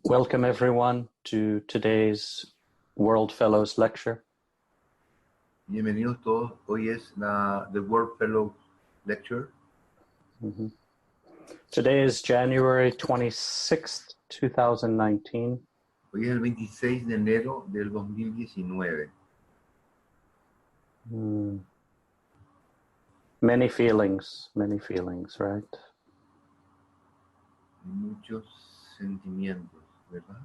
Welcome everyone to today's World Fellows Lecture. Bienvenidos todos. Hoy es the World Fellow Lecture. Mm-hmm. Today is January 26th, 2019. Hoy es el 26 de enero del 2019. Many feelings, right? Muchos sentimientos, ¿verdad?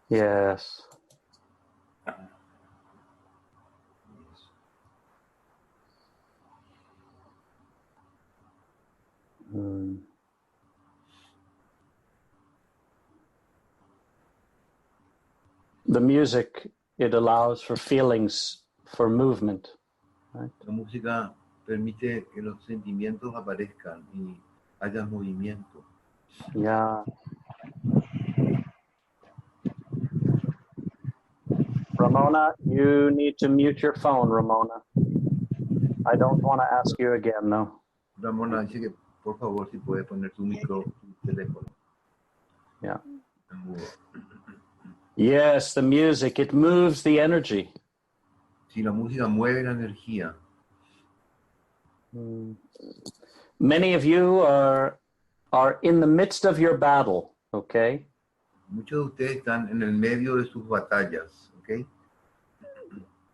Yes. The music, it allows for feelings, for movement, right? La música permite que los sentimientos aparezcan y haya movimiento. Yeah. Ramona, you need to mute your phone, Ramona. I don't want to ask you again, no. Ramona dice que por favor si puede poner tu teléfono. Yeah. Yes, the music, it moves the energy. Si la música mueve la energía. Many of you are in the midst of your battle, okay? Muchos de ustedes están en el medio de sus batallas, ¿ok?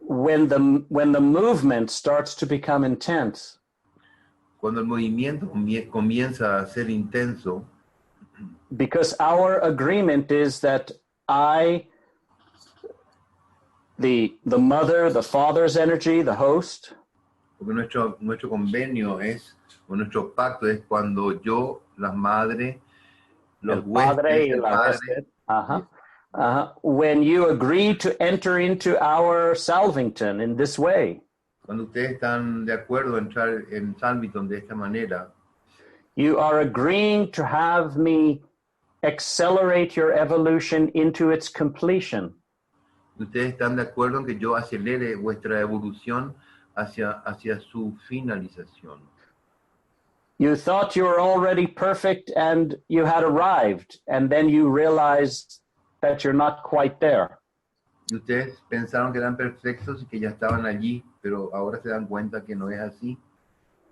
When the movement starts to become intense, cuando el movimiento comienza a ser intenso, because our agreement is that the mother, the father's energy, the host, porque nuestro convenio es, o nuestro pacto es cuando yo, la madre, los huéspedes, el padre, when you agree to enter into our Salvington in this way, cuando ustedes están de acuerdo en entrar en Salvington de esta manera, you are agreeing to have me accelerate your evolution into its completion. Ustedes están de acuerdo en que yo acelere vuestra evolución hacia su finalización. You thought you were already perfect and you had arrived, and then you realized that you're not quite there. Y ustedes pensaron que eran perfectos y que ya estaban allí, pero ahora se dan cuenta que no es así,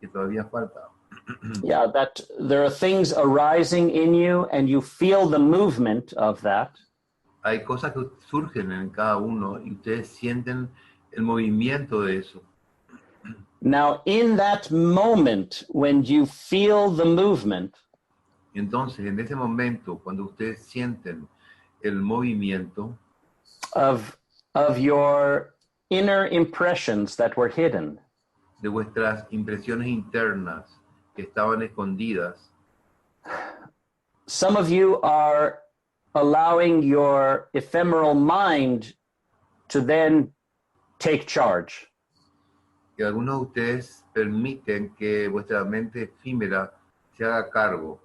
que todavía falta. Yeah, that there are things arising in you and you feel the movement of that. Hay cosas que surgen en cada uno y ustedes sienten el movimiento de eso. Now, in that moment, when you feel the movement, entonces, en ese momento, cuando ustedes sienten el movimiento of your inner impressions that were hidden, de vuestras impresiones internas que estaban escondidas, some of you are allowing your ephemeral mind to then take charge. y algunos de ustedes permiten que vuestra mente efímera se haga cargo.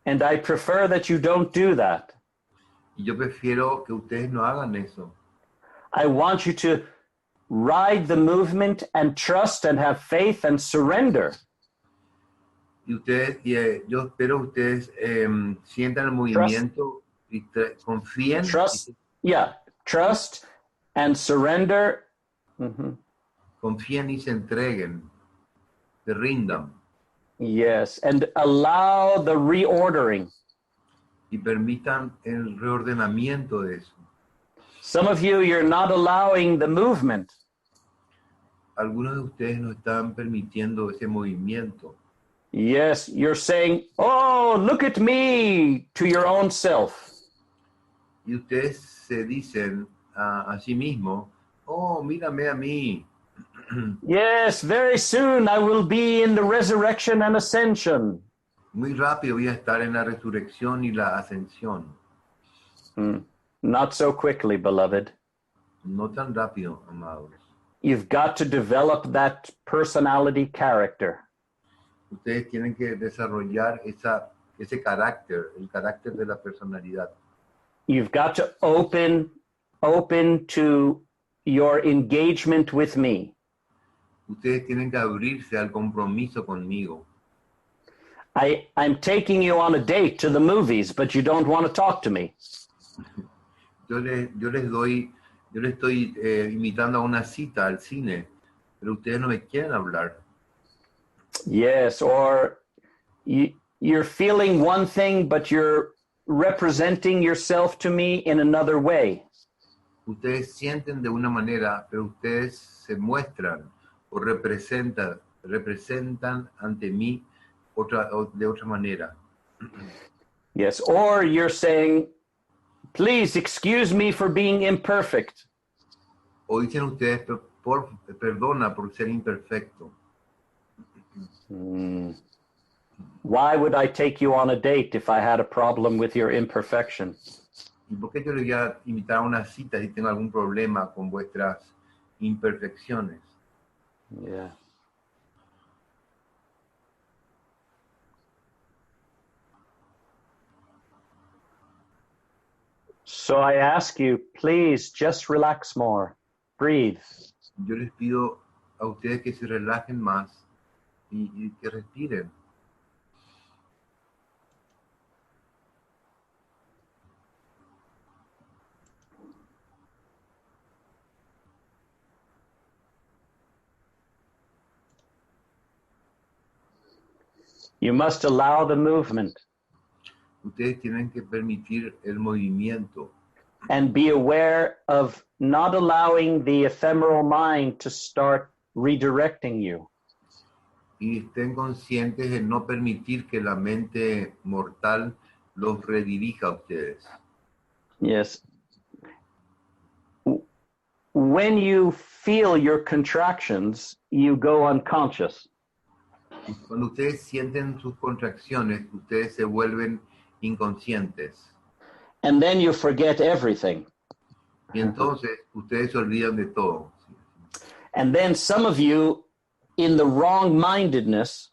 And I prefer that you don't do that. Y yo prefiero que ustedes no hagan eso. I want you to ride the movement and trust and have faith and surrender. Y yo espero que ustedes sientan el movimiento y confíen. Trust and surrender. Confíen y se entreguen, se rindan. Yes, and allow the reordering. Y permitan el reordenamiento de eso. Some of you, you're not allowing the movement. Algunos de ustedes no están permitiendo ese movimiento. Yes, you're saying, oh, look at me, to your own self. Y ustedes se dicen a sí mismos, oh, mírame a mí. Yes, very soon I will be in the resurrection and ascension. Muy rápido voy a estar en la resurrección y la ascensión. Not so quickly, beloved. No tan rápido, amados. You've got to develop that personality character. Ustedes tienen que desarrollar ese carácter, el carácter de la personalidad. You've got to open to your engagement with me. Ustedes tienen que abrirse al compromiso conmigo. I'm taking you on a date to the movies, but you don't want to talk to me. Yo le estoy invitando a una cita al cine, pero ustedes no me quieren hablar. Yes, or you're feeling one thing, but you're representing yourself to me in another way. Ustedes sienten de una manera, pero ustedes se muestran o representan ante mí de otra manera. Yes, or you're saying, please excuse me for being imperfect. O dicen ustedes, perdona por ser imperfecto. Why would I take you on a date if I had a problem with your imperfection? ¿Y por qué yo le voy a invitar a una cita si tengo algún problema con vuestras imperfecciones? Yeah. So I ask you, please just relax more. Breathe. Yo les pido a ustedes que se relajen más y que respiren. You must allow the movement Ustedes tienen que permitir el movimiento and be aware of not allowing the ephemeral mind to start redirecting you. y estén conscientes de no permitir que la mente mortal los redirija a ustedes. Yes. When you feel your contractions, you go unconscious. Y cuando ustedes sienten sus contracciones, ustedes se vuelven inconscientes. And then you forget everything. Y entonces ustedes se olvidan de todo. And then some of you, in the wrong-mindedness,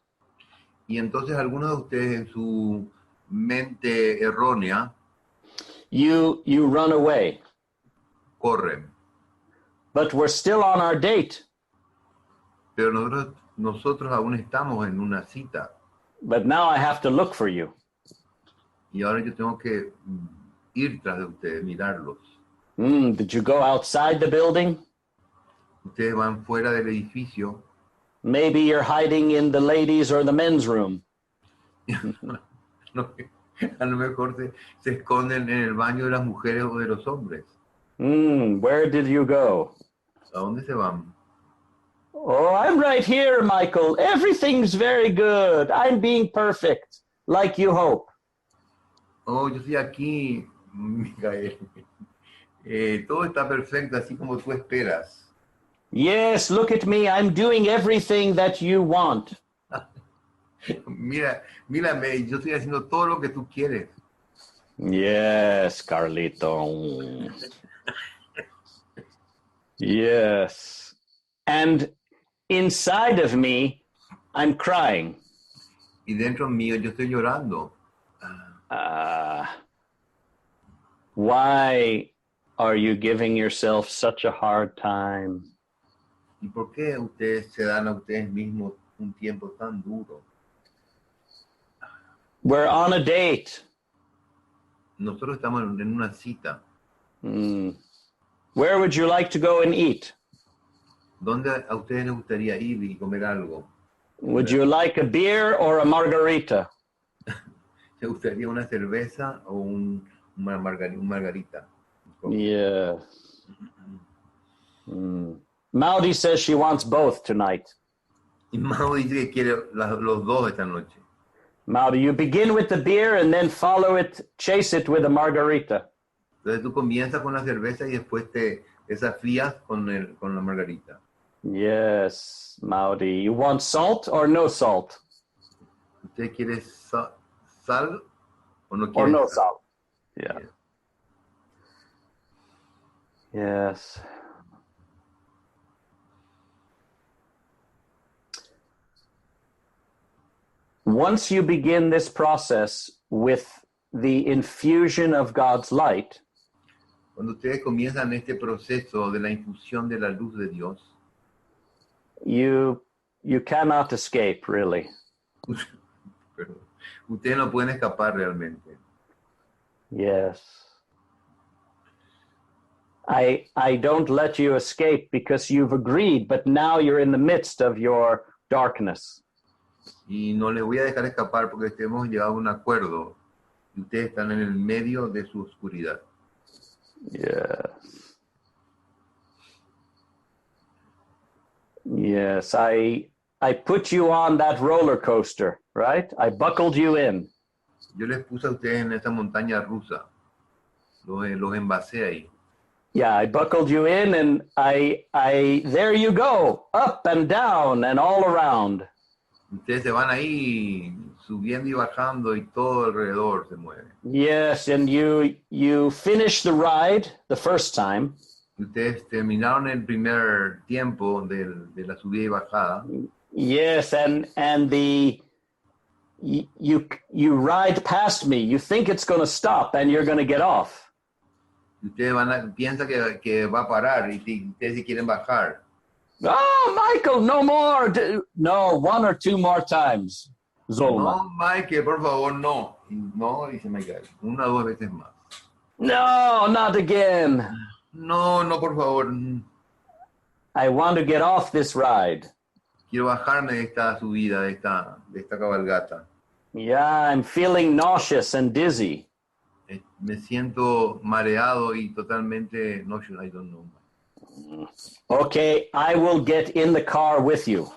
Y entonces algunos de ustedes en su mente errónea you run away. corren. But we're still on our date. Pero nosotros aún estamos en una cita. But now I have to look for you. Y ahora yo tengo que ir tras de ustedes, mirarlos. Did you go outside the building? Ustedes van fuera del edificio. Maybe you're hiding in the ladies' or the men's room. No, a lo mejor se esconden en el baño de las mujeres o de los hombres. Where did you go? ¿A dónde se van? Oh, I'm right here, Michael. Everything's very good. I'm being perfect, like you hope. Oh, yo estoy aquí, Micael. Todo está perfecto, así como tú esperas. Yes, look at me. I'm doing everything that you want. Mírame, yo estoy haciendo todo lo que tú quieres. Yes, Carlito. Yes. And inside of me, I'm crying. Y dentro mío yo estoy llorando. Why are you giving yourself such a hard time? ¿Y por qué ustedes se dan a ustedes mismos un tiempo tan duro? We're on a date. Nosotros estamos en una cita. Where would you like to go and eat? ¿Dónde a ustedes les gustaría ir y comer algo? Would you like a beer or a margarita? ¿Te gustaría una cerveza o un margarita? Yeah. Maudie says she wants both tonight. Y Mau dice que quiere los dos esta noche. Maudie, you begin with the beer and then chase it with a margarita. Entonces tú comienzas con la cerveza y después te desafías con la margarita. Yes, Maudie. You want salt or no salt? ¿Usted quiere sal o no quiere Or no sal? salt. Yeah. Yes. Once you begin this process with the infusion of God's light, Cuando ustedes comienzan este proceso de la infusión de la luz de Dios, you cannot escape, really. Ustedes no pueden escapar realmente. Yes. I don't let you escape because you've agreed, but now you're in the midst of your darkness. Y no les voy a dejar escapar porque hemos llegado a un acuerdo y ustedes están en el medio de su oscuridad. Yes. Yes, I put you on that roller coaster, right? I buckled you in. Yo les puse a ustedes en esa montaña rusa. Los envasé ahí. Yeah, I buckled you in and there you go, up and down and all around. Ustedes se van ahí subiendo y bajando y todo alrededor se mueve. Yes, and you finished the ride the first time. Y ustedes terminaron el primer tiempo de la subida y bajada. Yes, and you ride past me. You think it's going to stop and you're going to get off. Y ustedes piensan que va a parar y ustedes se quieren bajar. Oh, Michael, no more. No, one or two more times. Zolma. No, Michael, por favor, no. Y no, dice Michael, una o dos veces más. No, not again. No, no, por favor. I want to get off this ride. Quiero bajarme de esta subida, de esta cabalgata. Yeah, I'm feeling nauseous and dizzy. Me siento mareado y totalmente notion, I don't know. Okay, I will get in the car with you.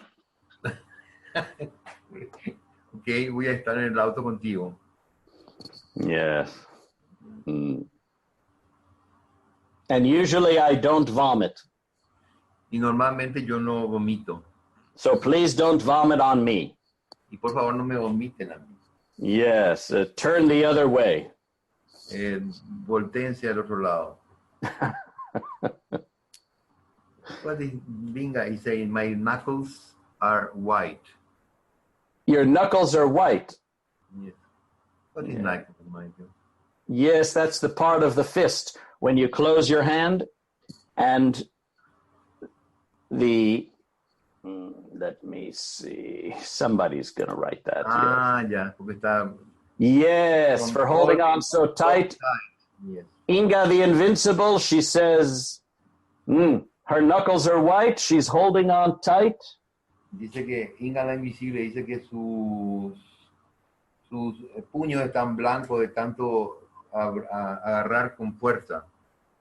Okay, voy a estar en el auto contigo. Yes. Mm. And usually I don't vomit. Y normalmente yo no vomito. So please don't vomit on me. Y por favor no me vomiten a mí. Yes, turn the other way. Voltéense al otro lado. What is Binga is saying? My knuckles are white. Your knuckles are white. Yes. What is knuckles, Michael? Yes, that's the part of the fist when you close your hand and let me see. Somebody's going to write that. Ah, ya, porque está. Yes, for holding on so tight. Yes. Inga the Invincible, she says, her knuckles are white. She's holding on tight. Dice que Inga la Invisible dice que sus puños están blancos de tanto agarrar con fuerza.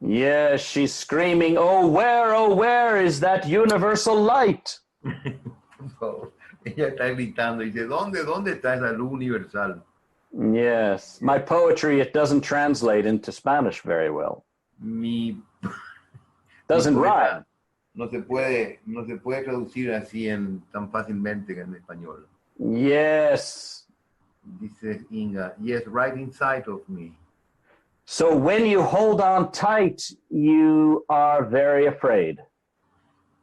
Yes, she's screaming, oh, where is that universal light? Ella está gritando y dice, ¿dónde está esa luz universal? Yes, my poetry, it doesn't translate into Spanish very well. Doesn't rhyme. No se puede traducir así tan fácilmente en español. Yes. Dice Inga, yes, right inside of me. So when you hold on tight, you are very afraid.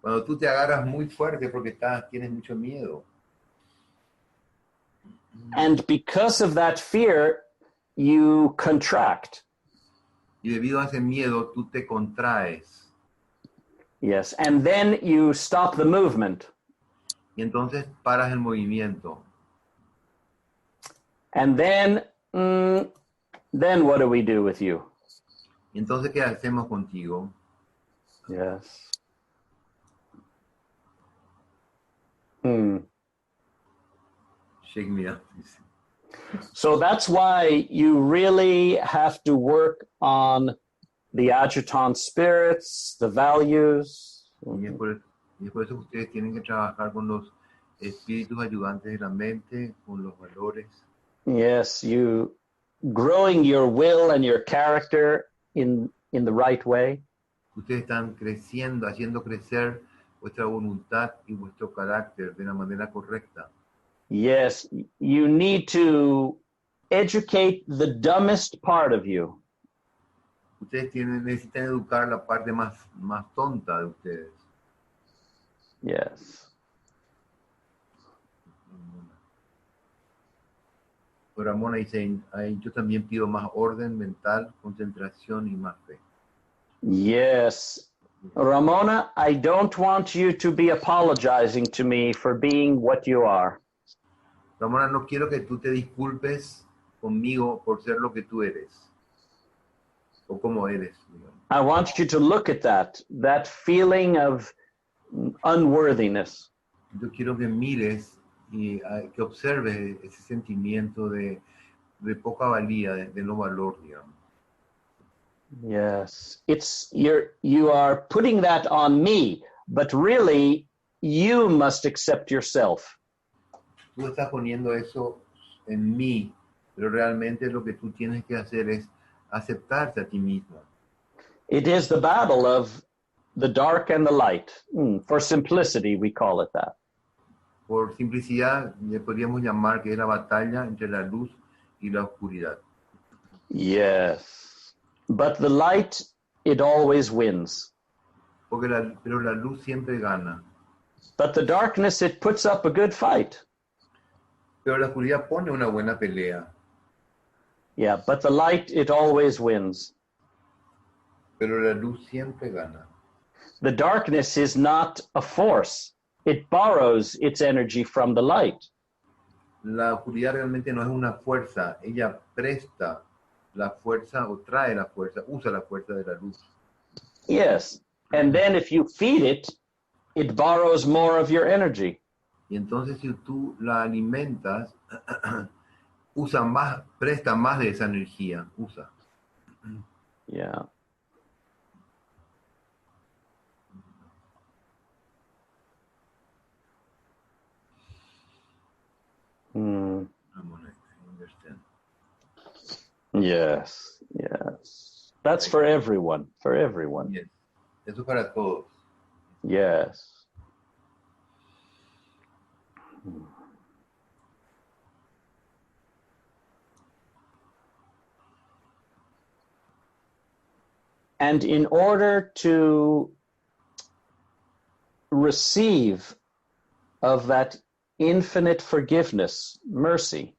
Cuando tú te agarras muy fuerte porque tienes mucho miedo. And because of that fear, you contract. Y debido a ese miedo, tú te contraes. Yes, and then you stop the movement. Y entonces paras el movimiento. And then what do we do with you? Y entonces, ¿qué hacemos contigo? Yes. Shake me up. So that's why you really have to work on the adjutant spirits, the values. Y es por eso que ustedes tienen que trabajar con los espíritus ayudantes de la mente, con los valores. Yes, you growing your will and your character in the right way. Ustedes están creciendo, haciendo crecer vuestra voluntad y vuestro carácter de la manera correcta. Yes, you need to educate the dumbest part of you. Ustedes necesitan educar la parte más tonta de ustedes. Yes. Ramona dice, yo también pido más orden mental, concentración y más fe. Yes. Ramona, I don't want you to be apologizing to me for being what you are. Ramona, no quiero que tú te disculpes conmigo por ser lo que tú eres. O como eres. Digamos. I want you to look at that feeling of unworthiness. Yo quiero que mires y que observes ese sentimiento de poca valía, de no valor, digamos. Yes, you are putting that on me, but really you must accept yourself. Tú estás poniendo eso en mí, pero realmente lo que tú tienes que hacer es aceptarte a ti mismo. It is the battle of the dark and the light. For simplicity, we call it that. Por simplicidad, le podríamos llamar que es la batalla entre la luz y la oscuridad. Yes, but the light, it always wins. Pero la luz siempre gana. But the darkness, it puts up a good fight. Pero la oscuridad pone una buena pelea. Yeah, but the light, it always wins. Pero la luz siempre gana. The darkness is not a force. It borrows its energy from the light. La oscuridad realmente no es una fuerza. Ella presta la fuerza o trae la fuerza, usa la fuerza de la luz. Yes, and then if you feed it, it borrows more of your energy. Y entonces si tú la alimentas, usa más, presta más de esa energía, usa. Yeah. I understand. Yes, yes. That's for everyone, for everyone. Yes. Eso para todos. Yes. And in order to receive of that infinite forgiveness, mercy,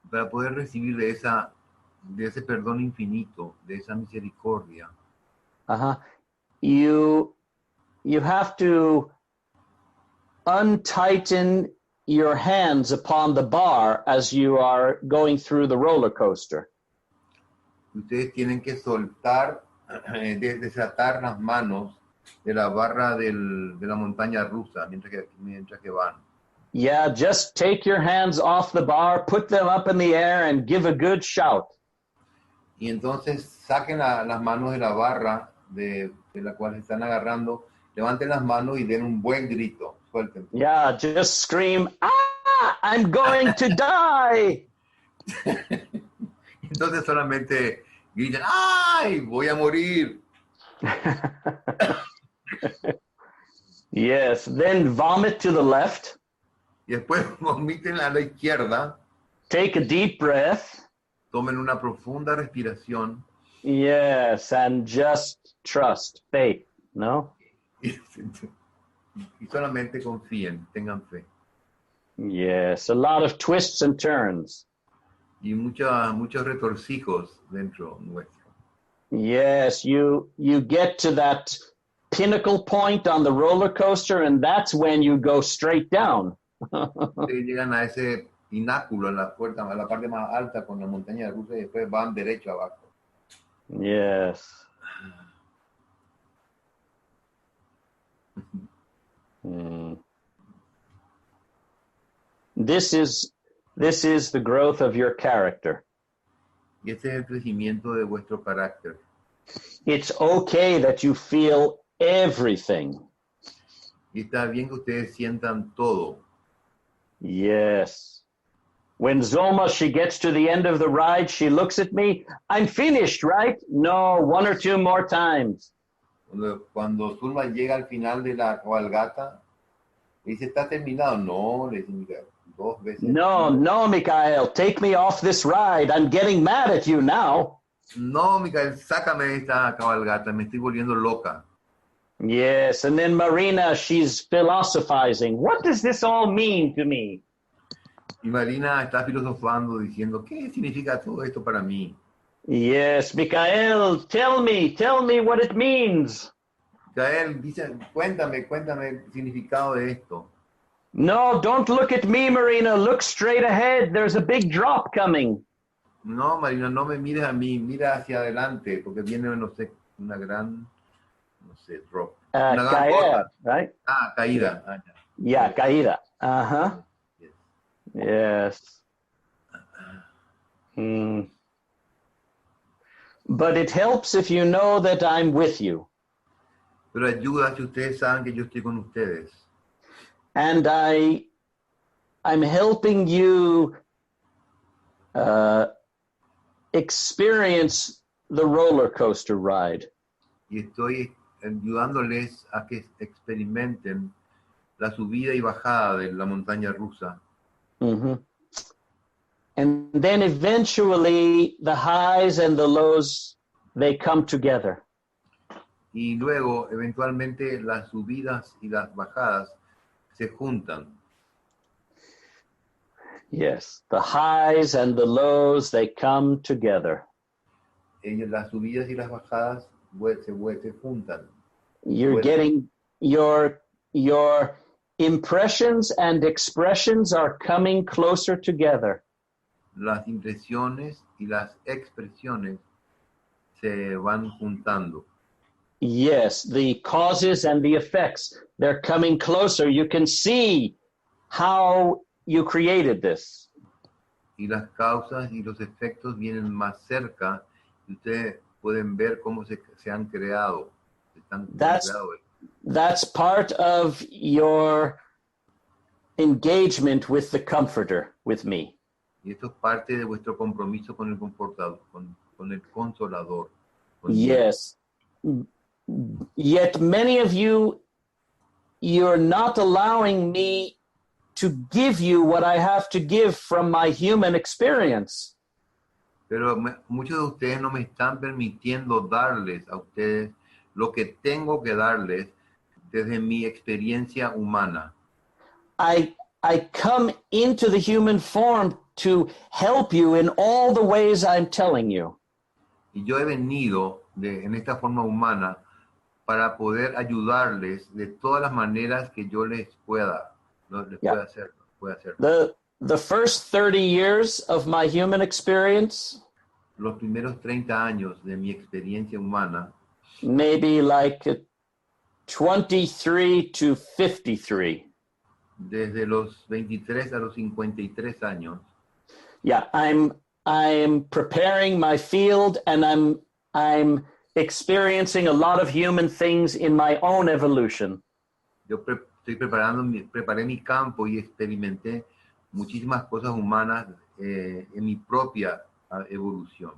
Para poder recibir de ese perdón infinito, de esa misericordia, you have to untighten your hands upon the bar as you are going through the roller coaster. ustedes tienen que soltar, desatar las manos de la barra de la montaña rusa mientras que van. Yeah, just take your hands off the bar, put them up in the air, and give a good shout. Y entonces saquen las manos de la barra de la cual se están agarrando, levanten las manos y den un buen grito. Suelten. Yeah, just scream, "Ah, I'm going to die!" Entonces solamente gritan, ¡ay, voy a morir! Yes, then vomit to the left. Y después vomiten a la izquierda, Take a deep breath. tomen una profunda respiración Yes, and just trust, faith, no? y solamente confíen, tengan fe. Yes, a lot of twists and turns. Y muchos retorcijos dentro nuestro. Yes, you get to that pinnacle point on the roller coaster, and that's when you go straight down. Ustedes llegan a ese pináculo, a la parte más alta con la montaña rusa y después van derecho abajo. Yes. This is the growth of your character. Y ese es el crecimiento de vuestro carácter. It's okay that you feel everything. Y está bien que ustedes sientan todo. Yes. When Zoma, she gets to the end of the ride, she looks at me. I'm finished, right? No, one or two more times. Cuando Zulma llega al final de la cabalgata, dice, ¿está terminado? No, le dice, dos veces. No, Mikhail, take me off this ride. I'm getting mad at you now. No, Micael, sácame de esta cabalgata, me estoy volviendo loca. Yes, and then Marina, she's philosophizing. What does this all mean to me? Y Marina está filosofando, diciendo, ¿qué significa todo esto para mí? Yes, Mikhail, tell me what it means. Micael dice, cuéntame el significado de esto. No, don't look at me, Marina. Look straight ahead. There's a big drop coming. No, Marina, no me mires a mí, mira hacia adelante, porque viene, no sé, una gran, no sé, drop. Una gran Caer, gota. right? Ah, caída. Ah, ya. Yeah, caída. Uh-huh. Yes. Yes. Hmm. But it helps if you know that I'm with you. Pero ayuda si ustedes saben que yo estoy con ustedes. And I'm helping you experience the roller coaster ride. Y estoy ayudándoles a que experimenten la subida y bajada de la montaña rusa. Mm-hmm. And then eventually the highs and the lows, they come together. Y luego, eventualmente, las subidas y las bajadas se juntan. Yes, the highs and the lows, they come together. Las subidas y las bajadas se juntan. You're getting your impressions and expressions are coming closer together. Las impresiones y las expresiones se van juntando. Yes, the causes and the effects, they're coming closer. You can see how you created this. Y las causas y los efectos vienen más cerca y ustedes pueden ver cómo se han creado. That's part of your engagement with the Comforter, with me. Y esto es parte de vuestro compromiso con el con el Consolador. Yes. Yet many of you, you're not allowing me to give you what I have to give from my human experience. Pero muchos de ustedes no me están permitiendo darles a ustedes lo que tengo que darles desde mi experiencia humana. I come into the human form to help you in all the ways I'm telling you. Y yo he venido en esta forma humana para poder ayudarles de todas las maneras que yo les pueda hacer. The first 30 years of my human experience, los primeros 30 años de mi experiencia humana, maybe like 23 to 53. Desde los 23 a los 53 años. Yeah, I'm preparing my field and I'm experiencing a lot of human things in my own evolution. Yo preparé mi campo y experimenté muchísimas cosas humanas en mi propia evolución.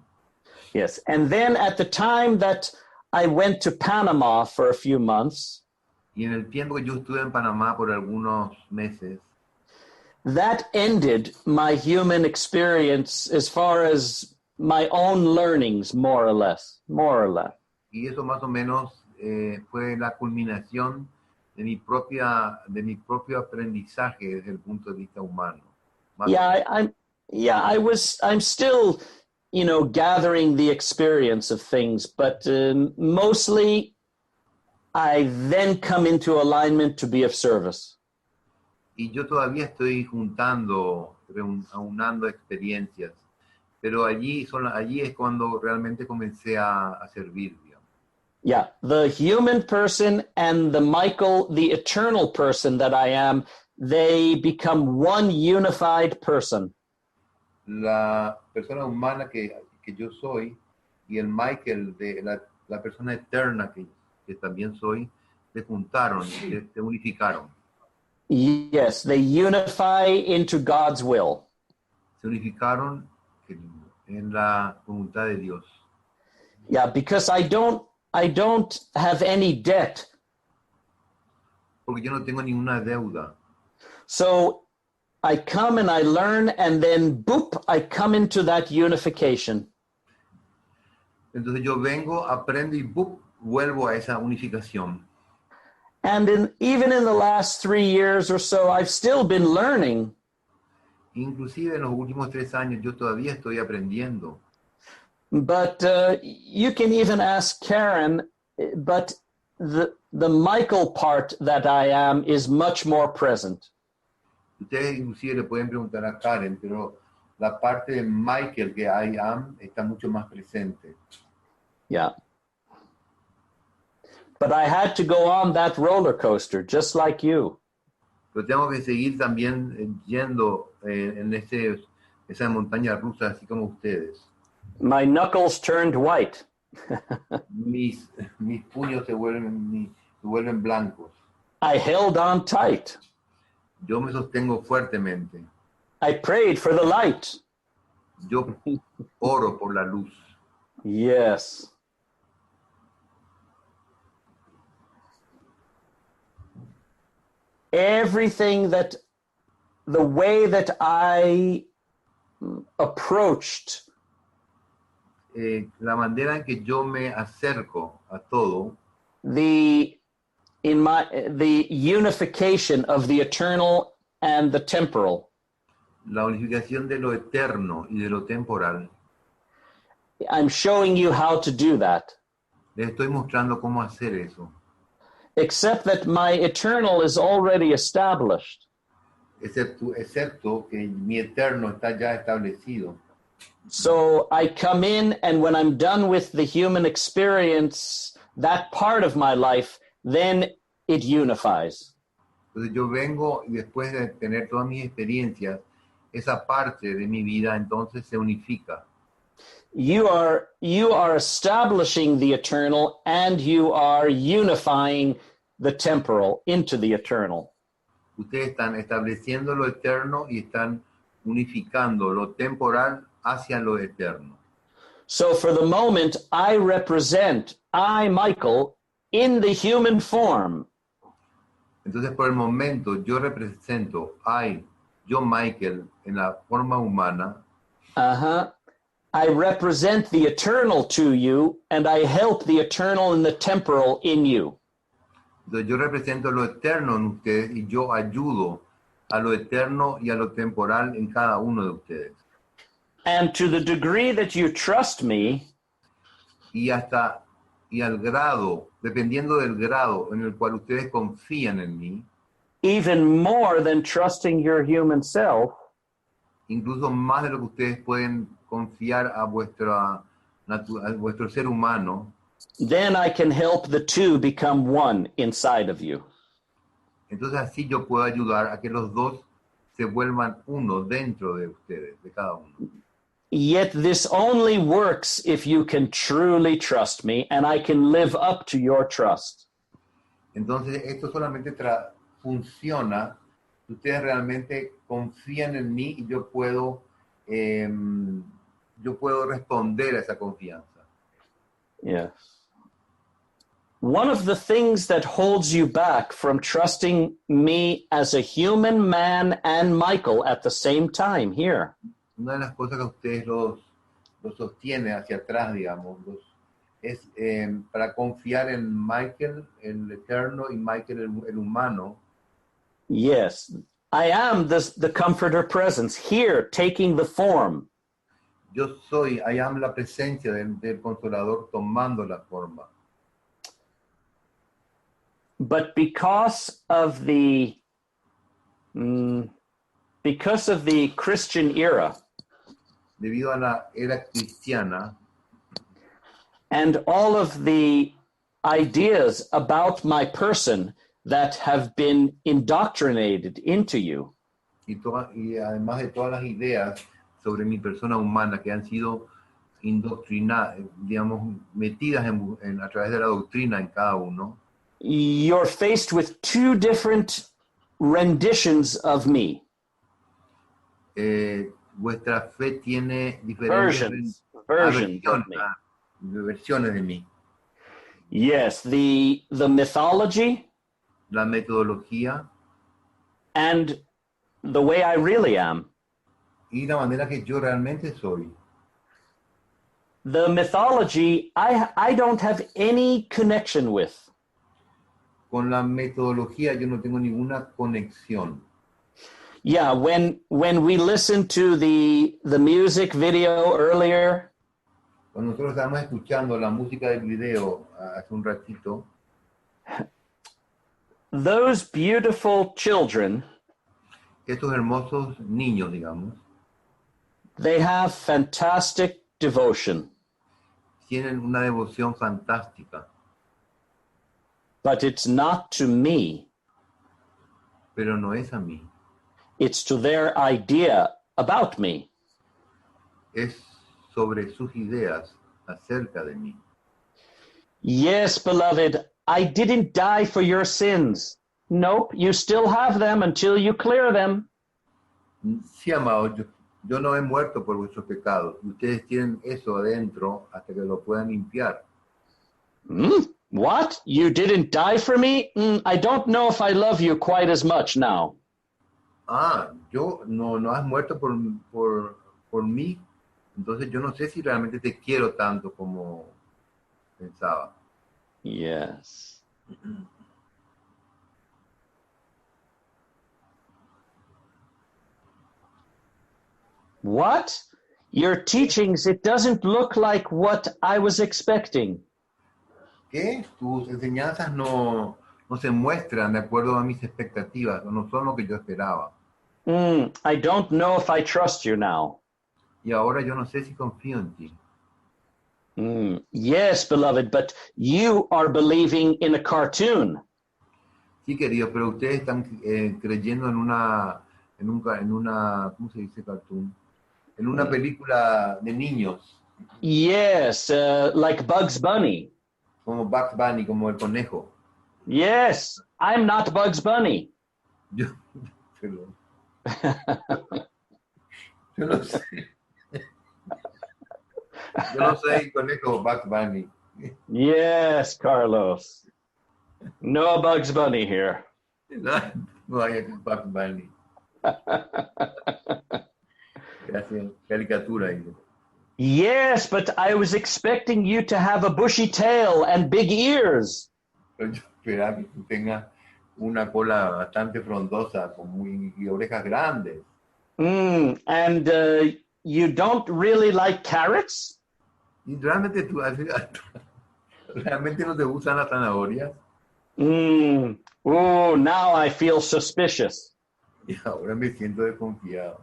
Yes, and then at the time that I went to Panama for a few months, y en el tiempo que yo estuve en Panamá por algunos meses, that ended my human experience as far as my own learnings, more or less. Y eso más o menos fue la culminación de mi propio aprendizaje desde el punto de vista humano. I'm still, gathering the experience of things, but mostly I then come into alignment to be of service. Y yo todavía estoy aunando experiencias, pero allí es cuando realmente comencé a servir. Yeah, the human person and the eternal person that I am, they become one unified person. La persona humana que yo soy y el Michael, la persona eterna que también soy, se juntaron, se unificaron. Yes, they unify into God's will. Se unificaron en la voluntad de Dios. Yeah, because I don't have any debt. Porque yo no tengo ninguna deuda. So I come and I learn, and then boop, I come into that unification. Entonces yo vengo, aprendo y boop, vuelvo a esa unificación. And even in the last 3 years or so, I've still been learning. Inclusive en los últimos 3 años yo todavía estoy aprendiendo. But you can even ask Karen, but the Michael part that I am is much more present. Ustedes inclusive le pueden preguntar a Karen, pero la parte de Michael que I am está mucho más presente. Yeah. But I had to go on that roller coaster, just like you. Pero tengo que seguir también yendo en esa montaña rusa, así como ustedes. My knuckles turned white. Mis puños se vuelven blancos. I held on tight. Yo me sostengo fuertemente. I prayed for the light. Yo oro por la luz. Yes. Everything that, the way that I approached La manera en que yo me acerco a todo, the unification of the eternal and the temporal, la unificación de lo eterno y de lo temporal, I'm showing you how to do that. les estoy mostrando cómo hacer eso. Except that my eternal is already established. Excepto que mi eterno está ya establecido. So I come in, and when I'm done with the human experience, that part of my life, then it unifies. Entonces yo vengo y después de tener todas mis experiencias, esa parte de mi vida entonces se unifica. You are establishing the eternal, and you are unifying the temporal into the eternal. Ustedes están estableciendo lo eterno y están unificando lo temporal hacia lo eterno. So for the moment, I represent, Michael, in the human form. Entonces por el momento yo represento yo Michael, en la forma humana. I represent the eternal to you, and I help the eternal and the temporal in you. Entonces yo represento lo eterno en ustedes y yo ayudo a lo eterno y a lo temporal en cada uno de ustedes. And to the degree that you trust me, y al grado, dependiendo del grado en el cual ustedes confían en mí, even more than trusting your human self, incluso más de lo que ustedes pueden confiar a vuestro ser humano, then I can help the two become one inside of you. entonces así yo puedo ayudar a que los dos se vuelvan uno dentro de ustedes, de cada uno. Yet this only works if you can truly trust me, and I can live up to your trust. Entonces esto solamente funciona si ustedes realmente confían en mí y yo puedo responder a esa confianza. Yes. One of the things that holds you back from trusting me as a human man and Michael at the same time here. Una de las cosas que ustedes los sostiene hacia atrás, digamos, es para confiar en Michael, el eterno, y Michael, el humano. Yes, I am the comforter presence here, taking the form. Yo soy, I am la presencia del consolador tomando la forma. But because of the Christian era, debido a la era cristiana, and all of the ideas about my person that have been indoctrinated into you, y además de todas las ideas sobre mi persona humana que han sido indoctrinadas, digamos, metidas a través de la doctrina en cada uno, you're faced with two different renditions of me. Vuestra fe tiene diferentes versiones de mí. Yes, the mythology, la metodología, and the way I really am. Y la manera que yo realmente soy. The mythology, I don't have any connection with. Con la metodología yo no tengo ninguna conexión. Yeah, when we listened to the music video earlier, cuando nosotros estábamos escuchando la música del video hace un ratito, those beautiful children, estos hermosos niños, digamos, they have fantastic devotion, tienen una devoción fantástica, but it's not to me. pero no es a mí, It's to their idea about me. es sobre sus ideas acerca de mí. Yes, beloved, I didn't die for your sins. Nope, you still have them until you clear them. Sí, amados, yo no he muerto por vuestros pecados. Ustedes tienen eso adentro hasta que lo puedan limpiar. What? You didn't die for me? I don't know if I love you quite as much now. No has muerto por mí. Entonces yo no sé si realmente te quiero tanto como pensaba. Yes. What? Your teachings, it doesn't look like what I was expecting. ¿Qué? Tus enseñanzas no se muestran de acuerdo a mis expectativas, no son lo que yo esperaba. I don't know if I trust you now. Y ahora yo no sé si confío en ti. Yes, beloved, but you are believing in a cartoon. Sí, querido, pero ustedes están creyendo en una, ¿cómo se dice cartoon? En una película de niños, Yes, like Bugs Bunny. como Bugs Bunny, como el conejo. Yes, I'm not Bugs Bunny. Yo, perdón. Yo no sé. Yo no soy conejo Bugs Bunny. Yes, Carlos. No Bugs Bunny here. No hay Bugs Bunny. Gracias. Caricatura. Yes, but I was expecting you to have a bushy tail and big ears. Pero yo esperaba que tú tengas una cola bastante frondosa y orejas grandes. And you don't really like carrots? ¿Y realmente realmente no te gustan las zanahorias? Oh, now I feel suspicious. Y ahora me siento desconfiado.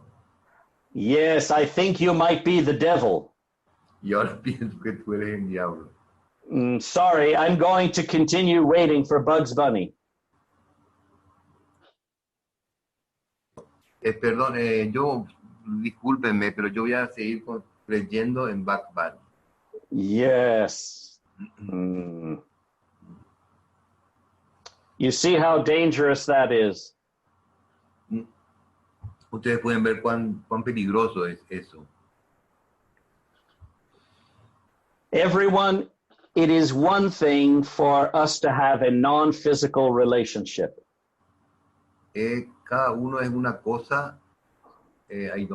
Yes, I think you might be the devil. Y ahora pienso que tú eres el diablo. Sorry, I'm going to continue waiting for Bugs Bunny. Perdón, discúlpenme, pero yo voy a seguir creyendo en Bugs Bunny. Yes. You see how dangerous that is. Ustedes pueden ver cuán peligroso es eso. Everyone, it is one thing for us to have a non-physical relationship. Cada uno es una cosa. I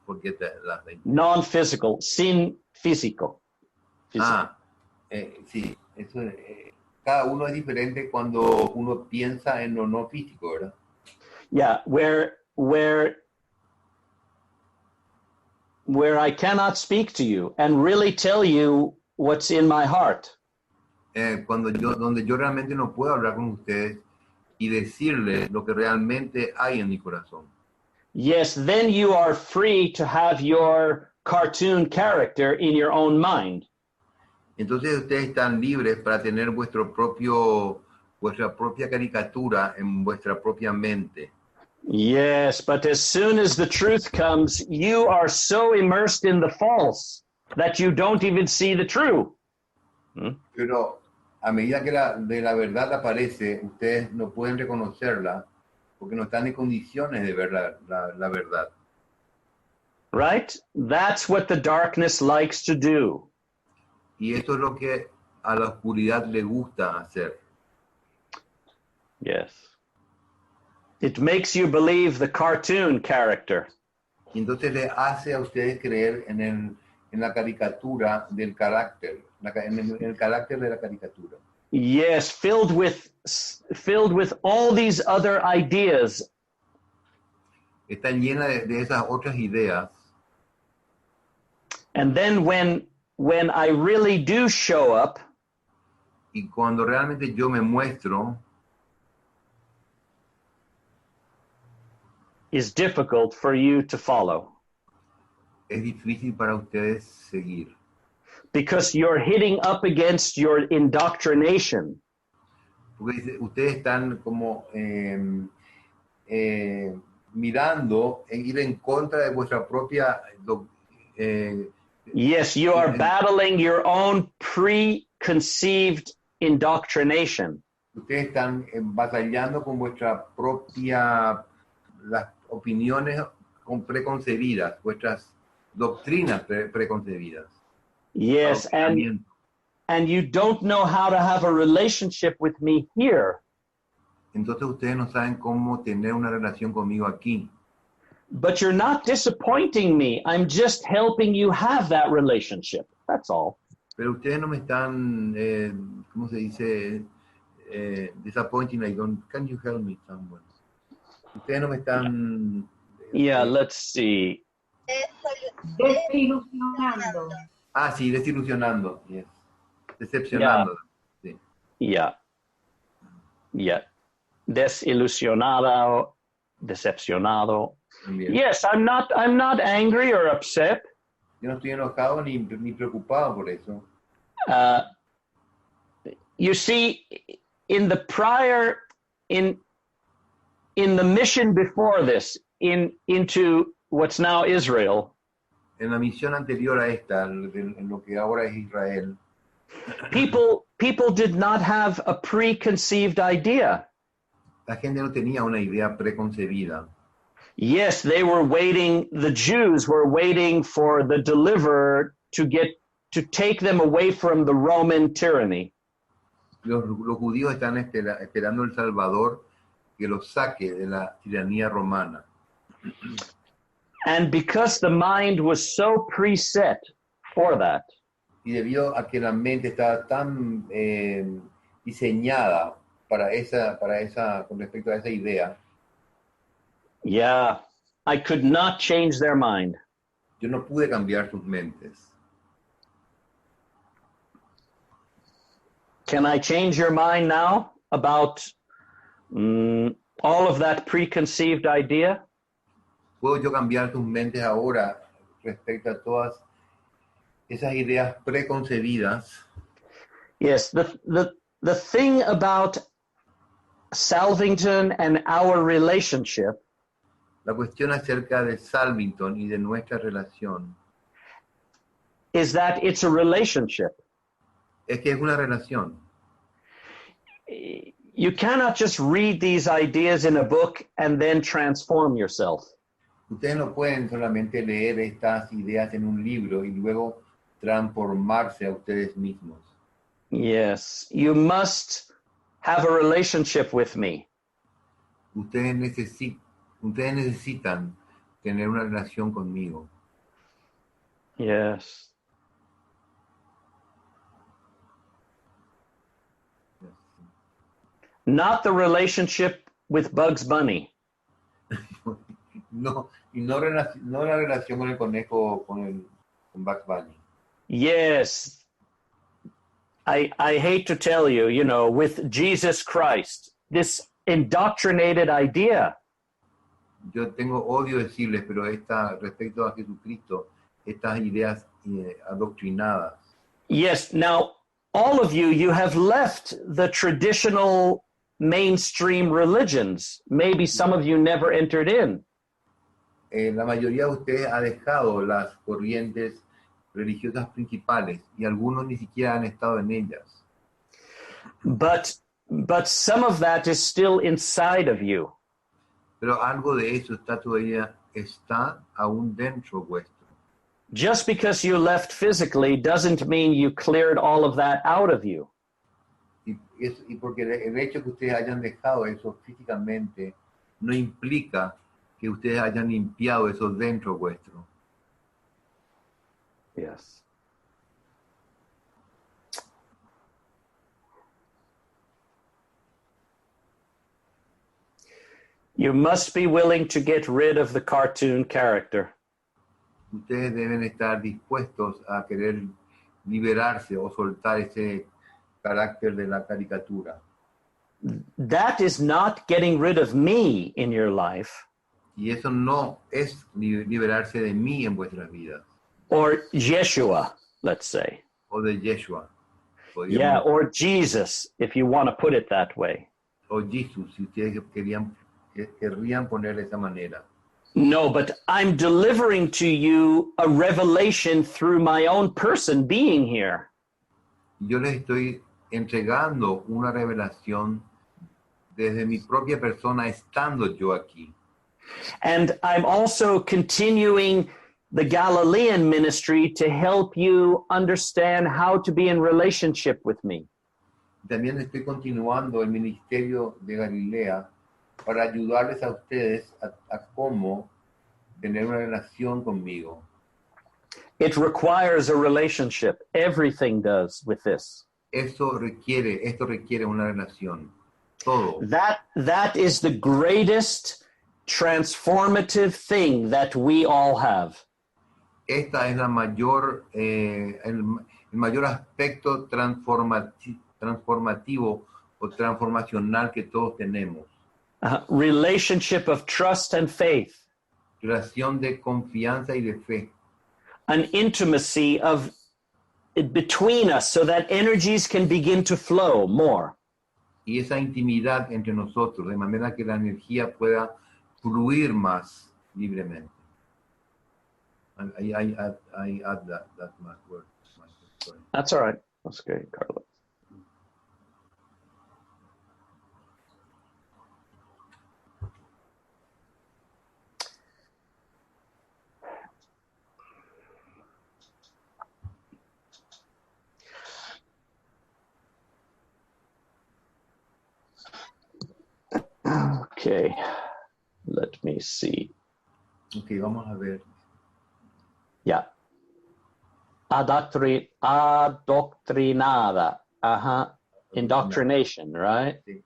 forget the last name. Non-physical, sin físico. Sí. Eso, cada uno es diferente cuando uno piensa en lo no físico, ¿verdad? Yeah, where I cannot speak to you and really tell you what's in my heart. Donde yo realmente no puedo hablar con ustedes y decirles lo que realmente hay en mi corazón. Yes, then you are free to have your cartoon character in your own mind. Entonces ustedes están libres para tener vuestra propia caricatura en vuestra propia mente. Yes, but as soon as the truth comes, you are so immersed in the false that you don't even see the true. Pero a medida que de la verdad aparece, ustedes no pueden reconocerla porque no están en condiciones de ver la verdad. Right? That's what the darkness likes to do. Y eso es lo que a la oscuridad le gusta hacer. Yes. It makes you believe the cartoon character. Y entonces le hace a ustedes creer en la caricatura del carácter, en el carácter de la caricatura. Yes, filled with all these other ideas. Está llena de esas otras ideas. And then when I really do show up, y cuando realmente yo me muestro, is difficult for you to follow es difícil para ustedes seguir. because you're hitting up against your indoctrination. Porque ustedes están como mirando en ir en contra de vuestra propia... Yes, you are battling your own preconceived indoctrination. ustedes están batallando con vuestra propia... las opiniones preconcebidas, vuestras doctrinas preconcebidas. Yes, and you don't know how to have a relationship with me here. Entonces ustedes no saben cómo tener una relación conmigo aquí. But you're not disappointing me. I'm just helping you have that relationship. That's all. Pero ustedes no me están, ¿cómo se dice? Disappointing. Can you help me, someone? Ustedes no me están... Yeah, let's see. Desilusionando. Sí, desilusionando. Yes. Decepcionando. Yeah. Sí. Yeah. Desilusionado, decepcionado. También. Yes, I'm not angry or upset. Yo no estoy enojado ni preocupado por eso. You see, in the mission before this, into what's now Israel, En la misión anterior a esta, en lo que ahora es Israel, people did not have a preconceived idea. la gente no tenía una idea preconcebida. Yes, the Jews were waiting for the deliverer to take them away from the Roman tyranny. Los judíos están esperando el Salvador que los saque de la tiranía romana. And because the mind was so preset for that, Y debido a que la mente estaba tan diseñada con respecto a esa idea, yeah, I could not change their mind. yo no pude cambiar sus mentes. Can I change your mind now about all of that preconceived idea? ¿Puedo yo cambiar tus mentes ahora respecto a todas esas ideas preconcebidas? Yes, the thing about Salvington and our relationship La cuestión acerca de Salvington y de nuestra relación is that it's a relationship. es que es una relación. You cannot just read these ideas in a book and then transform yourself. Ustedes no pueden solamente leer estas ideas en un libro y luego transformarse a ustedes mismos. Yes, you must have a relationship with me. Ustedes necesitan tener una relación conmigo. Yes. Not the relationship with Bugs Bunny. No la relación con el conejo, con Bugs Bunny. Yes. I hate to tell you, with Jesus Christ, this indoctrinated idea. Yo tengo odio decirles, pero respecto a Jesucristo, estas ideas adoctrinadas. Yes, now all of you have left the traditional mainstream religions. Maybe some of you never entered in. La mayoría de ustedes ha dejado las corrientes religiosas principales y algunos ni siquiera han estado en ellas. But some of that is still inside of you. Pero algo de eso está aún dentro vuestro. Just because you left physically doesn't mean you cleared all of that out of you. Y porque el hecho que ustedes hayan dejado eso físicamente no implica que ustedes hayan limpiado eso dentro vuestro. Yes. You must be willing to get rid of the cartoon character. Ustedes deben estar dispuestos a querer liberarse o soltar ese carácter de la caricatura. That is not getting rid of me in your life. Y eso no es liberarse de mí en vuestras vidas, or Yeshua, let's say. o de Yeshua, Yeah, podríamos, or Jesus, if you want to put it that way. o Jesús, si ustedes querrían poner de esa manera. No, but I'm delivering to you a revelation through my own person being here. Yo les estoy entregando una revelación desde mi propia persona estando yo aquí. And I'm also continuing the Galilean ministry to help you understand how to be in relationship with me. También estoy continuando el ministerio de Galilea para ayudarles a ustedes a cómo tener una relación conmigo. It requires a relationship. Everything does with this. Esto requiere una relación. Todo. That is the greatest transformative thing that we all have. Esta es la mayor, el mayor aspecto transformativo o transformacional que todos tenemos. Relationship of trust and faith. Relación de confianza y de fe. An intimacy of between us so that energies can begin to flow more. Y esa intimidad entre nosotros, de manera que la energía pueda fluir más libremente. I add that word. Sorry. That's all right. That's great, Carlos. Okay, let me see. Ok, vamos a ver. Yeah. Adoctrinada. Indoctrination, right? Sí.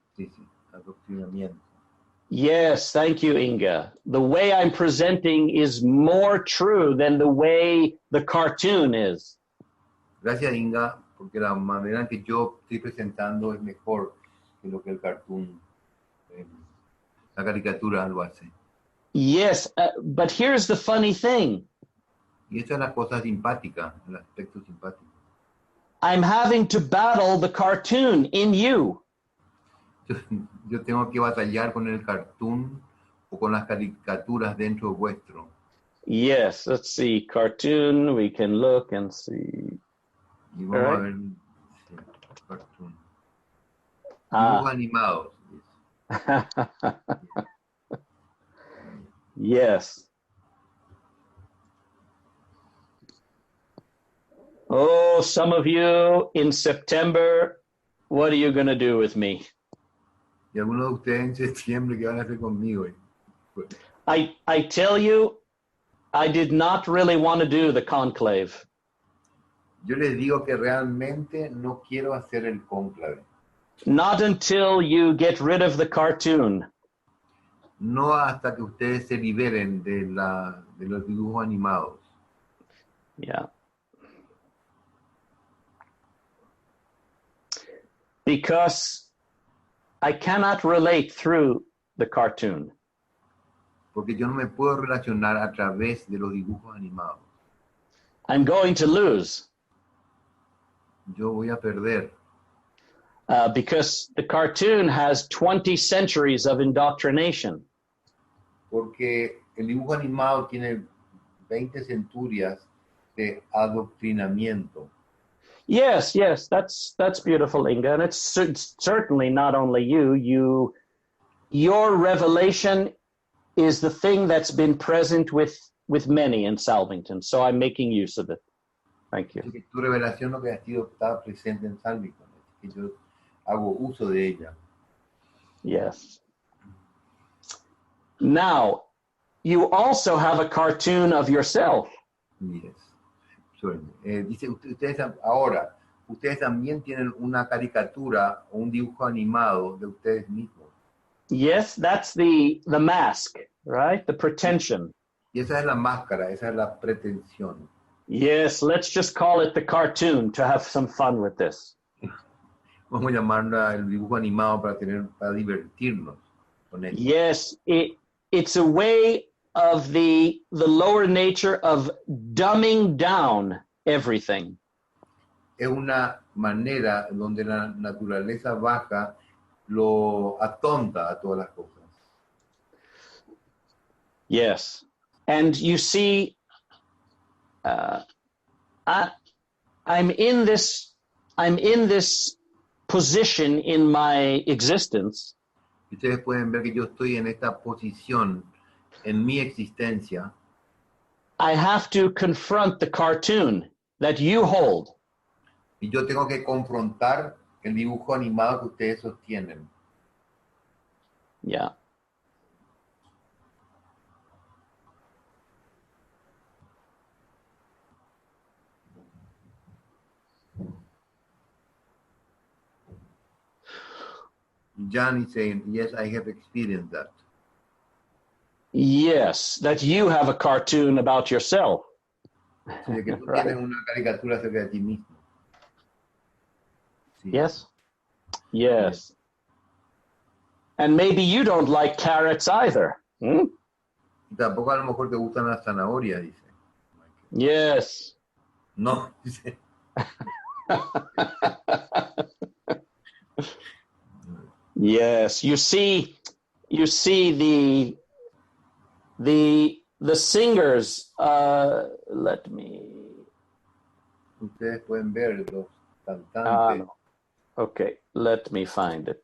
Adoctrinamiento. Yes, thank you, Inga. The way I'm presenting is more true than the way the cartoon is. Gracias, Inga, porque la manera en que yo estoy presentando es mejor que lo que el cartoon, la caricatura lo hace. Yes, but here's the funny thing. Y esta es la cosa simpática, el aspecto simpático. I'm having to battle the cartoon in you. Yo tengo que batallar con el cartoon o con las caricaturas dentro vuestro. Yes, let's see. Cartoon, we can look and see. Y vamos a ver, sí, cartoon. Dibujos animados. Yes. Oh, some of you in September, what are you going to do with me? Y algunos de ustedes en septiembre, ¿qué van a hacer conmigo? I tell you, I did not really want to do the conclave. Yo les digo que realmente no quiero hacer el cónclave. Not until you get rid of the cartoon. No hasta que ustedes se liberen de los dibujos animados. Yeah. Because I cannot relate through the cartoon. Porque yo no me puedo relacionar a través de los dibujos animados. I'm going to lose. Yo voy a perder. Because the cartoon has 20 centuries of indoctrination. Porque el dibujo animado tiene 20 centurias de adoctrinamiento. Yes, that's beautiful, Inga, and it's certainly not only you. Your revelation is the thing that's been present with many in Salvington, so I'm making use of it. Thank you. Tu revelación lo que ha sido está presente en Salvington, que yo hago uso de ella. Yes. Now, you also have a cartoon of yourself. Yes. Dice, ustedes también tienen una caricatura o un dibujo animado de ustedes mismos. Yes, that's the mask, right? The pretension. Y esa es la máscara, esa es la pretensión. Yes, let's just call it the cartoon to have some fun with this. Vamos a llamarla el dibujo animado para divertirnos con él. Yes, it's a way of the lower nature of dumbing down everything. Es una manera donde la naturaleza baja lo atonta a todas las cosas. Yes. And you see, I'm in this position in my existence. Ustedes pueden ver que yo estoy en esta posición en mi existencia. I have to confront the cartoon that you hold. Y yo tengo que confrontar el dibujo animado que ustedes sostienen. Yeah. John is saying, yes, I have experienced that. Yes, that you have a cartoon about yourself. Sí, de que tú Right. tienes una caricatura acerca de ti mismo. Sí. Yes? Yes. And maybe you don't like carrots either. Hmm? Y tampoco a lo mejor te gustan las zanahorias, dice. Yes. No, dice. Yes, you see the singers. Let me. Ustedes pueden ver los cantantes. No. Okay, let me find it.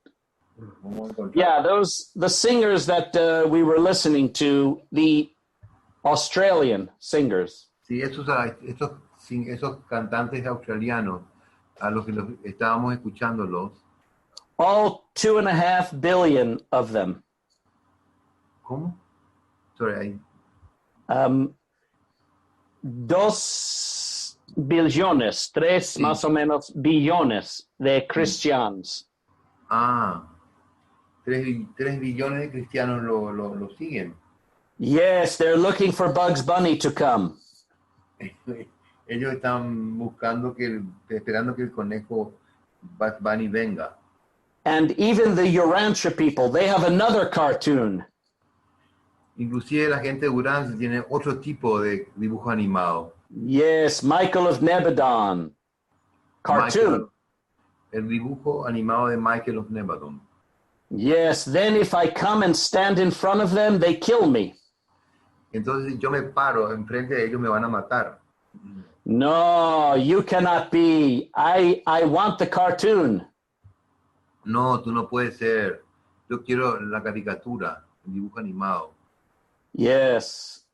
Vamos a encontrar. Yeah, the singers that we were listening to, the Australian singers. Sí, esos cantantes australianos a los que los estábamos escuchándolos. All 2.5 billion of them. ¿Cómo? Sorry, 2 billones, 3 Sí. más o menos billones de cristianos. 3 billones de cristianos lo siguen. Yes, they're looking for Bugs Bunny to come. Ellos están esperando que el conejo Bugs Bunny venga. And even the Urantia people, they have another cartoon. Inclusive la gente de Urantia tiene otro tipo de dibujo animado. Yes, Michael of Nebadon. Cartoon. El dibujo animado de Michael of Nebadon. Yes, then if I come and stand in front of them, they kill me. Entonces yo me paro enfrente de ellos, me van a matar. No, you cannot be. I want the cartoon. No, tú no puedes ser. Yo quiero la caricatura, el dibujo animado. Yes.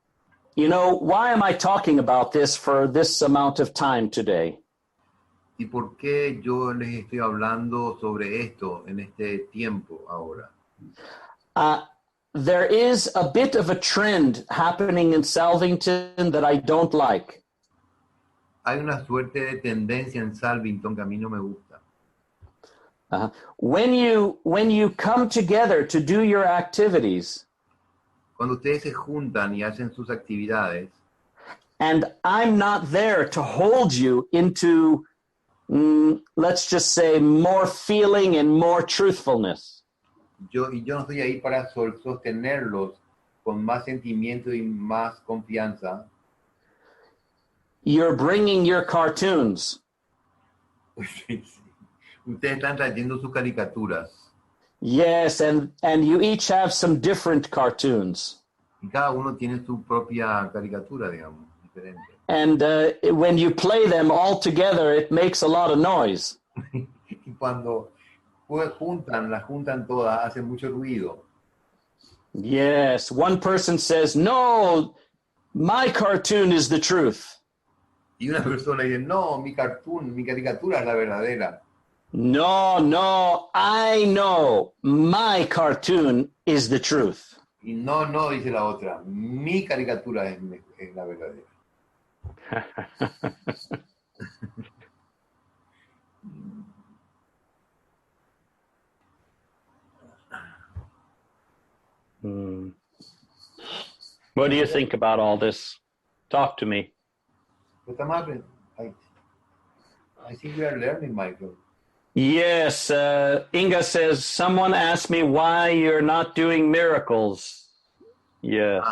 You know, why am I talking about this for this amount of time today? ¿Y por qué yo les estoy hablando sobre esto en este tiempo ahora? There is a bit of a trend happening in Salvington that I don't like. Hay una suerte de tendencia en Salvington que a mí no me gusta. When you come together to do your activities, Cuando ustedes se juntan y hacen sus actividades, and I'm not there to hold you into, let's just say, more feeling and more truthfulness. yo no estoy ahí para sostenerlos con más sentimiento y más confianza. You're bringing your cartoons. Ustedes están trayendo sus caricaturas. Yes, and you each have some different cartoons. Y cada uno tiene su propia caricatura, digamos, diferente. And when you play them all together, it makes a lot of noise. Y cuando las juntan todas, hacen mucho ruido. Yes, one person says, no, my cartoon is the truth. Y una persona dice, no, mi caricatura es la verdadera. No, I know my cartoon is the truth. Y no, dice la otra, mi caricatura es la verdadera. What do you think about all this? Talk to me. I think we are learning, Michael. Yes, Inga says, someone asked me why you're not doing miracles. Yes.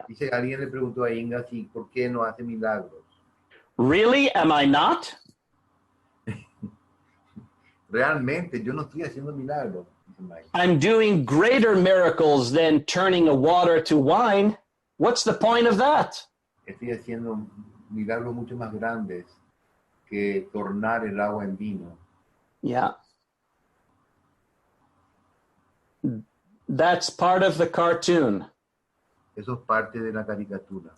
Dice, alguien le preguntó a Inga si por qué no hace milagros. Really? Am I not? Realmente, yo no estoy haciendo milagros, dice Mike. I'm doing greater miracles than turning a water to wine. What's the point of that? Estoy haciendo milagros mucho más grandes que tornar el agua en vino. Yeah. That's part of the cartoon. Eso es parte de la caricatura.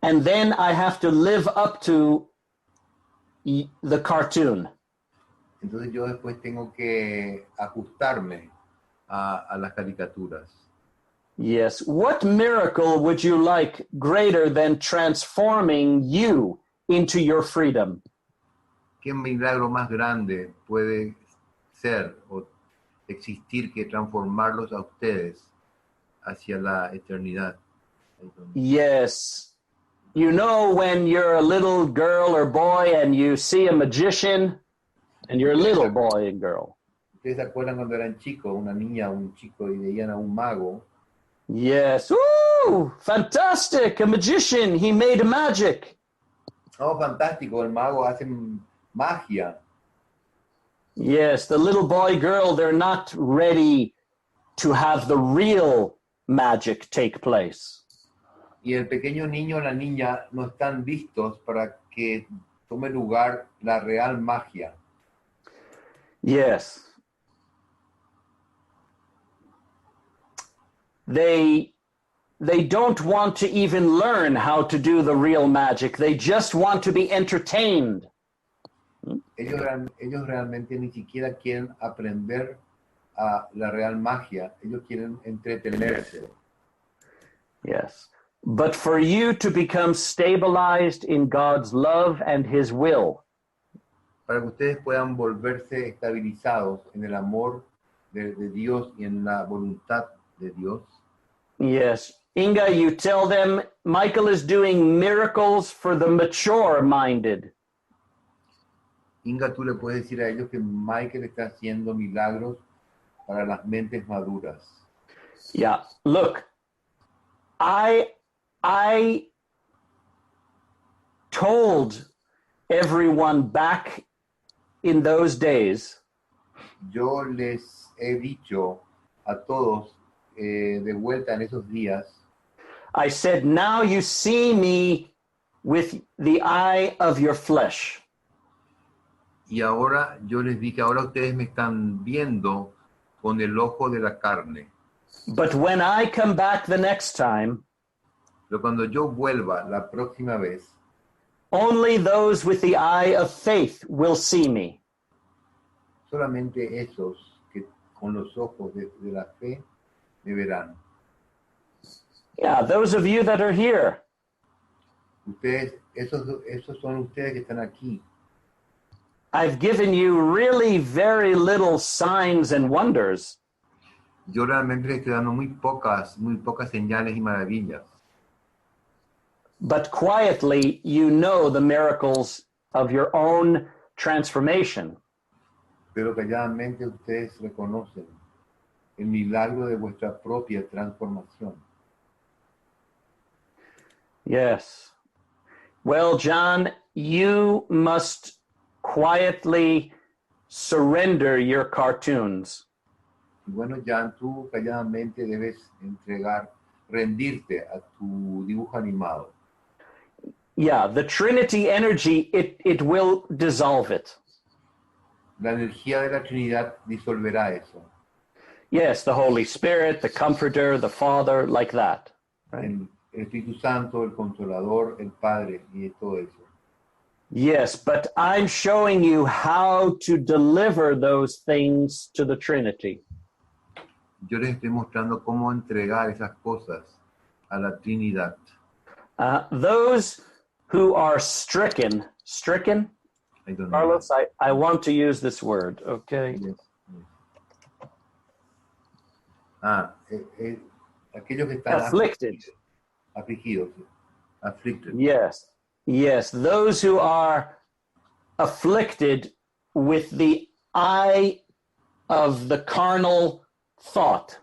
And then I have to live up to the cartoon. Entonces yo después tengo que ajustarme a las caricaturas. Yes. What miracle would you like greater than transforming you into your freedom? ¿Qué milagro más grande puede ser o existir que transformarlos a ustedes hacia la eternidad? Yes. You know when you're a little girl or boy and you see a magician and you're a little boy and girl. ¿Ustedes se acuerdan cuando eran chicos, una niña, un chico, y veían a un mago? Yes. Ooh, fantastic. A magician. He made magic. Oh, fantástico, el mago hace magia. Yes, the little boy, girl, they're not ready to have the real magic take place. Y el pequeño niño o la niña no están listos para que tome lugar la real magia. Yes. They don't want to even learn how to do the real magic. They just want to be entertained. Ellos realmente ni siquiera quieren aprender a la real magia. Ellos quieren entretenerse. Yes. But for you to become stabilized in God's love and His will, para que ustedes puedan volverse estabilizados en el amor de Dios y en la voluntad de Dios. Yes. Inga, you tell them Michael is doing miracles for the mature-minded. Inga, tú le puedes decir a ellos que Michael está haciendo milagros para las mentes maduras. Yeah. Look, I told everyone back in those days. Yo les he dicho a todos de vuelta en esos días. I said, now you see me with the eye of your flesh. Y ahora yo les dije, ahora ustedes me están viendo con el ojo de la carne. But when I come back the next time, pero cuando yo vuelva la próxima vez, only those with the eye of faith will see me. Solamente esos que con los ojos de la fe me verán. Yeah, those of you that are here. Ustedes, esos son ustedes que están aquí. I've given you really very little signs and wonders. Yo realmente les estoy dando muy pocas señales y maravillas. But quietly, you know the miracles of your own transformation. Pero calladamente ustedes reconocen el milagro de vuestra propia transformación. Yes. Well, John, you must quietly surrender your cartoons. Bueno, Jan, tú calladamente debes rendirte a tu dibujo animado. Yeah, the Trinity energy, it will dissolve it. La energía de la Trinidad disolverá eso. Yes, the Holy Spirit, the Comforter, the Father, like that. Right? El Espíritu Santo, el Consolador, el Padre y todo eso. Yes, but I'm showing you how to deliver those things to the Trinity. Yo les estoy mostrando cómo entregar esas cosas a la Trinidad. Those who are stricken, Carlos, I want to use this word, okay? Yes. Aquellos que están afligidos. Afflicted. Yes, those who are afflicted with the eye of the carnal thought.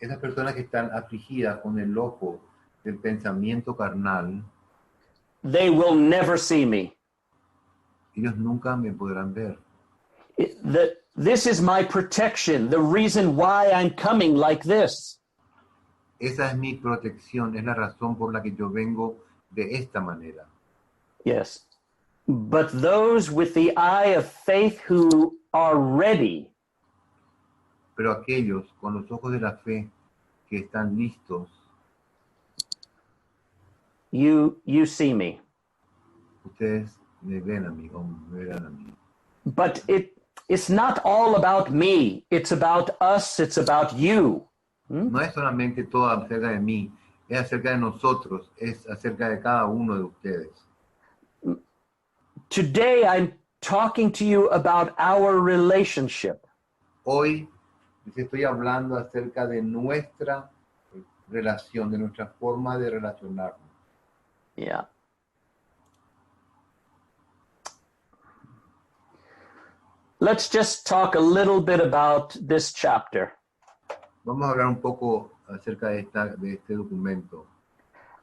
esas personas que están afligidas con el ojo del pensamiento carnal, they will never see me. ellos nunca me podrán ver. This is my protection, the reason why I'm coming like this. Esa es mi protección, es la razón por la que yo vengo de esta manera. Yes. But those with the eye of faith who are ready, Pero aquellos con los ojos de la fe que están listos, you see me. ustedes me ven a mí, o me verán a mí. But it's not all about me. It's about us. It's about you. No es solamente todo acerca de mí, es acerca de nosotros, es acerca de cada uno de ustedes. Today, I'm talking to you about our relationship. Hoy les estoy hablando acerca de nuestra relación, de nuestra forma de relacionarnos. Yeah. Let's just talk a little bit about this chapter. Vamos a hablar un poco acerca de este documento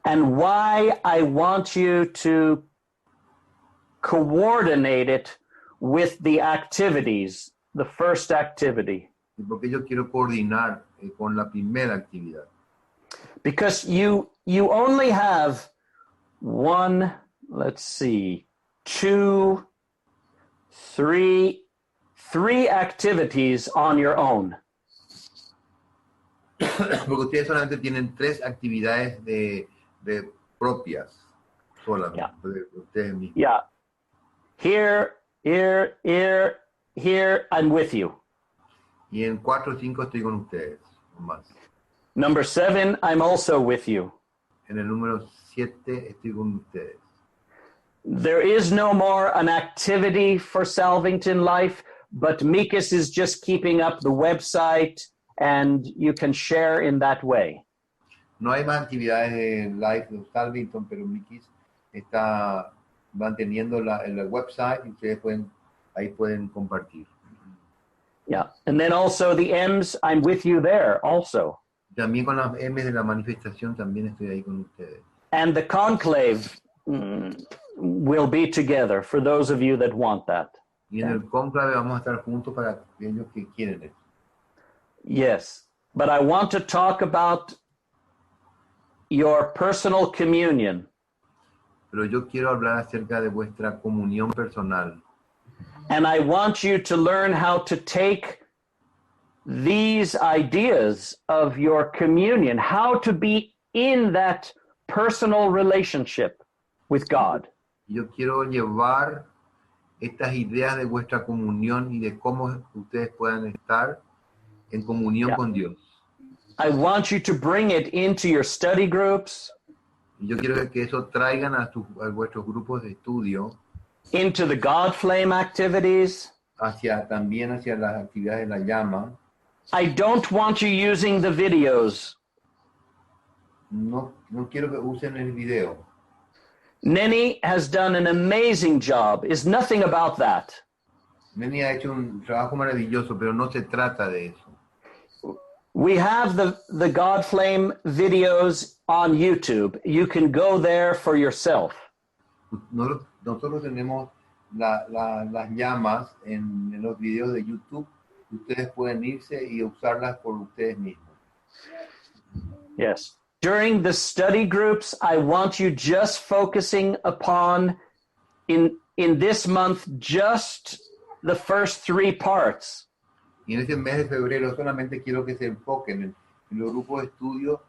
And why I want you to coordinate it with the activities, the first activity. y porque yo quiero coordinar con la primera actividad. Because you only have one, let's see, two, three activities on your own. Porque ustedes solamente tienen 3 actividades de propias, solas, Yeah. de ustedes mismos. Yeah. Here, I'm with you. Y en 4 o 5 estoy con ustedes, o más. Number 7, I'm also with you. En el número 7 estoy con ustedes. There is no more an activity for Salvington Life, but Mikas is just keeping up the website and you can share in that way. No hay más actividades de live de Salvington, pero Mikis está manteniendo el website y ustedes ahí pueden compartir. Yeah. And then also the M's, I'm with you there also. También con las M's de la manifestación también estoy ahí con ustedes. And the conclave will be together for those of you that want that. Y en el cónclave vamos a estar juntos para aquellos que quieren eso. Yes. But I want to talk about your personal communion. Pero yo quiero hablar acerca de vuestra comunión personal. And I want you to learn how to take these ideas of your communion, how to be in that personal relationship with God. Yo quiero llevar estas ideas de vuestra comunión y de cómo ustedes puedan estar en comunión con Dios. I want you to bring it into your study groups, Y yo quiero que eso traigan a vuestros grupos de estudio, into the God Flame activities. también hacia las actividades de la llama. I don't want you using the videos. No quiero que usen el video. Nenny has done an amazing job. It's nothing about that. Neni ha hecho un trabajo maravilloso, pero no se trata de eso. We have the God Flame videos on YouTube. You can go there for yourself. Nosotros tenemos las llamas en los videos de YouTube. Ustedes pueden irse y usarlas por ustedes mismos. Yes. During the study groups, I want you just focusing upon, in this month, just the first 3 parts. Y en este mes de febrero solamente quiero que se enfoquen en los grupos de estudio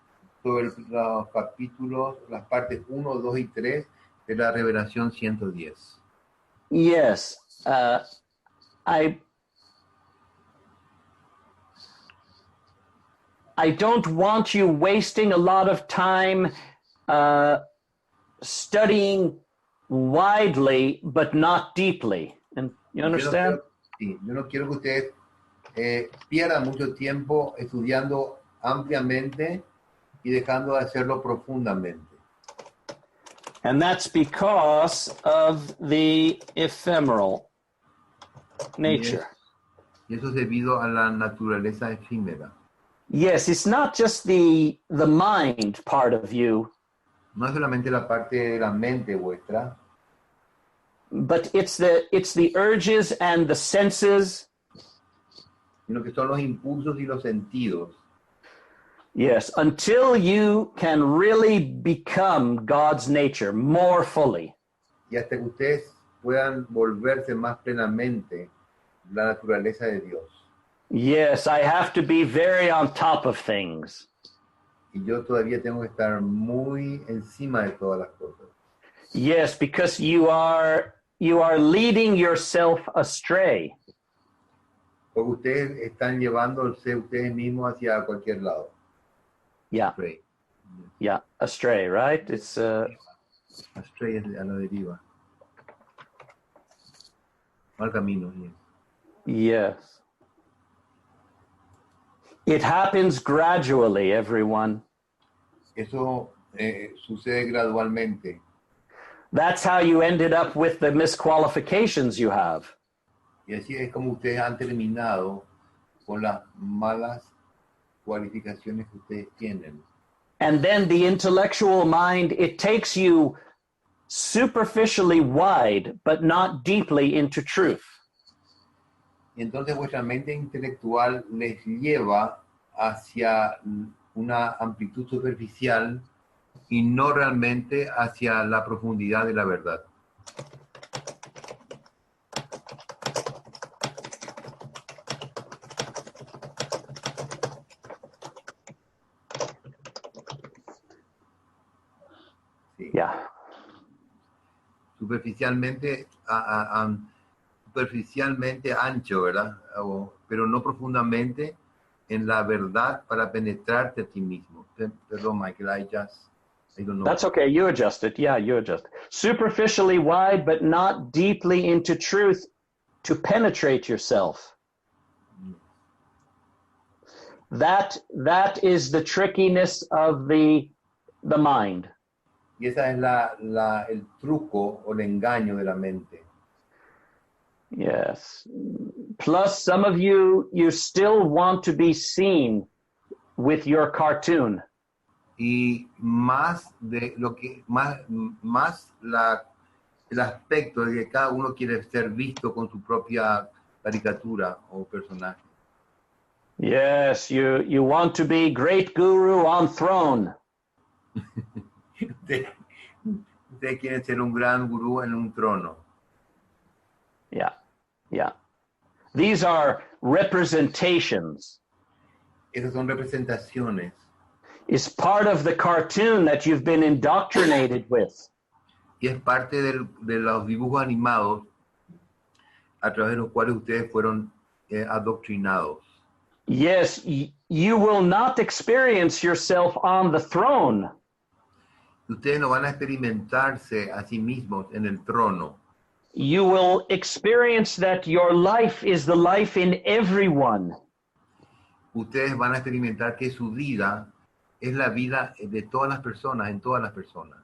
sobre los capítulos, las partes 1, 2 y 3 de la Revelación 110. Yes. I don't want you wasting a lot of time studying widely, but not deeply. And you understand? Yo no quiero que ustedes pierdan mucho tiempo estudiando ampliamente y dejando de hacerlo profundamente. And that's because of the ephemeral nature. Y eso es debido a la naturaleza efímera. Yes, it's not just the mind part of you, No es solamente la parte de la mente vuestra, but it's the urges and the senses. sino que son los impulsos y los sentidos. Yes, until you can really become God's nature more fully. Y hasta que ustedes puedan volverse más plenamente la naturaleza de Dios. Yes, I have to be very on top of things. Y yo todavía tengo que estar muy encima de todas las cosas. Yes, because you are leading yourself astray. Porque ustedes están llevándose ustedes mismos hacia cualquier lado. Yeah, Astray. yeah, astray, right? It's Astray es a la deriva. Mal camino. Yes. yes. It happens gradually, everyone. Eso sucede gradualmente. That's how you ended up with the misqualifications you have. Y así es como ustedes han terminado con las malas cualificaciones que ustedes tienen. And then the intellectual mind, it takes you superficially wide, but not deeply into truth. Y entonces vuestra mente intelectual les lleva hacia una amplitud superficial y no realmente hacia la profundidad de la verdad. Sí. Yeah. Superficialmente ancho, ¿verdad? Pero no profundamente en la verdad para penetrarte a ti mismo. Perdón, Michael, I don't know. That's okay. You adjust it. Yeah, you adjust. Superficially wide, but not deeply into truth to penetrate yourself. That is the trickiness of the mind. Y esa es el truco o el engaño de la mente. Yes. Plus, some of you still want to be seen with your cartoon. Y más de lo que más el aspecto de que cada uno quiere ser visto con su propia caricatura o personaje. Yes, you want to be great guru on throne. Ustedes quieren ser un gran gurú en un trono. Yeah, yeah. These are representations. Esas son representaciones. It's part of the cartoon that you've been indoctrinated with. Y es parte de los dibujos animados a través de los cuales ustedes fueron adoctrinados. Yes, you will not experience yourself on the throne. Ustedes no van a experimentarse a sí mismos en el trono. You will experience that your life is the life in everyone. Ustedes van a experimentar que su vida es la vida de todas las personas, en todas las personas.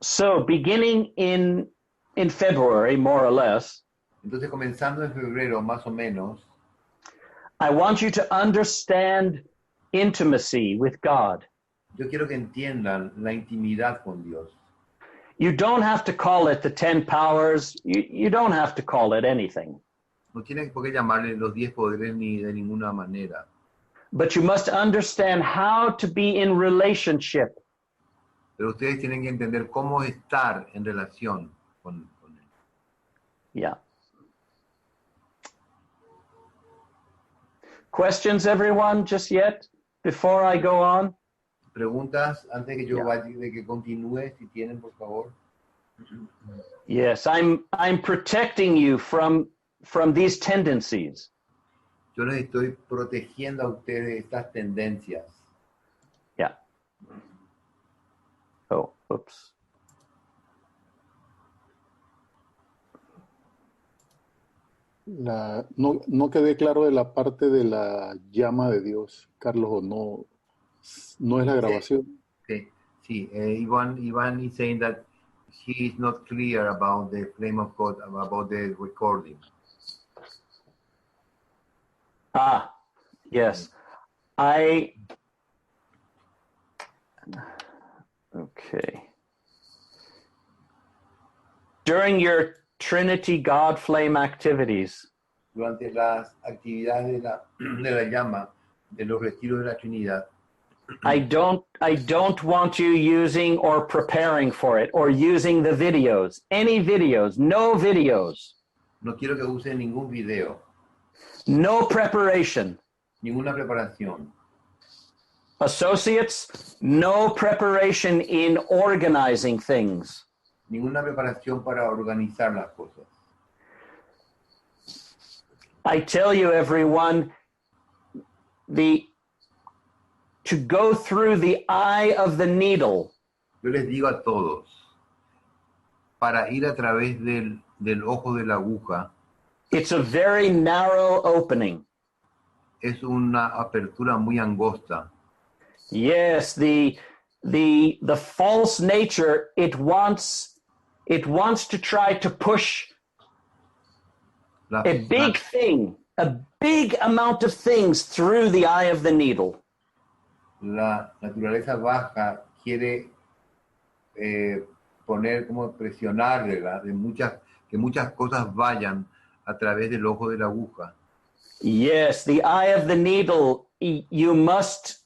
So beginning in February, more or less, Entonces, comenzando en febrero, más o menos, I want you to understand intimacy with God. yo quiero que entiendan la intimidad con Dios. You don't have to call it the 10 powers. You don't have to call it anything. No tienen por qué llamarle los 10 poderes ni de ninguna manera. But you must understand how to be in relationship. Pero ustedes tienen que entender cómo estar en relación con Él. Yeah. Questions, everyone, just yet, before I go on? Preguntas antes que yo Yeah. vaya, de que continúe, si tienen, por favor. Yes, I'm protecting you from these tendencies. Yo les estoy protegiendo a ustedes de estas tendencias. Yeah. Oh, oops. No quedé claro de la parte de la llama de Dios, Carlos, o no es la grabación. Okay. Sí, Ivan is saying that he is not clear about the flame of God, about the recording. Yes. Okay. During your Trinity God Flame activities, Durante las actividades de la llama, de los retiros de la Trinidad, I don't want you using or preparing for it or using the videos. Any videos, no videos, no quiero que use ningún video, no preparation. ninguna preparación. Associates, no preparation in organizing things. Ninguna preparación para organizar las cosas. I tell you, everyone, to go through the eye of the needle, Yo les digo a todos, para ir a través del ojo de la aguja, it's a very narrow opening. es una apertura muy angosta. Yes, the false nature, it wants to try to push La, a big thing, a big amount of things through the eye of the needle. la naturaleza baja quiere poner como presionar, ¿verdad? Que muchas cosas vayan a través del ojo de la aguja. Yes, the eye of the needle, you must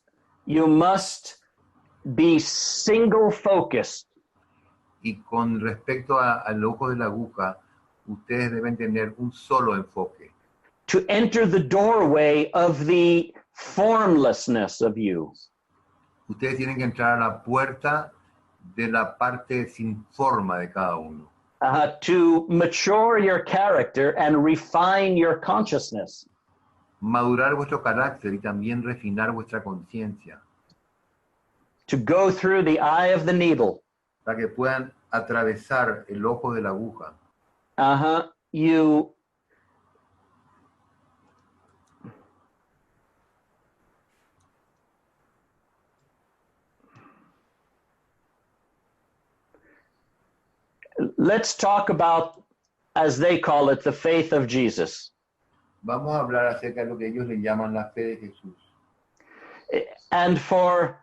be single focused. Y con respecto al ojo de la aguja, ustedes deben tener un solo enfoque. To enter the doorway of the formlessness of you. Ustedes tienen que entrar a la puerta de la parte sin forma de cada uno. To mature your character and refine your consciousness. Madurar vuestro carácter y también refinar vuestra conciencia. To go through the eye of the needle. Para que puedan atravesar el ojo de la aguja. Let's talk about, as they call it, the faith of Jesus. Vamos a hablar acerca de lo que ellos le llaman la fe de Jesús. And for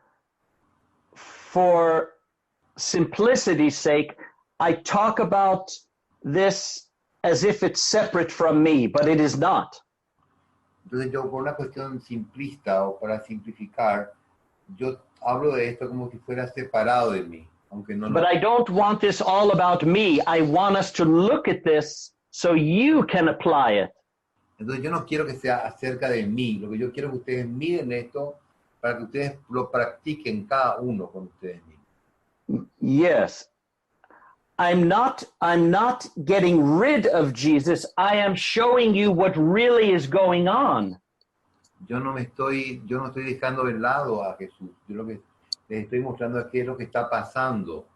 simplicity's sake, I talk about this as if it's separate from me, but it is not. Entonces yo, por una cuestión simplista o para simplificar, yo hablo de esto como si fuera separado de mí, aunque no. But I don't want this all about me. I want us to look at this so you can apply it. Entonces yo no quiero que sea acerca de mí. Lo que yo quiero es que ustedes miren esto para que ustedes lo practiquen cada uno con ustedes mismos. Yes. I'm not getting rid of Jesus. I am showing you what really is going on. Yo no estoy dejando de lado a Jesús. Yo lo que les estoy mostrando es qué es lo que está pasando.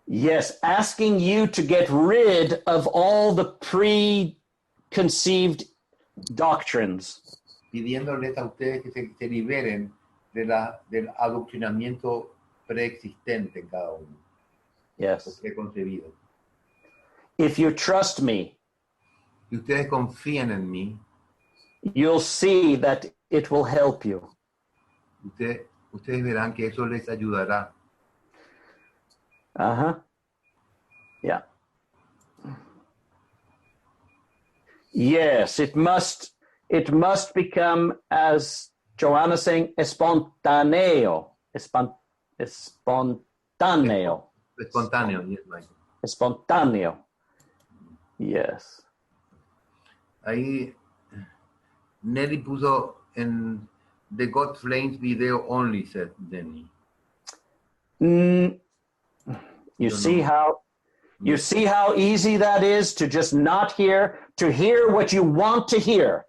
Yes, asking you to get rid of all the preconceived doctrines. Pidiéndoles a ustedes que se liberen del adoctrinamiento preexistente en cada uno. Yes. Preconcebido. If you trust me, si ustedes confían en mí, you'll see that it will help you. Ustedes verán que eso les ayudará. Yeah. Yes, it must become, as Joanna saying, espontáneo. Espontáneo. Espontáneo, yes, Michael. Espontáneo. Yes. Ahí Nelly puso en The God Flames video only, said Denny. You see how easy that is to just not hear, to hear what you want to hear.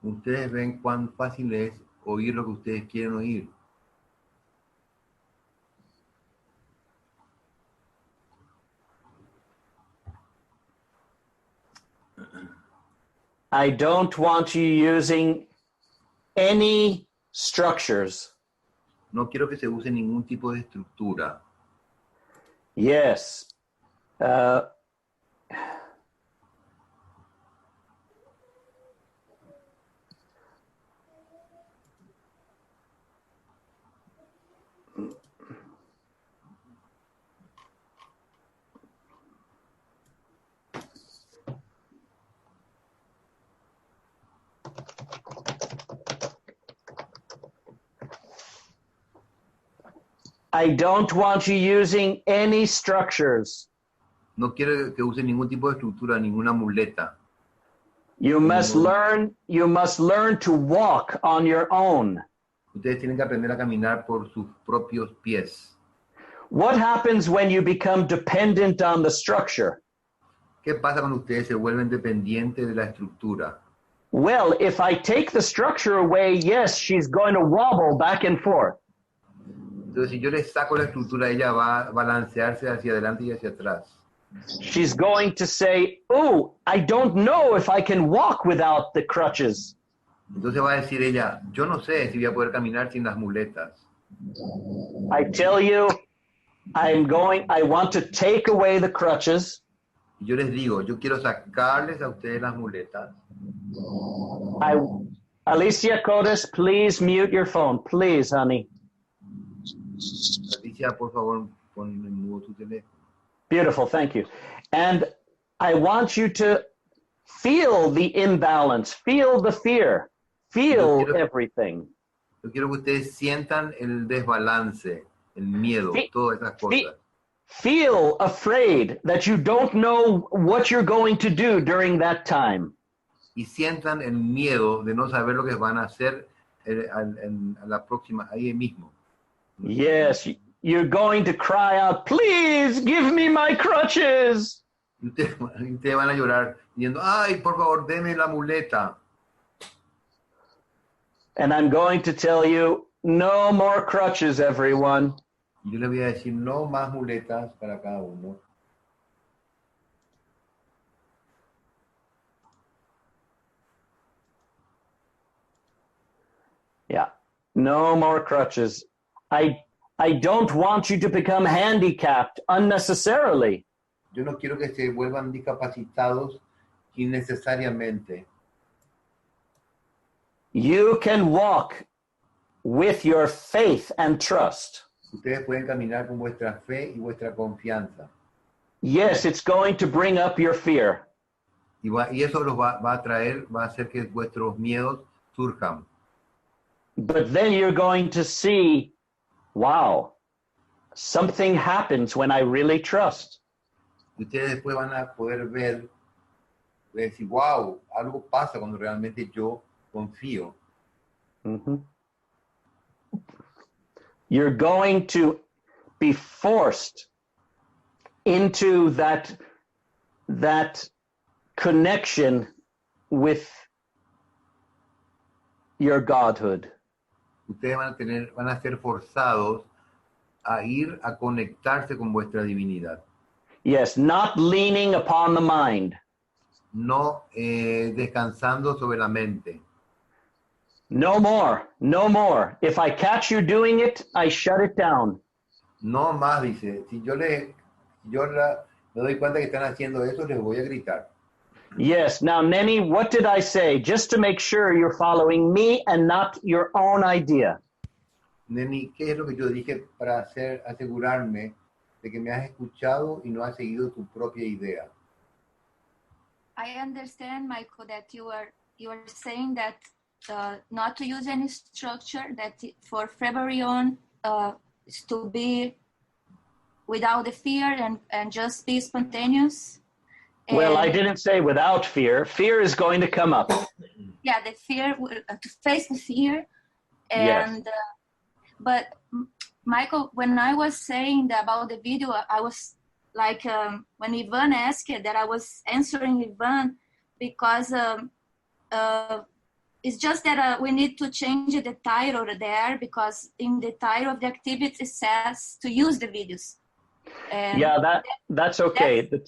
Ustedes ven cuán fácil es oír lo que ustedes quieren oír. I don't want you using any structures. No quiero que se use ningún tipo de estructura. Yes. I don't want you using any structures. No quiero que use ningún tipo de estructura, ninguna muleta. You must learn to walk on your own. Ustedes tienen que aprender a caminar por sus propios pies. What happens when you become dependent on the structure? ¿Qué pasa cuando ustedes se vuelven dependientes de la estructura? Well, if I take the structure away, yes, she's going to wobble back and forth. Entonces, si yo le saco la estructura, ella va a balancearse hacia adelante y hacia atrás. She's going to say, oh, I don't know if I can walk without the crutches. Entonces va a decir ella, yo no sé si voy a poder caminar sin las muletas. I tell you, I want to take away the crutches. Y yo les digo, yo quiero sacarles a ustedes las muletas. Alicia Codes, please mute your phone. Please, honey. Alicia, por favor, pon en mudo tu teléfono. Beautiful, thank you. And I want you to feel the imbalance, feel the fear, feel everything. Yo quiero que ustedes sientan el desbalance, el miedo, todas esas cosas. Feel afraid that you don't know what you're going to do during that time. Y sientan el miedo de no saber lo que van a hacer a la próxima, ahí mismo. Yes, you're going to cry out, please give me my crutches. Y ustedes van a llorar diciendo, ay, por favor, deme la muleta. And I'm going to tell you, no more crutches, everyone. Yo les voy a decir, no más muletas para cada uno. Yeah, no more crutches. I don't want you to become handicapped unnecessarily. Yo no quiero que se vuelvan discapacitados innecesariamente. You can walk with your faith and trust. Ustedes pueden caminar con vuestra fe y vuestra confianza. Yes, it's going to bring up your fear. Y eso los va a traer, va a hacer que vuestros miedos surjan. But then you're going to see, wow, something happens when I really trust. Y ustedes después van a poder ver, decir, wow, algo pasa cuando realmente yo confío. Mm-hmm. You're going to be forced into that connection with your godhood. Ustedes van a ser forzados a ir a conectarse con vuestra divinidad. Yes, not leaning upon the mind. No descansando sobre la mente. No more, no more. If I catch you doing it, I shut it down. No más, dice. Si me doy cuenta que están haciendo eso, les voy a gritar. Yes. Now, Nenny, what did I say? Just to make sure you're following me and not your own idea. Neni, ¿qué es lo que yo dije para asegurarme de que me has escuchado y no has seguido tu propia idea? I understand, Michael, that you are saying that not to use any structure, that for February on is to be without the fear and just be spontaneous. Well, I didn't say without fear. Fear is going to come up. Yeah, the fear, to face the fear. And, yes. But Michael, when I was saying about the video, I was like, when Ivan asked that, I was answering Ivan because it's just that we need to change the title there because in the title of the activity it says to use the videos. And yeah, that's okay. The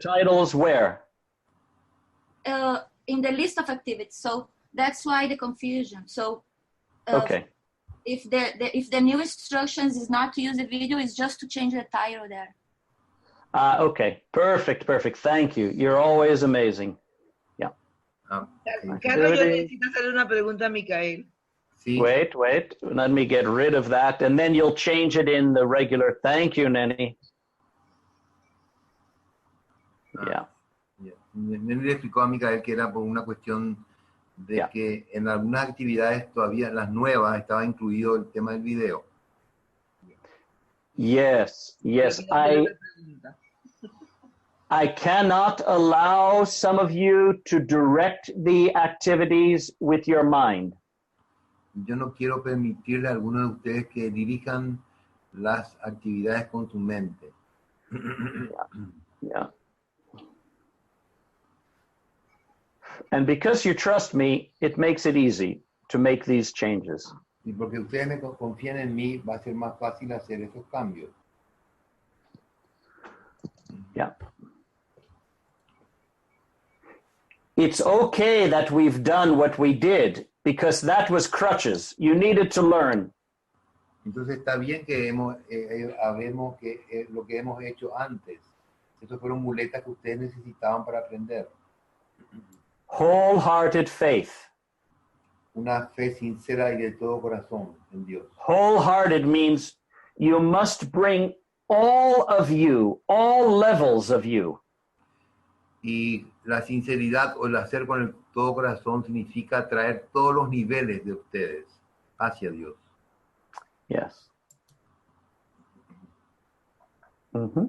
title is where? In the list of activities. So that's why the confusion. So okay. If the new instructions is not to use the video, it's just to change the title there. Okay, perfect. Thank you. You're always amazing. Yeah. Carlos, yo necesito hacerle una pregunta a Micael. Sí. Wait. Let me get rid of that, and then you'll change it in the regular. Thank you, Nenny. Yeah. Nenny le explicó a Micael que era por una cuestión de que en algunas actividades todavía, las nuevas, estaba incluido el tema del video. Yes, yes. Pero quería hacer una pregunta. I cannot allow some of you to direct the activities with your mind. Yo no quiero permitirle a algunos de ustedes que dirijan las actividades con su mente. Yeah. And because you trust me, it makes it easy to make these changes. Y porque ustedes me confían en mí, va a ser más fácil hacer esos cambios. Yeah. It's okay that we've done what we did because that was crutches. You needed to learn. Entonces está bien que habemos que lo que hemos hecho antes. Esas fueron muletas que ustedes necesitaban para aprender. Wholehearted faith. Una fe sincera y de todo corazón en Dios. Wholehearted means you must bring all of you, all levels of you. Y la sinceridad o el hacer con el todo corazón significa traer todos los niveles de ustedes hacia Dios. Yes. Mm-hmm.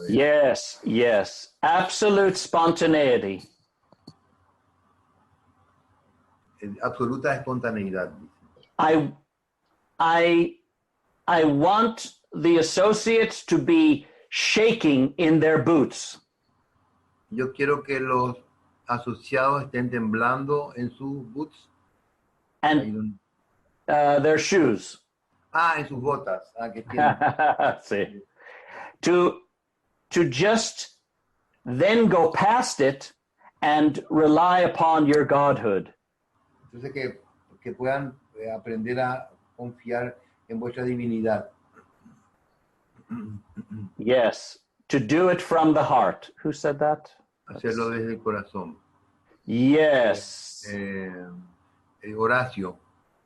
Yes, yes. Absolute spontaneity. Absoluta espontaneidad. I want the associates to be shaking in their boots. Yo quiero que los asociados estén temblando en sus boots. And their shoes. En sus botas. Que tienen. Sí. To just then go past it and rely upon your godhood. Entonces que puedan aprender a confiar en vuestra divinidad. Yes, to do it from the heart. Who said that? Hacerlo desde el corazón. Yes. Horacio.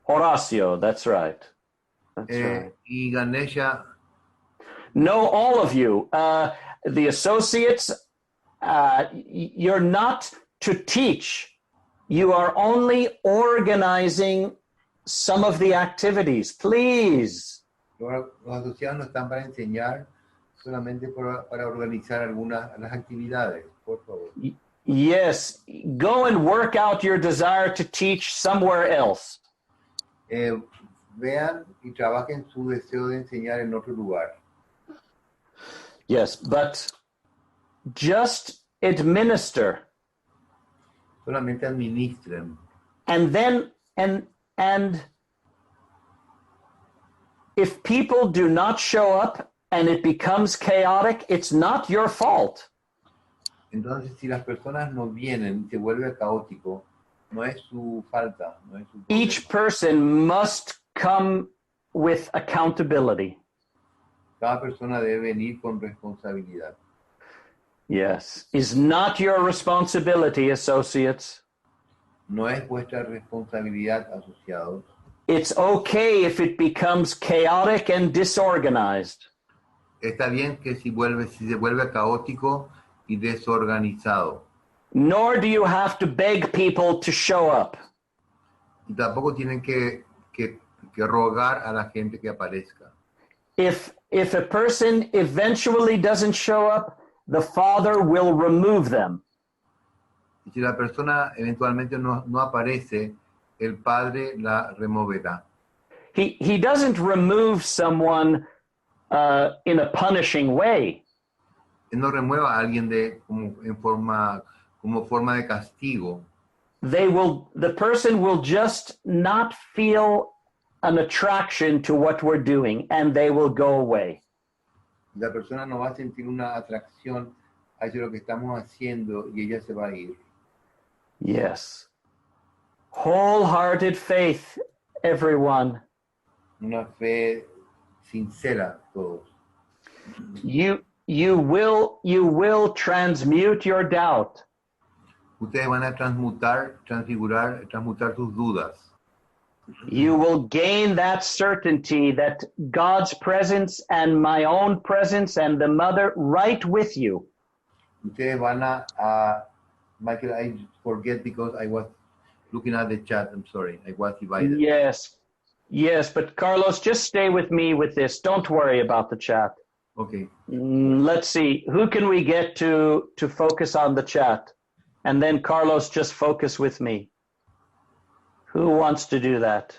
Horacio, that's right. That's right. Y Ganesha. No, all of you. The associates, you're not to teach. You are only organizing some of the activities. Please. Los asociados no están para enseñar, solamente para organizar algunas las actividades, por favor. Yes, go and work out your desire to teach somewhere else. Vean y trabajen su deseo de enseñar en otro lugar. Yes, but just administer. Solamente administren. And then, and if people do not show up and it becomes chaotic, it's not your fault. Entonces, si las personas no vienen y se vuelve caótico, no es su falta, no es su problema. Each person must come with accountability. Cada persona debe venir con responsabilidad. Yes. Is not your responsibility, associates. No es vuestra responsabilidad, asociados. It's okay if it becomes chaotic and disorganized. Está bien que si se vuelve caótico y desorganizado. Nor do you have to beg people to show up. Y tampoco tienen que rogar a la gente que aparezca. If a person eventually doesn't show up, the Father will remove them. Y si la persona eventualmente no aparece, el Padre la removerá. He doesn't remove someone in a punishing way. Él no remueva a alguien como forma de castigo. The person will just not feel an attraction to what we're doing, and they will go away. La persona no va a sentir una atracción hacia lo que estamos haciendo y ella se va a ir. Yes. Wholehearted faith, everyone. Una fe sincera, todos. You will transmute your doubt. Ustedes van a transmutar sus dudas. You will gain that certainty that God's presence and my own presence and the mother right with you. Ustedes van a Michael, I forget because I was looking at the chat. I'm sorry. I was divided. Yes. Yes, but Carlos, just stay with me with this. Don't worry about the chat. Ok. Let's see. Who can we get to focus on the chat? And then Carlos, just focus with me. Who wants to do that?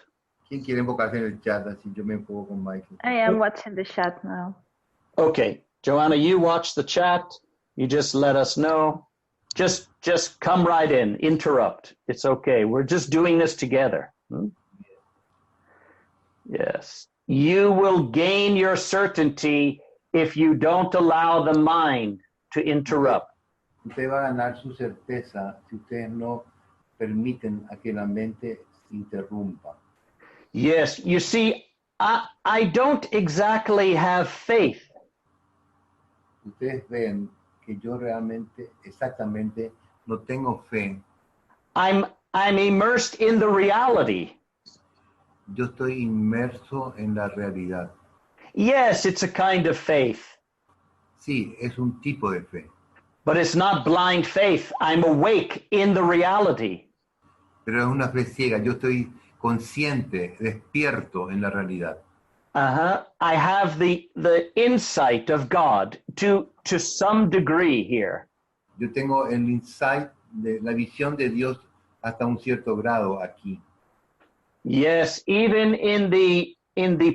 ¿Quién quiere enfocarse en el chat? Así yo me enfoco con Michael. I am watching the chat now. Okay, Joanna, you watch the chat. You just let us know. Just come right in. Interrupt. It's okay. We're just doing this together. Yes. You will gain your certainty if you don't allow the mind to interrupt. Usted va a ganar su certeza si ustedes no permiten a que la mente se interrumpa. Yes, you see, I don't exactly have faith. Ustedes ven que yo realmente, exactamente, no tengo fe. I'm immersed in the reality. Yo estoy inmerso en la realidad. Yes, it's a kind of faith, Sí, es un tipo de fe, but it's not blind faith. I'm awake in the reality. pero es una fe ciega. Yo estoy consciente, despierto en la realidad. I have the insight of God to some degree here. Yo tengo el insight, de la visión de Dios hasta un cierto grado aquí. Yes, even in the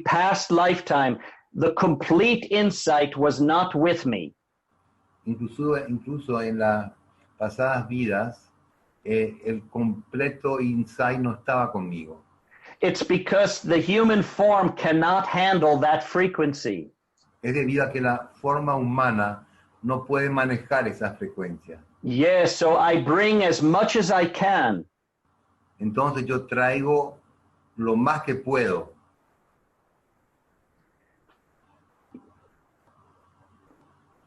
past lifetime, the complete insight was not with me. Incluso en las pasadas vidas, el completo insight no estaba conmigo. It's because the human form cannot handle that frequency. Es debido a que la forma humana no puede manejar esa frecuencia. Yes, so I bring as much as I can. Entonces yo traigo lo más que puedo.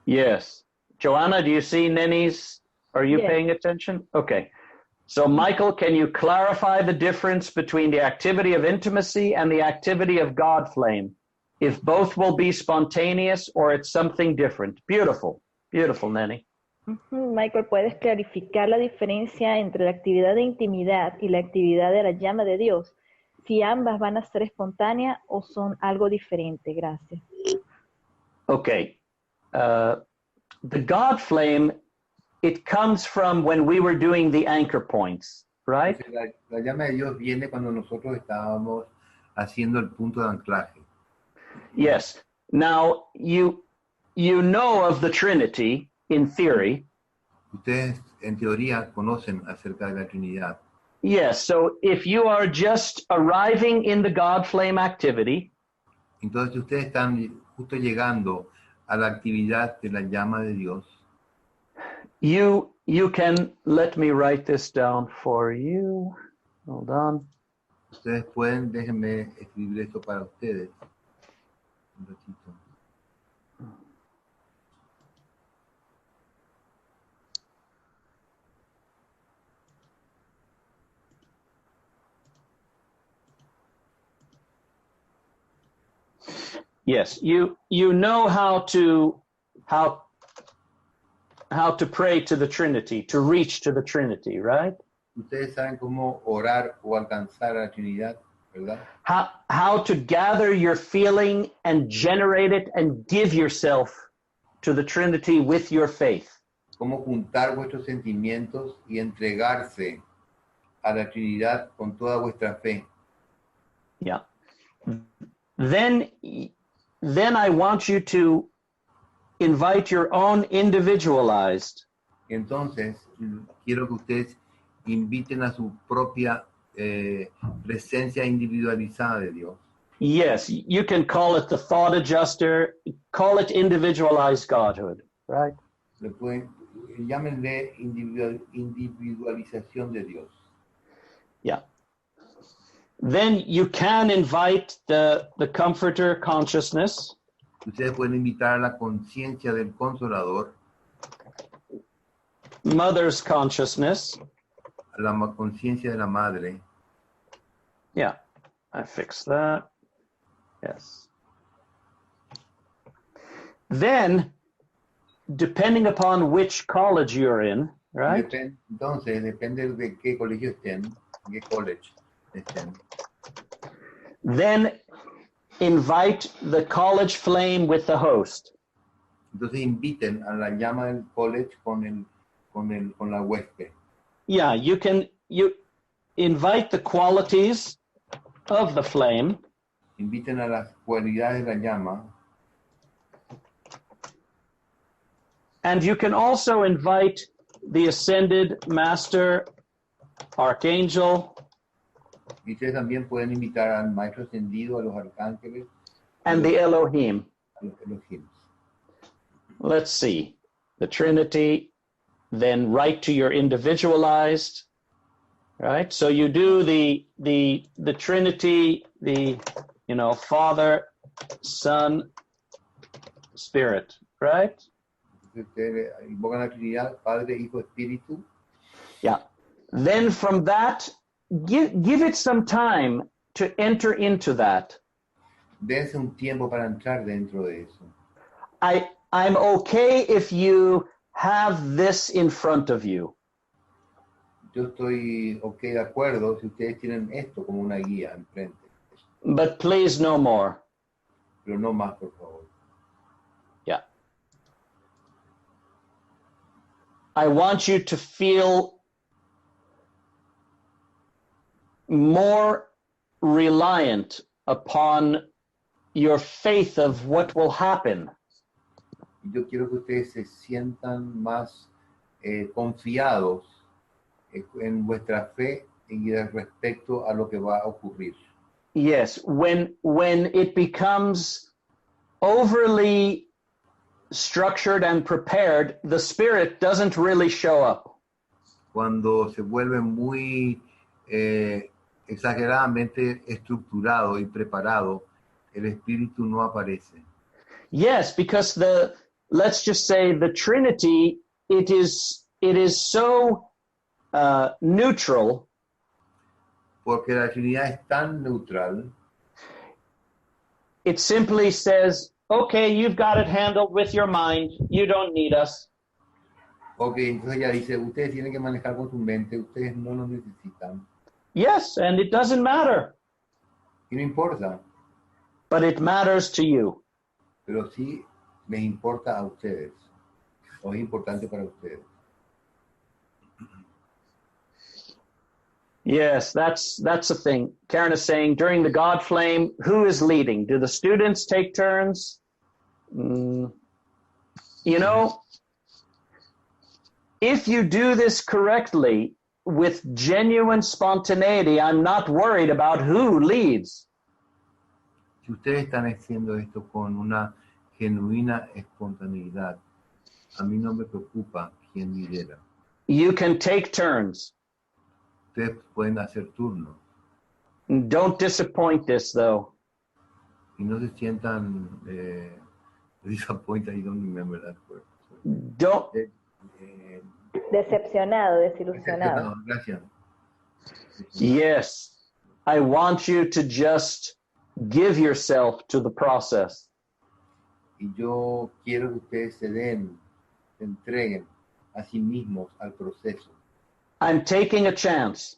Yes. Joanna, do you see Nenny's? Are you Yes. paying attention? Okay. So Michael, can you clarify the difference between the activity of intimacy and the activity of God flame? If both will be spontaneous or it's something different. Beautiful. Beautiful, Nenny. Michael, ¿puedes clarificar la diferencia entre la actividad de intimidad y la actividad de la llama de Dios? Si ambas van a ser espontáneas o son algo diferente. Gracias. Okay. The God flame, it comes from when we were doing the anchor points, right? La llama de Dios viene cuando nosotros estábamos haciendo el punto de anclaje. Yes. Now, you know of the Trinity in theory. Ustedes en teoría conocen acerca de la Trinidad. Yes. So if you are just arriving in the God flame activity, Entonces ustedes están justo llegando a la actividad de la llama de Dios. you can, let me write this down for you. Hold on. Ustedes pueden, déjenme escribir esto para ustedes. Un ratito. Yes, you know how to pray to the Trinity, to reach to the Trinity, right? Ustedes saben cómo orar o alcanzar a la Trinidad, ¿verdad? How to gather your feeling and generate it and give yourself to the Trinity with your faith. Cómo juntar vuestros sentimientos y entregarse a la Trinidad con toda vuestra fe. Yeah. Then I want you to invite your own individualized. Entonces, quiero que ustedes inviten a su propia presencia individualizada de Dios. Yes, you can call it the thought adjuster, call it individualized Godhood, right? Llámenle individualización de Dios. Yeah. Then you can invite the comforter consciousness. Ustedes pueden invitar a la conciencia del consolador, Mother's consciousness. a la conciencia de la madre. Yeah, I fixed that. Yes. Then, depending upon which college you're in, right? Entonces, depende de qué colegio estén, qué college estén. Then invite the college flame with the host. Entonces inviten a la llama del college con la huésped. Yeah, you invite the qualities of the flame. Inviten a las cualidades de la llama. And you can also invite the ascended master, archangel, Y ustedes también pueden invitar al maestro ascendido, a los arcángeles, and the Elohim. a los Elohim. Let's see. The Trinity, then right to your individualized, right? So you do the Trinity, Father, Son, Spirit, right? Ustedes invocan la Trinidad, Padre, Hijo, Espíritu. Yeah. Then from that, give it some time to enter into that. Dense un tiempo para entrar dentro de eso. I'm okay if you have this in front of you. Yo estoy de acuerdo si ustedes tienen esto como una guía enfrente. But please no more. Pero no más, por favor. Yeah. I want you to feel more reliant upon your faith of what will happen. Yo quiero que ustedes se sientan más confiados en vuestra fe y respecto a lo que va a ocurrir. Yes, when it becomes overly structured and prepared, the spirit doesn't really show up. Cuando se vuelve muy exageradamente estructurado y preparado, el espíritu no aparece. Yes, because let's just say the Trinity, it is so neutral. Porque la Trinidad es tan neutral. It simply says, okay, you've got it handled with your mind. You don't need us. Okay, entonces ella dice, ustedes tienen que manejar con su mente, ustedes no nos necesitan. Yes, and it doesn't matter. Y no importa. But it matters to you. Pero sí les importa a ustedes. O es importante para ustedes. Yes, that's the thing. Karen is saying, during the God Flame, who is leading? Do the students take turns? If you do this correctly, with genuine spontaneity, I'm not worried about who leads. Si ustedes están haciendo esto con una genuina espontaneidad, a mí no me preocupa quién lidera. You can take turns. Ustedes pueden hacer turnos. Don't disappoint this, though. Y no se sientan disappointed. I don't remember that word. Don't. Decepcionado, desilusionado. Gracias. Yes. I want you to just give yourself to the process. Y yo quiero que ustedes se entreguen a sí mismos al proceso. I'm taking a chance.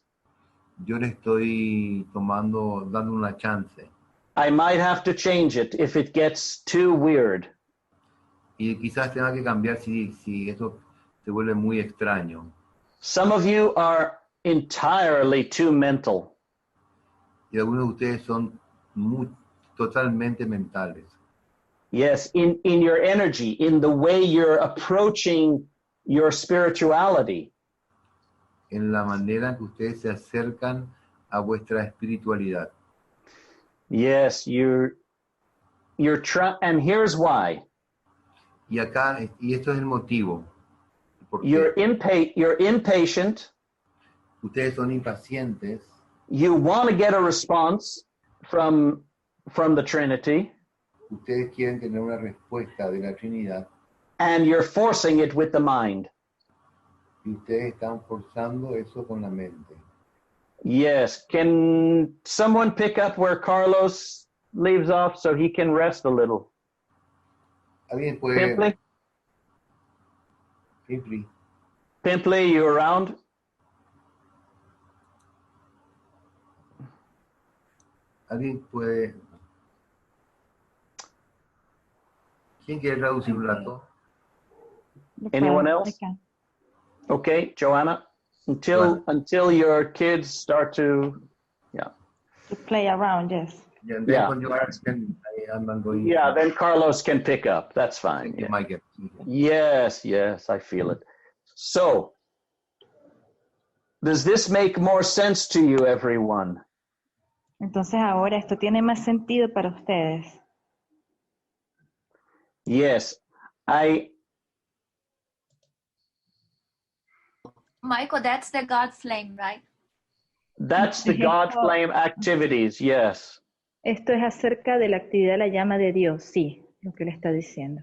Yo le estoy dando una chance. I might have to change it if it gets too weird. Y quizás tenga que cambiar si eso se vuelve muy extraño. Some of you are entirely too mental. Y algunos de ustedes son totalmente mentales. Yes, in your energy, in the way you're approaching your spirituality. En la manera en que ustedes se acercan a vuestra espiritualidad. Yes, and here's why. Y esto es el motivo. You're impatient. Ustedes son impacientes. You want to get a response from the Trinity. Ustedes quieren tener una respuesta de la Trinidad. And you're forcing it with the mind. Y ustedes están forzando eso con la mente. Yes. Can someone pick up where Carlos leaves off so he can rest a little? ¿Alguien puede? Pimply. Pimply, you around? ¿Alguien puede? ¿Quién quiere traducir un rato? Anyone else? I can. Okay, Joanna. Joanna. Until your kids start to, To play around, yes. Yeah, and Yeah. then when you are, I'm going. yeah. Then Carlos can pick up. That's fine. Thank you, Yeah. Michael. Yes, I feel it. So, does this make more sense to you, everyone? Entonces ahora esto tiene más sentido para ustedes. Yes, Michael, that's the God flame, right? that's the God flame activities, yes. Esto es acerca de la actividad de la llama de Dios, sí, lo que le está diciendo.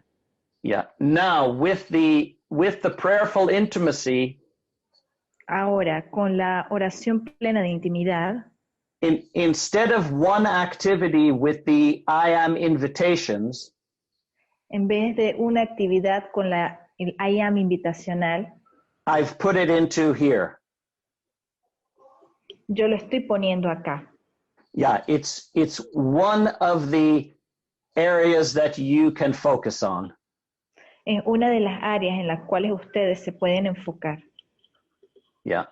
Yeah. Now, with the prayerful intimacy, Ahora, con la oración plena de intimidad, instead of one activity with the I am invitations, en vez de una actividad con el I am invitacional, I've put it into here. yo lo estoy poniendo acá. Yeah, it's one of the areas that you can focus on. Es una de las áreas en las cuales ustedes se pueden enfocar. Yeah.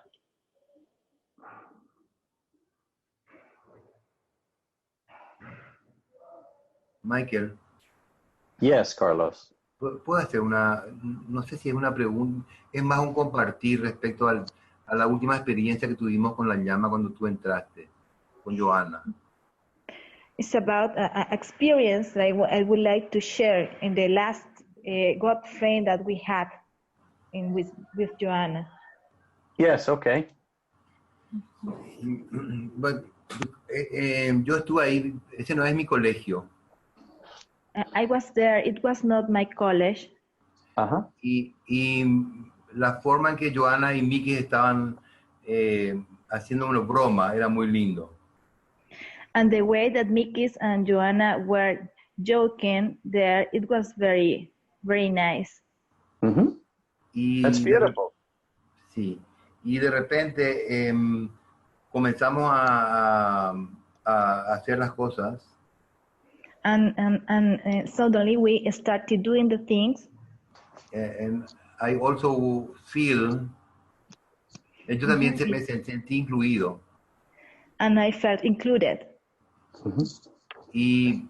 Michael, Yes, Carlos. ¿puedo hacer no sé si es una pregunta, es más un compartir respecto a la última experiencia que tuvimos con la llama cuando tú entraste, con Johanna? It's about an experience that I would like to share in the last God friend that we had with Joanna. Yes, okay. But, yo estuve ahí, ese no es mi colegio. I was there, it was not my college. Uh-huh. Y la forma en que Johanna y Miki estaban haciendo una broma era muy lindo. And the way that Mickey and Joanna were joking there, it was very, very nice. Mm-hmm. That's beautiful. Sí. Y de repente comenzamos a hacer las cosas. And suddenly we started doing the things. And I also feel, yo también me sentí incluido. And I felt included. Mm-hmm. Y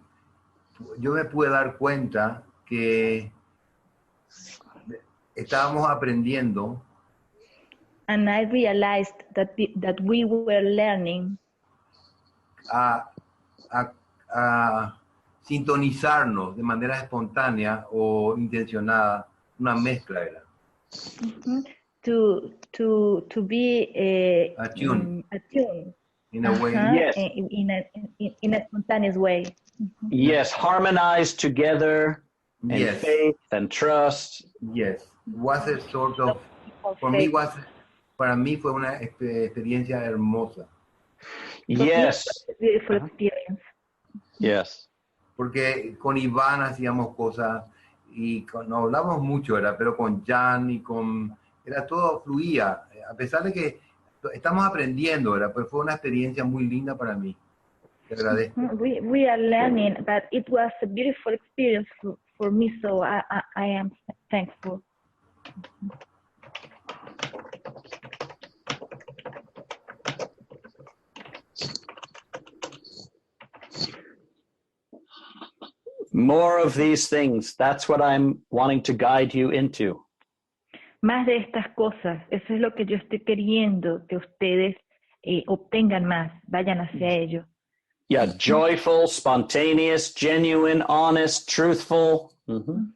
yo me pude dar cuenta que estábamos aprendiendo. And I realized that we were learning a sintonizarnos de manera espontánea o intencionada, una mezcla era. To be Attuned. attuned. In a way. Yes. In a spontaneous way. Yes, harmonized together, and Yes. faith and trust. Yes. Was a sort of, para mí fue una experiencia hermosa. Yes. Beautiful experience. Yes. Porque con Iván hacíamos cosas y no hablamos mucho, pero con Jan y era todo fluía, a pesar de que estamos aprendiendo, pues fue una experiencia muy linda para mí. Te agradezco. We are learning, but it was a beautiful experience for me, so I am thankful. More of these things. That's what I'm wanting to guide you into. Más de estas cosas. Eso es lo que yo estoy queriendo que ustedes obtengan más. Vayan hacia ello. Yeah, joyful, spontaneous, genuine, honest, truthful. Mm-hmm.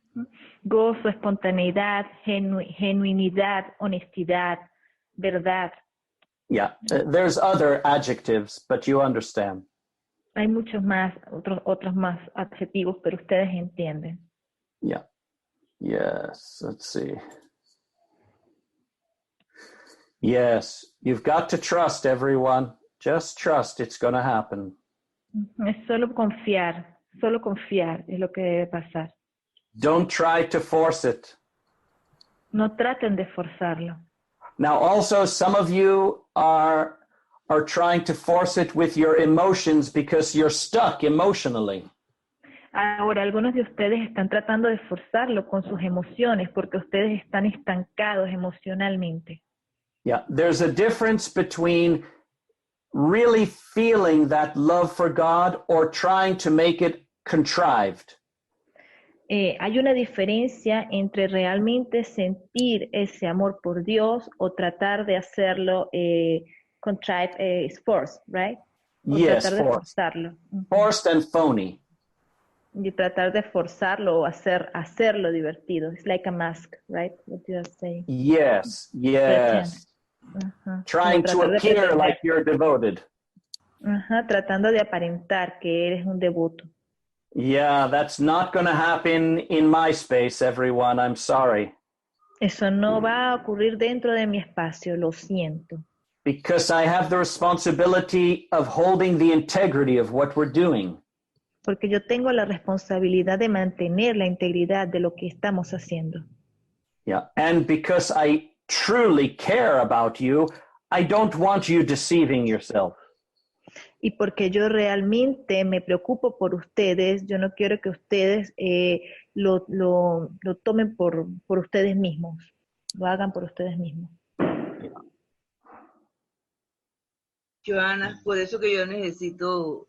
Gozo, espontaneidad, genuinidad, honestidad, verdad. Yeah, there's other adjectives, but you understand. Hay muchos más, otros más adjetivos, pero ustedes entienden. Yeah. Yes, let's see. Yes, you've got to trust everyone. Just trust it's going to happen. Es solo confiar es lo que debe pasar. Don't try to force it. No traten de forzarlo. Now, also, some of you are are trying to force it with your emotions because you're stuck emotionally. Ahora, algunos de ustedes están tratando de forzarlo con sus emociones porque ustedes están estancados emocionalmente. Yeah, there's a difference between really feeling that love for God or trying to make it contrived. Hay una diferencia entre realmente sentir ese amor por Dios o tratar de hacerlo forced, right? O Yes, tratar de forced. forzarlo. Forced and phony. Y tratar de forzarlo o hacerlo divertido. It's like a mask, right? What you are saying. Yes, yes. Trying to appear like you're devoted. Tratando de aparentar que eres un devoto. Yeah, that's not going to happen in my space, everyone. I'm sorry. Eso no va a ocurrir dentro de mi espacio, lo siento. Because I have the responsibility of holding the integrity of what we're doing. Porque yo tengo la responsabilidad de mantener la integridad de lo que estamos haciendo. Yeah, and because I truly care about you, I don't want you deceiving yourself. Y porque yo realmente me preocupo por ustedes, yo no quiero que ustedes lo tomen por ustedes mismos, lo hagan por ustedes mismos. Joana, por eso que yo necesito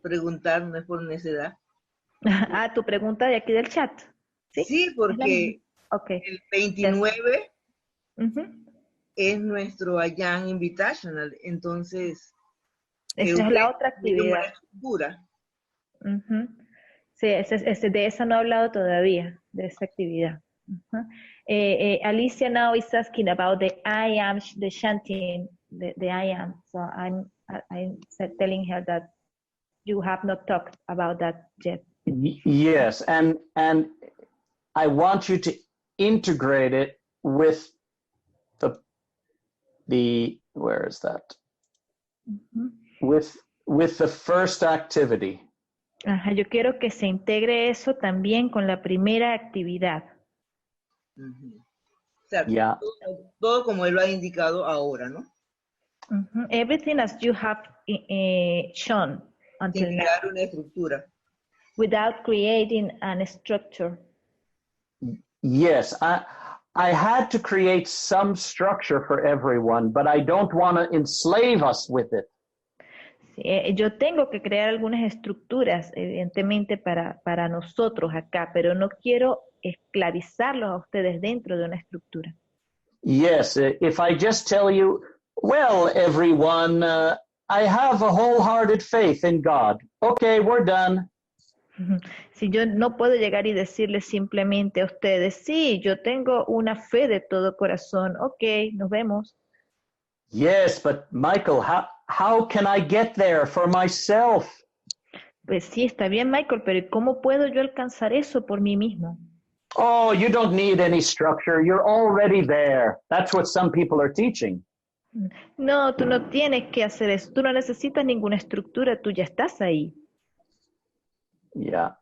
preguntar, no es por necedad. Ah, tu pregunta de aquí del chat. Sí, porque okay. El 29 es nuestro Allan Invitational, entonces... Esa es la otra actividad. Sí, de esa no he hablado todavía, de esa actividad. Alicia now is asking about the I am, the chanting, the I am. So I'm telling her that you have not talked about that yet. Yes, and I want you to integrate it with the where is that? With the first activity. Ajá, yo quiero que se integre eso también con la primera actividad. O sea, todo como él lo ha indicado ahora, ¿no? Everything as you have shown until sin now. crear una estructura. Without creating a structure. Yes, I had to create some structure for everyone, but I don't want to enslave us with it. Sí, yo tengo que crear algunas estructuras, evidentemente, para nosotros acá, pero no quiero esclavizarlos a ustedes dentro de una estructura. Yes, if I just tell you, well, everyone, I have a wholehearted faith in God. Okay, we're done. Si yo no puedo llegar y decirles simplemente a ustedes, sí, yo tengo una fe de todo corazón, ok, nos vemos. Yes, but Michael, how can I get there for myself? Pues sí, está bien, Michael, pero ¿cómo puedo yo alcanzar eso por mí mismo? Oh, you don't need any structure. You're already there. That's what some people are teaching. No, tú no tienes que hacer eso. Tú no necesitas ninguna estructura. Tú ya estás ahí. Yeah.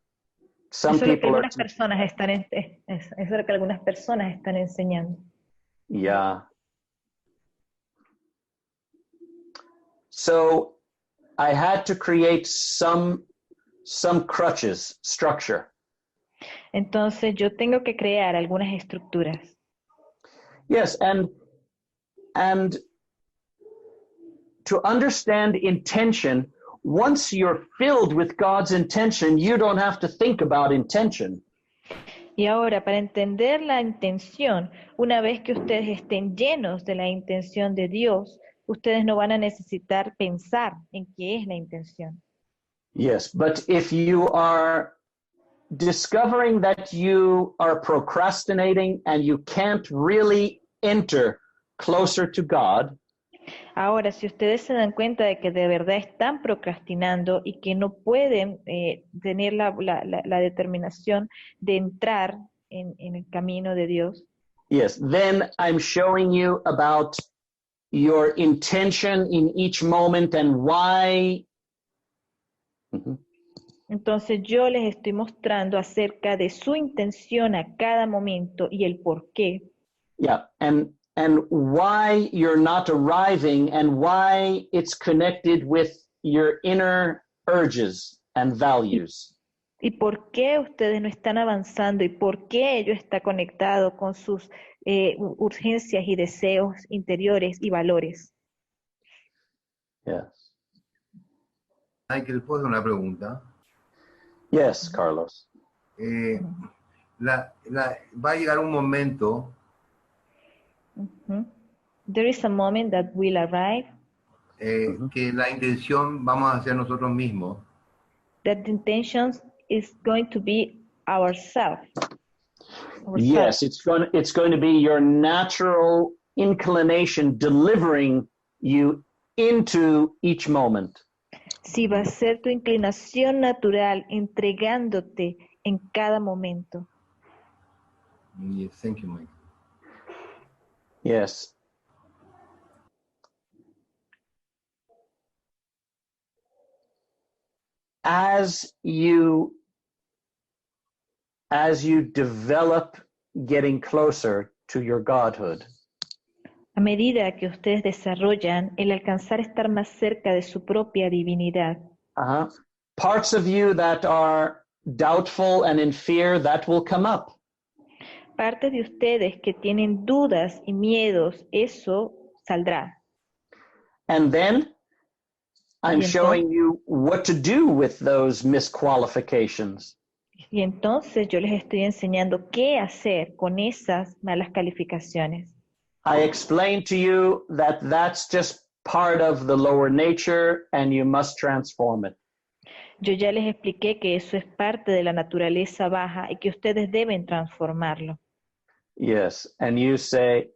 Some eso es lo que people algunas personas están eso es lo que algunas personas están enseñando. Yeah. So I had to create some crutches, structure. Entonces yo tengo que crear algunas estructuras. Yes, and to understand intention, once you're filled with God's intention, you don't have to think about intention. Y ahora, para entender la intención, una vez que ustedes estén llenos de la intención de Dios, ustedes no van a necesitar pensar en qué es la intención. Yes, but if you are discovering that you are procrastinating and you can't really enter closer to God. Ahora, si ustedes se dan cuenta de que de verdad están procrastinando y que no pueden tener la determinación de entrar en el camino de Dios. Yes, then I'm showing you about your intention in each moment and why. Entonces yo les estoy mostrando acerca de su intención a cada momento y el por qué. Yeah, and and why you're not arriving and why it's connected with your inner urges and values. ¿Y por qué ustedes no están avanzando? ¿Y por qué ello está conectado con sus urgencias y deseos interiores y valores? Yes. Michael, ¿puedo hacer una pregunta? Yes, Carlos. Va a llegar un momento There is a moment that will arrive que la intención vamos a hacer nosotros mismos. that the intention is going to be ourselves. Yes, it's going to be your natural inclination delivering you into each moment. Sí, va a ser tu inclinación natural entregándote en cada momento. Yes, thank you, Mike. Yes. As you develop getting closer to your godhood, A medida que ustedes desarrollan el alcanzar estar más cerca de su propia divinidad, parts of you that are doubtful and in fear, that will come up. partes de ustedes que tienen dudas y miedos, eso saldrá. And then I'm Y entonces- showing you what to do with those misqualifications. Y entonces yo les estoy enseñando qué hacer con esas malas calificaciones. I explained to you that that's just part of the lower nature and you must transform it. Yo ya les expliqué que eso es parte de la naturaleza baja y que ustedes deben transformarlo. Yes, and you say,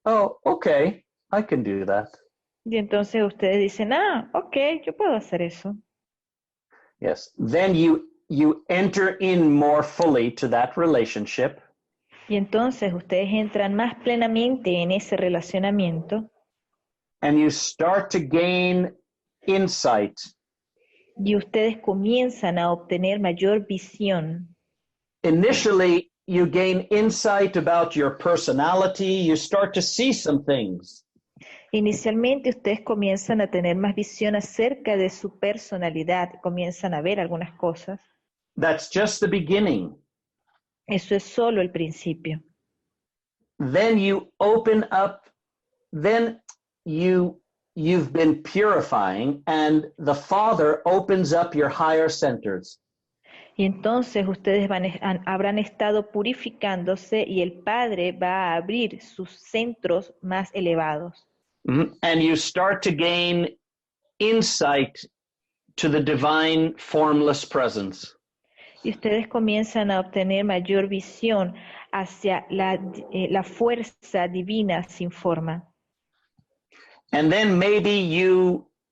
oh, okay, I can do that. Y entonces ustedes dicen, ok, yo puedo hacer eso. Yes, then you enter in more fully to that relationship. Y entonces ustedes entran más plenamente en ese relacionamiento And you start to gain insight. y ustedes comienzan a obtener mayor visión. Initially, you gain insight about your personality. You start to see some things. Inicialmente ustedes comienzan a tener más visión acerca de su personalidad, comienzan a ver algunas cosas. That's just the beginning. Eso es solo el principio. Then you open up, then you've been purifying, and the Father opens up your higher centers. Y entonces ustedes habrán estado purificándose y el Padre va a abrir sus centros más elevados. And you start to gain insight to the divine formless presence. Y ustedes comienzan a obtener mayor visión hacia la fuerza divina sin forma. And then maybe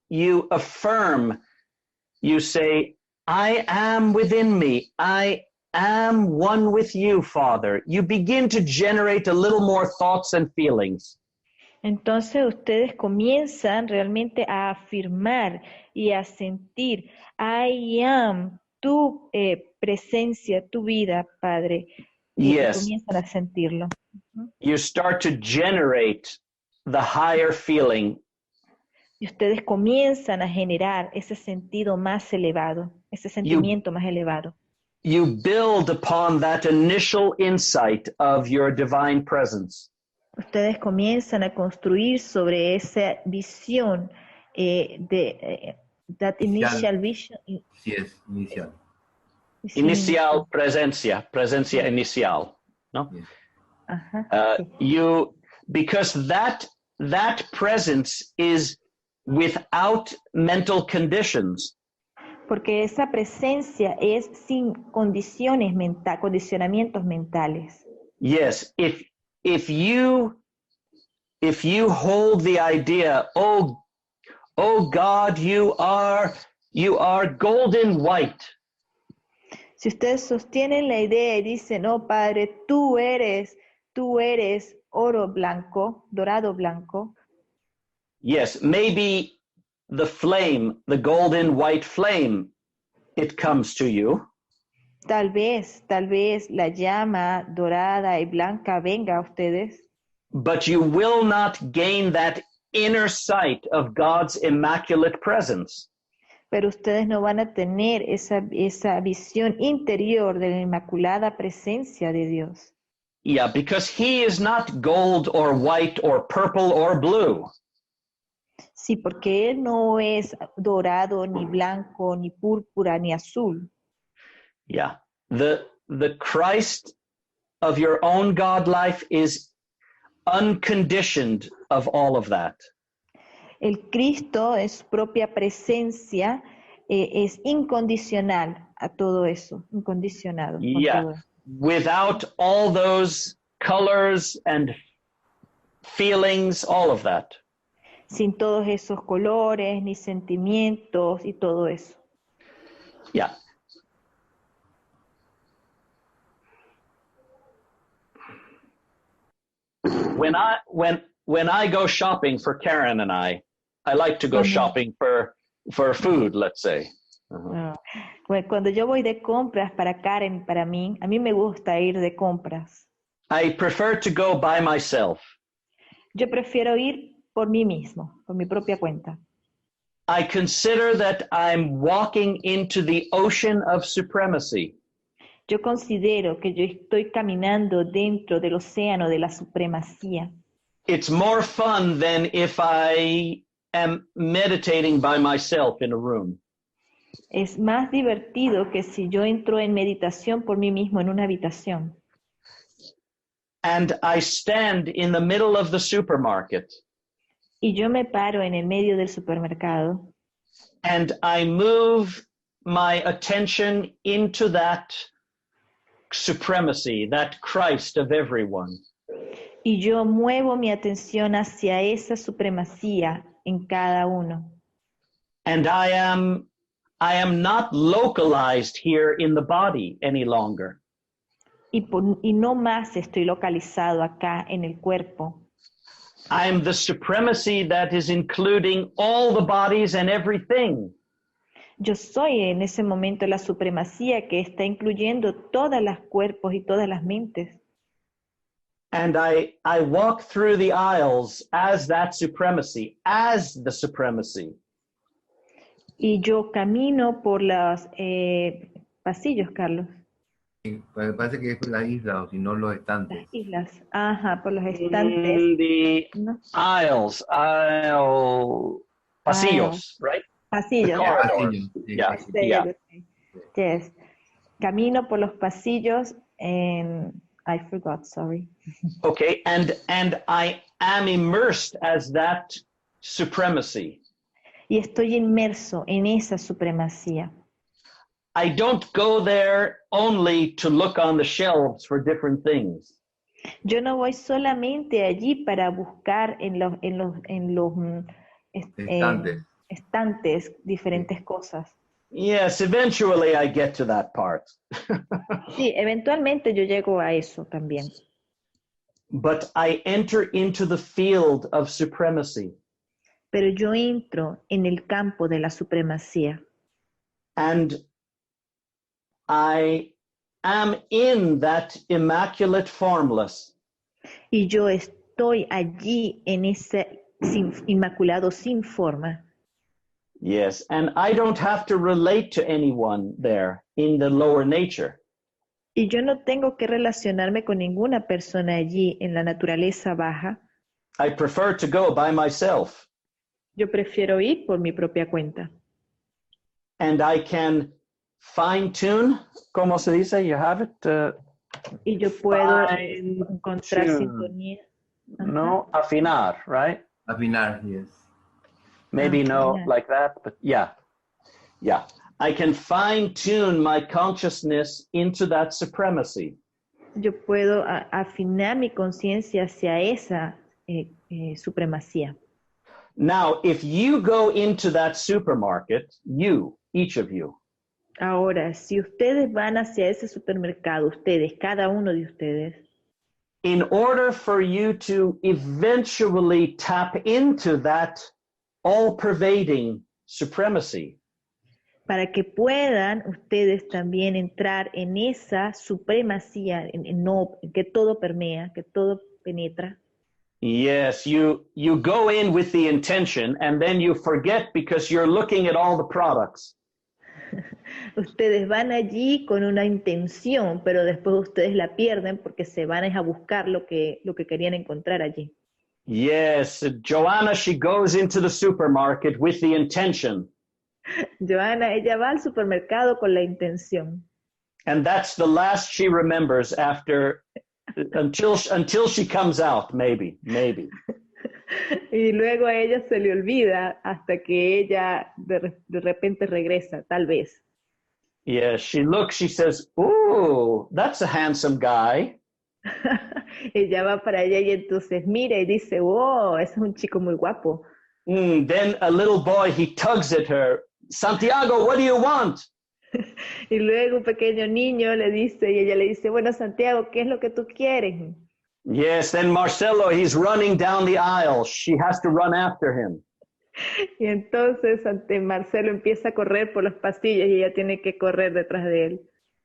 you affirm, you say, I am within me. I am one with you, Father. You begin to generate a little more thoughts and feelings. Entonces ustedes comienzan realmente a afirmar y a sentir, I am tu presencia, tu vida, Padre. Y Yes. comienzan a sentirlo. You start to generate the higher feeling. Y ustedes comienzan a generar ese sentido más elevado, ese sentimiento más elevado. You build upon that initial insight of your divine presence. Ustedes comienzan a construir sobre esa visión that initial vision. Sí, es inicial. Inicial presencia inicial, ¿no? Yes. Ajá, sí. Because that presence is without mental conditions. Porque esa presencia es sin condicionamientos mentales. Yes, if you hold the idea, oh God, you are golden white. Si ustedes sostienen la idea y dicen, oh Padre, tú eres oro blanco, dorado blanco. Yes, maybe the flame, the golden white flame, it comes to you. Tal vez la llama dorada y blanca venga a ustedes. but you will not gain that inner sight of God's immaculate presence. Pero ustedes no van a tener esa visión interior de la inmaculada presencia de Dios. Yeah, because he is not gold or white or purple or blue. Sí, porque Él no es dorado, ni blanco, ni púrpura, ni azul. Yeah. The Christ of your own God life is unconditioned of all of that. El Cristo en su propia presencia es incondicional a todo eso, incondicionado. Con Yeah. todo eso. Without all those colors and feelings, all of that. Sin todos esos colores, ni sentimientos y todo eso. Yeah. When I go shopping for Karen and I like to go shopping for food, let's say. Ah, bueno, cuando yo voy de compras para Karen y para mí, a mí me gusta ir de compras. I prefer to go by myself. Yo prefiero ir por mí mismo, por mi propia cuenta. I consider that I'm walking into the ocean of supremacy. Yo considero que yo estoy caminando dentro del océano de la supremacía. It's more fun than if I am meditating by myself in a room. Es más divertido que si yo entro en meditación por mí mismo en una habitación. And I stand in the middle of the supermarket. Y yo me paro en el medio del supermercado. And I move my attention into that supremacy, that Christ of everyone. Y yo muevo mi atención hacia esa supremacía en cada uno. And I am not localized here in the body any longer. Y no más estoy localizado acá en el cuerpo. I'm the supremacy that is including all the bodies and everything. Yo soy en ese momento la supremacía que está incluyendo todos los cuerpos y todas las mentes. And I walk through the aisles as that supremacy, as the supremacy. Y yo camino por los pasillos, Carlos. Sí, parece que es por la isla o si no los Las estantes. islas. Ajá, por los estantes. The ¿No? pasillos, right? Pasillos. Corridors. Pasillos, sí, Yeah. sí. Sí, Yeah. yes. Camino por los pasillos en... I forgot, sorry. Okay, and I am immersed as that supremacy. Y estoy inmerso en esa supremacía. I don't go there only to look on the shelves for different things. Yo no voy solamente allí para buscar en los Estantes. estantes diferentes cosas. Yes, eventually I get to that part. Sí, eventualmente yo llego a eso también. But I enter into the field of supremacy. Pero yo entro en el campo de la supremacía. And I am in that immaculate formless. Y yo estoy allí en ese inmaculado sin forma. Yes, and I don't have to relate to anyone there in the lower nature. Y yo no tengo que relacionarme con ninguna persona allí en la naturaleza baja. I prefer to go by myself. Yo prefiero ir por mi propia cuenta. And I can fine tune, ¿cómo se dice? You have it? Y yo puedo Fine encontrar tune. sintonía. Ajá. No, afinar, right? Afinar, yes. Maybe no, yeah. like that, but yeah. Yeah. I can fine tune my consciousness into that supremacy. Yo puedo afinar mi conciencia hacia esa supremacía. Now, if you go into that supermarket, each of you, Ahora, si ustedes van hacia ese supermercado, ustedes, cada uno de ustedes, in order for you to eventually tap into that all-pervading supremacy, para que puedan ustedes también entrar en esa supremacía, en que todo permea, que todo penetra, Yes, you go in with the intention and then you forget because you're looking at all the products. Ustedes van allí con una intención, pero después ustedes la pierden porque se van a buscar lo que querían encontrar allí. Yes, Joanna, she goes into the supermarket with the intention. Joana, ella va al supermercado con la intención. And that's the last she remembers until she comes out, maybe. Y luego a ella se le olvida hasta que ella de repente regresa, tal vez. Yeah, she looks, she says, "Ooh, that's a handsome guy." Ella va para allá y entonces mira y dice, oh, ese es un chico muy guapo. Then a little boy, he tugs at her. "Santiago, what do you want?" Y luego un pequeño niño le dice, y ella le dice, bueno, Santiago, ¿qué es lo que tú quieres? Yes, then Marcelo, he's running down the aisle. She has to run after him. Y entonces Marcelo empieza a correr por los pasillos y ella tiene que correr detrás de él.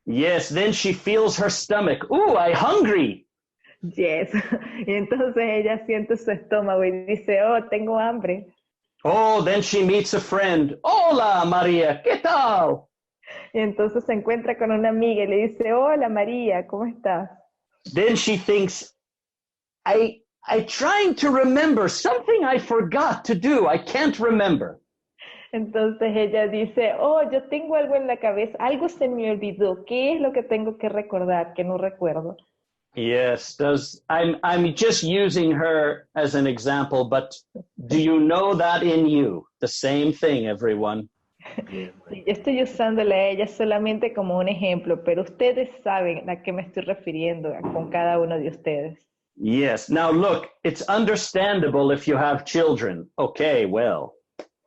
Yes, then she feels her stomach. "Ooh, I'm hungry." Yes. Y entonces ella siente su estómago y dice, oh, tengo hambre. Oh, then she meets a friend. "Hola, Maria, ¿qué tal?" Y entonces se encuentra con una amiga y le dice, hola María, ¿cómo estás? Then she thinks, I trying to remember something I forgot to do. I can't remember. Entonces ella dice, oh, yo tengo algo en la cabeza, algo se me olvidó. ¿Qué es lo que tengo que recordar que no recuerdo? Yes, I'm just using her as an example, but do you know that in you? The same thing, everyone. Sí, yo estoy usándola a ella solamente como un ejemplo, pero ustedes saben a qué me estoy refiriendo con cada uno de ustedes. Yes. Now look, it's understandable if you have children. Okay, well.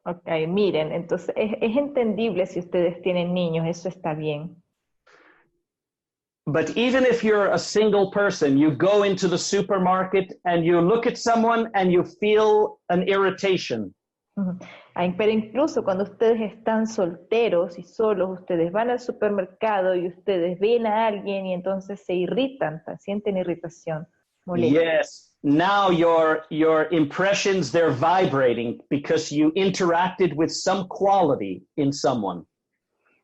Ok, miren, entonces es entendible si ustedes tienen niños, eso está bien. But even if you're a single person, you go into the supermarket and you look at someone and you feel an irritation. Ujú. Ay, pero incluso cuando ustedes están solteros y solos, ustedes van al supermercado y ustedes ven a alguien y entonces se irritan, sienten irritación, molestia. Yes. Now your impressions, they're vibrating because you interacted with some quality in someone.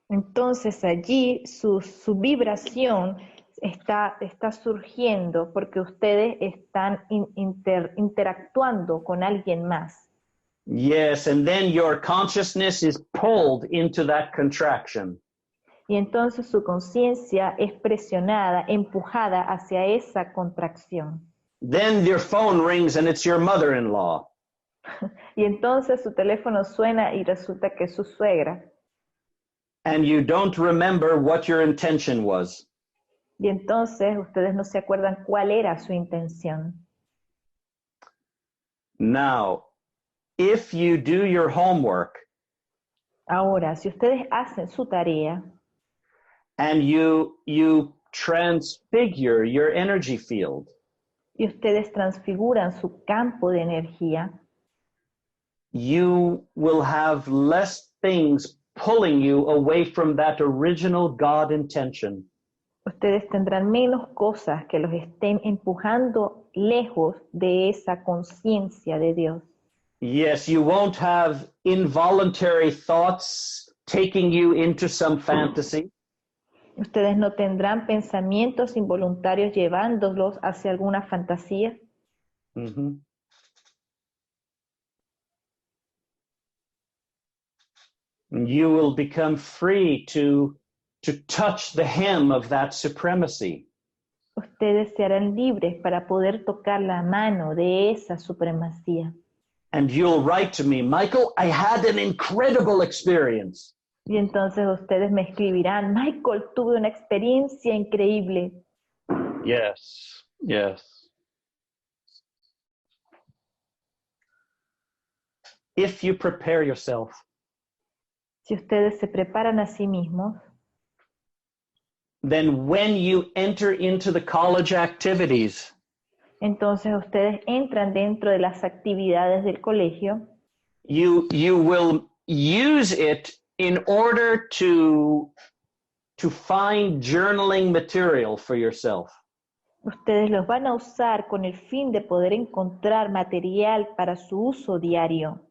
Entonces allí su vibración está surgiendo porque ustedes están interactuando con alguien más. Yes, and then your consciousness is pulled into that contraction. Y entonces su conciencia es presionada, empujada hacia esa contracción. Then your phone rings and it's your mother-in-law. Y entonces su teléfono suena y resulta que es su suegra. And you don't remember what your intention was. Y entonces ustedes no se acuerdan cuál era su intención. Now, if you do your homework Ahora, si ustedes hacen su tarea and you transfigure your energy field, y ustedes transfiguran su campo de energía, you will have less things pulling you away from that original God intention. ustedes tendrán menos cosas que los estén empujando lejos de esa conciencia de Dios. Yes, you won't have involuntary thoughts taking you into some fantasy. Ustedes no tendrán pensamientos involuntarios llevándolos hacia alguna fantasía. Mm-hmm. You will become free to touch the hem of that supremacy. Ustedes se harán libres para poder tocar la mano de esa supremacía. And you'll write to me, "Michael, I had an incredible experience." Y entonces ustedes me escribirán, Michael, tuve una experiencia increíble. Yes, yes. If you prepare yourself, Si ustedes se preparan a sí mismos, then when you enter into the college activities, entonces ustedes entran dentro de las actividades del colegio, you will use it in order to find journaling material for yourself. Ustedes los van a usar con el fin de poder encontrar material para su uso diario,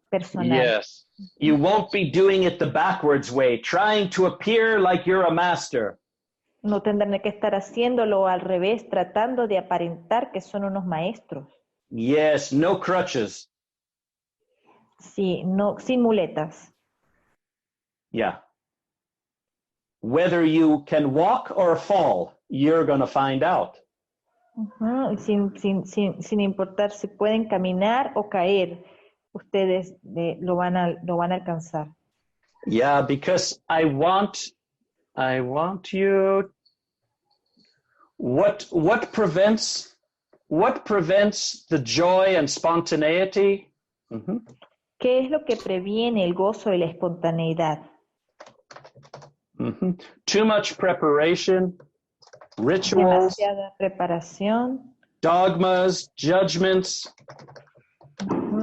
personal. Yes. You won't be doing it the backwards way, trying to appear like you're a master. No tendrán que estar haciéndolo al revés, tratando de aparentar que son unos maestros. Yes, no crutches. Sí, no, sin muletas. Yeah. Whether you can walk or fall, you're going to find out. Ujú, sin importar si pueden caminar o caer, ustedes lo van a alcanzar. Yeah, because I want you. What prevents the joy and spontaneity? Mm-hmm. ¿Qué es lo que previene el gozo y la espontaneidad? Mm-hmm. Too much preparation, rituals, Demasiada preparación, dogmas, judgments,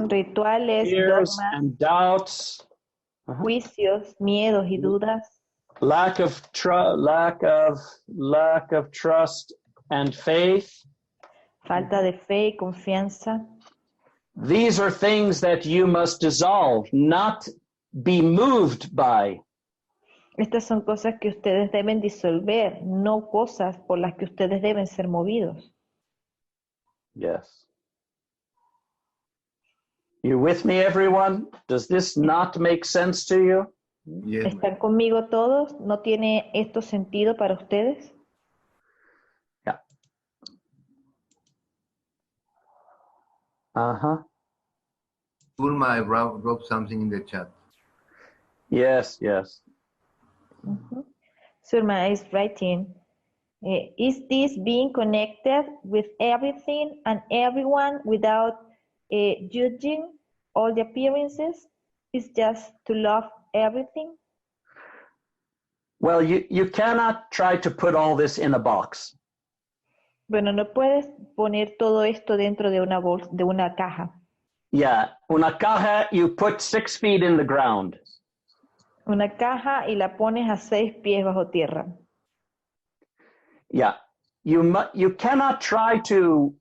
rituales, fears dogmas, and doubts, juicios, miedos y dudas, lack of trust and faith. falta de fe y confianza. These are things that you must dissolve, not be moved by. Estas son cosas que ustedes deben disolver, no cosas por las que ustedes deben ser movidos. Yes. You with me, everyone? Does this not make sense to you? Yes. ¿Están conmigo todos? ¿No tiene esto sentido para ustedes? Yeah. Uh-huh. Ulma, I wrote something in the chat. Yes, yes. Surma is writing, is this being connected with everything and everyone without judging all the appearances? Is just to love everything? Well, you cannot try to put all this in a box. Bueno, no puedes poner todo esto dentro de una bolsa, de una caja. Yeah, una caja, you put 6 feet in the ground. Una caja y la pones a 6 pies bajo tierra. Yeah, you cannot try to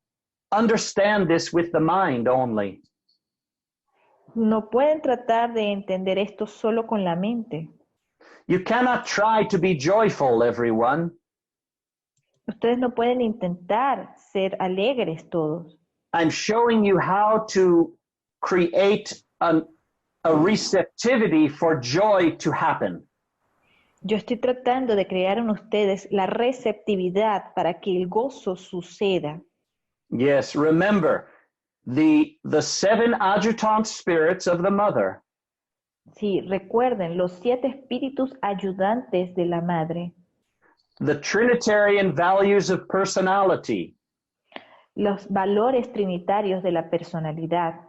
understand this with the mind only. No pueden tratar de entender esto solo con la mente. You cannot try to be joyful, everyone. Ustedes no pueden intentar ser alegres todos. I'm showing you how to create a receptivity for joy to happen. Yo estoy tratando de crear en ustedes la receptividad para que el gozo suceda. Yes, remember, the 7 adjutant spirits of the mother. Sí, recuerden, los 7 espíritus ayudantes de la madre. The Trinitarian values of personality. Los valores trinitarios de la personalidad.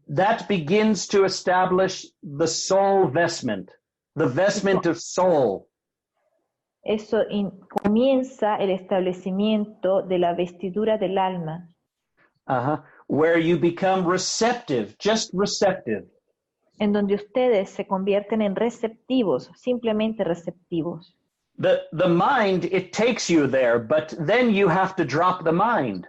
That begins to establish the soul vestment, the vestment of soul. Eso comienza el establecimiento de la vestidura del alma. Where you become receptive, just receptive. En donde ustedes se convierten en receptivos, simplemente receptivos. The mind, it takes you there, but then you have to drop the mind.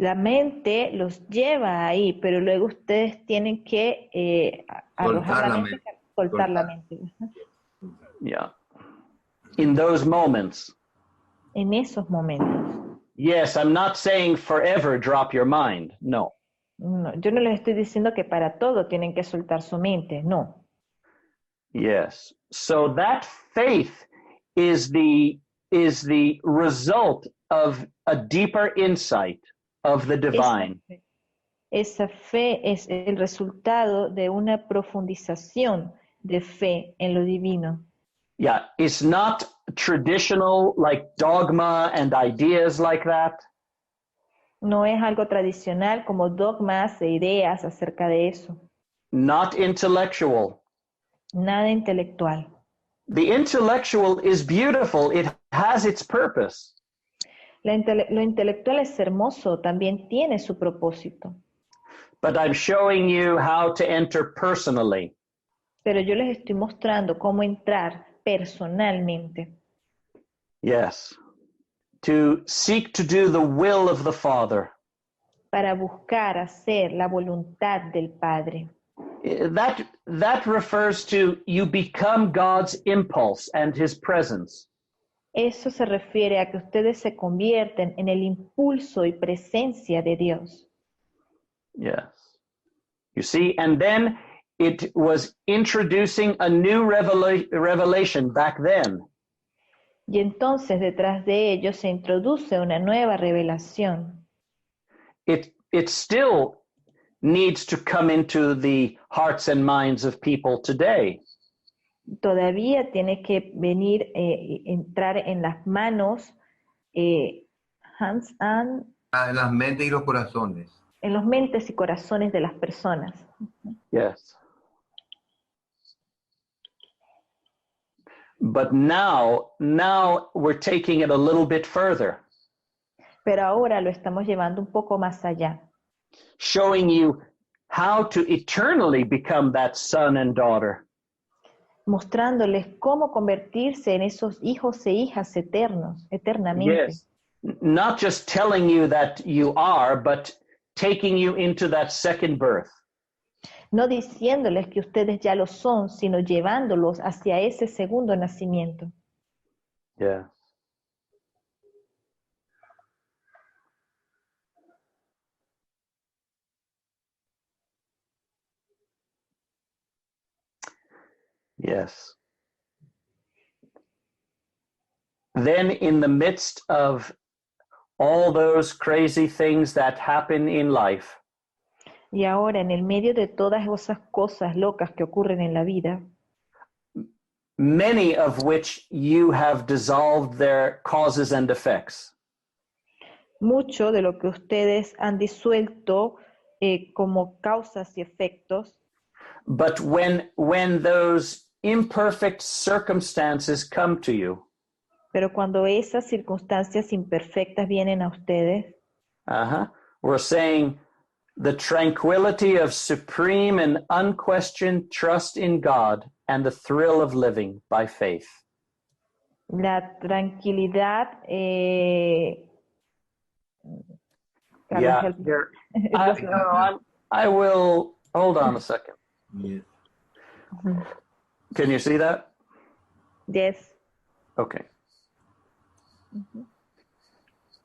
La mente los lleva ahí, pero luego ustedes tienen que arrojar la mente, soltar la mente. Yeah. In those moments. En esos momentos. Yes, I'm not saying forever drop your mind. No. No, yo no les estoy diciendo que para todo tienen que soltar su mente, no. Yes. So that faith is the result of a deeper insight of the divine. Esa fe es el resultado de una profundización de fe en lo divino. Yeah, it's not traditional like dogma and ideas like that. No es algo tradicional como dogmas e ideas acerca de eso. Not intellectual. Nada intelectual. The intellectual is beautiful. It has its purpose. Lo intelectual es hermoso, también tiene su propósito. But I'm showing you how to enter personally. Pero yo les estoy mostrando cómo entrar personalmente. Yes. to seek to do the will of the Father. para buscar hacer la voluntad del Padre. That refers to you become God's impulse and his presence. Eso se refiere a que ustedes se convierten en el impulso y presencia de Dios. Yes. You see, and then it was introducing a new revelation back then. Y entonces detrás de ello se introduce una nueva revelación. It still needs to come into the hearts and minds of people today. Todavía tiene que venir, entrar en las manos, hands and, En las mentes y los corazones. en los mentes y corazones de las personas. Yes. But now we're taking it a little bit further. Pero ahora lo estamos llevando un poco más allá. Showing you how to eternally become that son and daughter. Mostrándoles cómo convertirse en esos hijos e hijas eternos, eternamente. Yes. Not just telling you that you are, but taking you into that second birth. No diciéndoles que ustedes ya lo son, sino llevándolos hacia ese segundo nacimiento. Yeah. Yes. Then in the midst of all those crazy things that happen in life, Y ahora, en el medio de todas esas cosas locas que ocurren en la vida, many of which you have dissolved their causes and effects. mucho de lo que ustedes han disuelto como causas y efectos, But when those imperfect circumstances come to you, pero cuando esas circunstancias imperfectas vienen a ustedes, we're saying the tranquility of supreme and unquestioned trust in God and the thrill of living by faith. la tranquilidad, Yeah, help me. here, I will, hold on a second. Yes. Can you see that? Yes. Okay.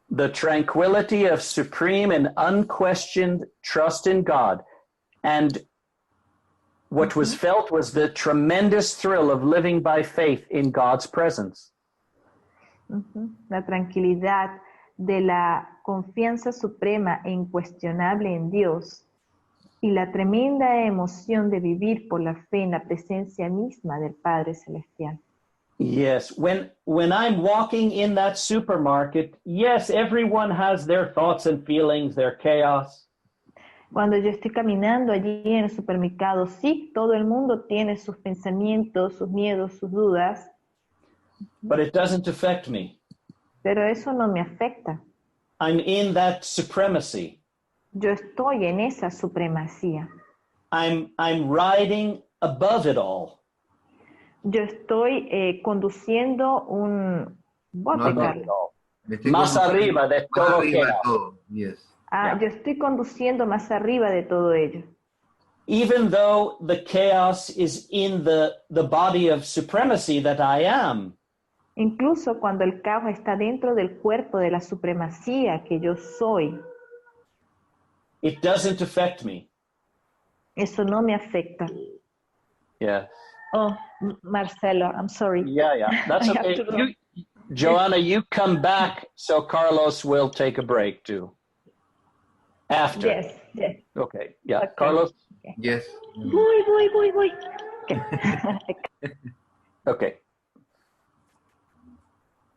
The tranquility of supreme and unquestioned trust in God. And what was felt was the tremendous thrill of living by faith in God's presence. La tranquilidad de la confianza suprema e incuestionable en Dios y la tremenda emoción de vivir por la fe en la presencia misma del Padre Celestial. Yes, when I'm walking in that supermarket, yes, everyone has their thoughts and feelings, their chaos. Cuando yo estoy caminando allí en el supermercado, sí, todo el mundo tiene sus pensamientos, sus miedos, sus dudas. But it doesn't affect me. Pero eso no me afecta. I'm in that supremacy. Yo estoy en esa supremacía. I'm riding above it all. Yo estoy conduciendo un bote, Carlos. Más arriba de todo. Yes. Yo estoy conduciendo más arriba de todo ello. Even though the chaos is in the body of supremacy that I am. Incluso cuando el caos está dentro del cuerpo de la supremacía que yo soy. It doesn't affect me. Eso no me afecta. Yeah. Oh, Marcelo, I'm sorry. Yeah, that's okay. Joanna, you come back so Carlos will take a break too. After. Yes. Okay, yeah. Okay. Carlos? Okay. Yes. Voy. Okay. Okay.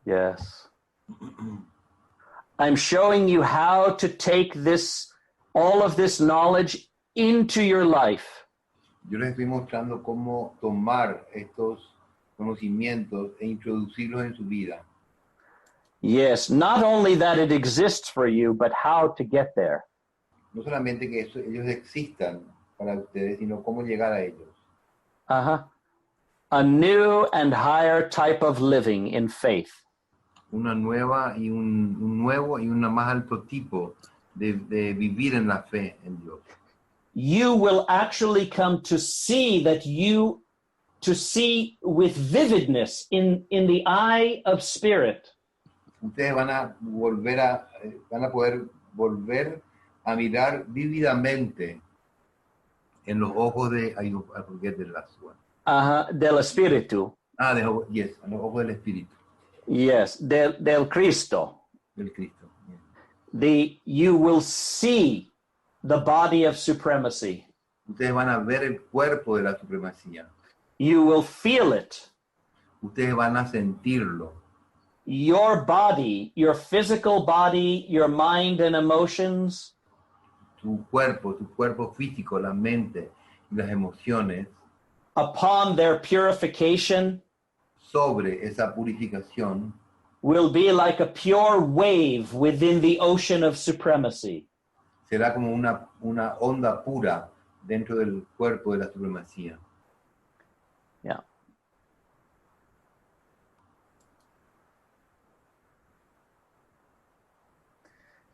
Yes. I'm showing you how to take all of this knowledge into your life. Yo les estoy mostrando cómo tomar estos conocimientos e introducirlos en su vida. Yes, not only that it exists for you, but how to get there. No solamente que ellos existan para ustedes, sino cómo llegar a ellos. A new and higher type of living in faith. una nueva y un nuevo y un más alto tipo de vivir en la fe en Dios. You will actually come to see with vividness in the eye of spirit. Ustedes van a poder volver a mirar vívidamente en los ojos de Del Espíritu. En los ojos del Espíritu. Yes, del Cristo. Del Cristo. Yes. You will see the body of supremacy. Ustedes van a ver el cuerpo de la supremacía. You will feel it. Ustedes van a sentirlo. Your body, your physical body, your mind and emotions. Tu cuerpo físico, la mente y las emociones. Upon their purification. Sobre esa purificación. Will be like a pure wave within the ocean of supremacy. Será como una onda pura dentro del cuerpo de la supremacía. Yeah.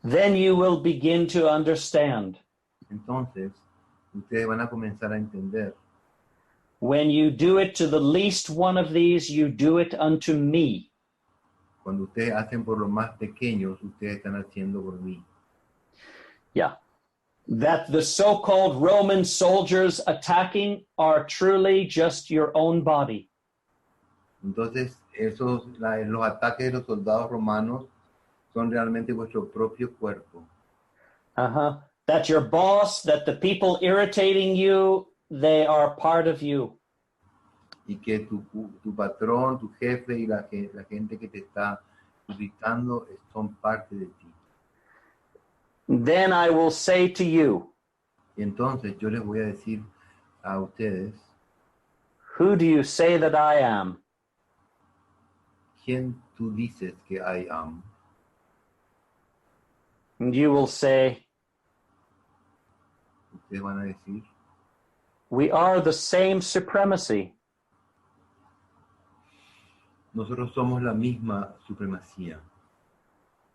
Then you will begin to understand. Entonces, ustedes van a comenzar a entender. When you do it to the least one of these, you do it unto me. Cuando ustedes hacen por los más pequeños, ustedes están haciendo por mí. Yeah. That the so-called Roman soldiers attacking are truly just your own body. Entonces, los ataques de los soldados romanos son realmente vuestro propio cuerpo. That your boss, that the people irritating you, they are part of you. Y que tu patrón, tu jefe y la gente que te está irritando son parte de ti. Then I will say to you. Y entonces yo les voy a decir a ustedes. Who do you say that I am? ¿Quién tú dices que I am? And you will say. Ustedes van a decir. We are the same supremacy. Nosotros somos la misma supremacía.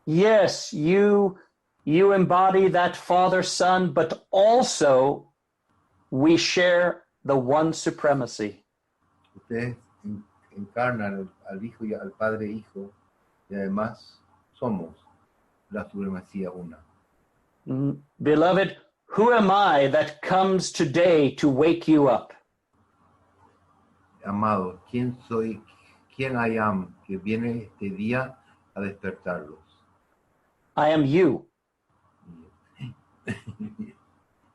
Yes, you embody that Father, Son, but also we share the one supremacy. Ustedes encarnan al Hijo y al Padre Hijo, y además somos la supremacía una. Beloved, who am I that comes today to wake you up? Amado, ¿quién I am que viene este día a despertarlos? I am you.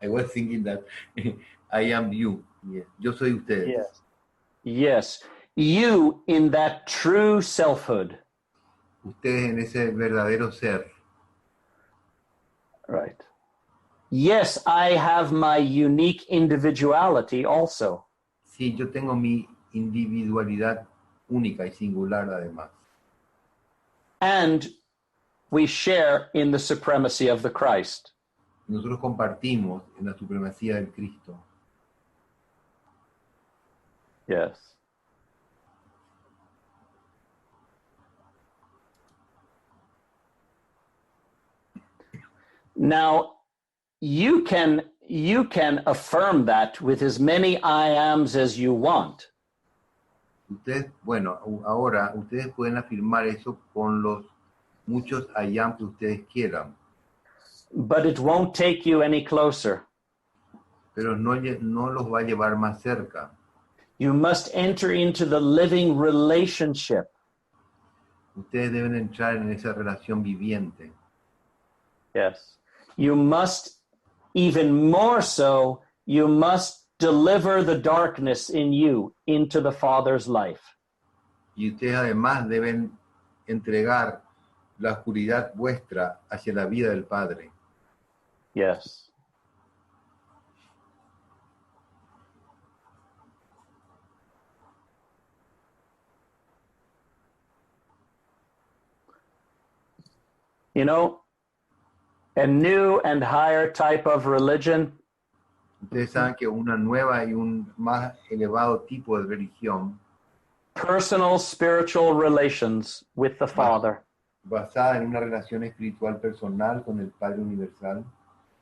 I was thinking that I am you. Yes. Yo soy ustedes. Yes. Yes. You in that true selfhood. Ustedes en ese verdadero ser. Right. Yes, I have my unique individuality also. Sí, yo tengo mi individualidad única y singular además. And we share in the supremacy of the Christ. Nosotros compartimos en la supremacía del Cristo. Yes. Now, you can affirm that with as many I ams as you want. Ahora ustedes pueden afirmar eso con los muchos I am que ustedes quieran. But it won't take you any closer. Pero no los va a llevar más cerca. You must enter into the living relationship. Ustedes deben entrar en esa relación viviente. Yes. You must, even more so, you must deliver the darkness in you into the Father's life. Y ustedes además deben entregar la oscuridad vuestra hacia la vida del Padre. Yes. You know, a new and higher type of religion. Ustedes saben que una nueva y un más elevado tipo de religión. personal spiritual relations with the Father. basada en una relación espiritual personal con el Padre Universal.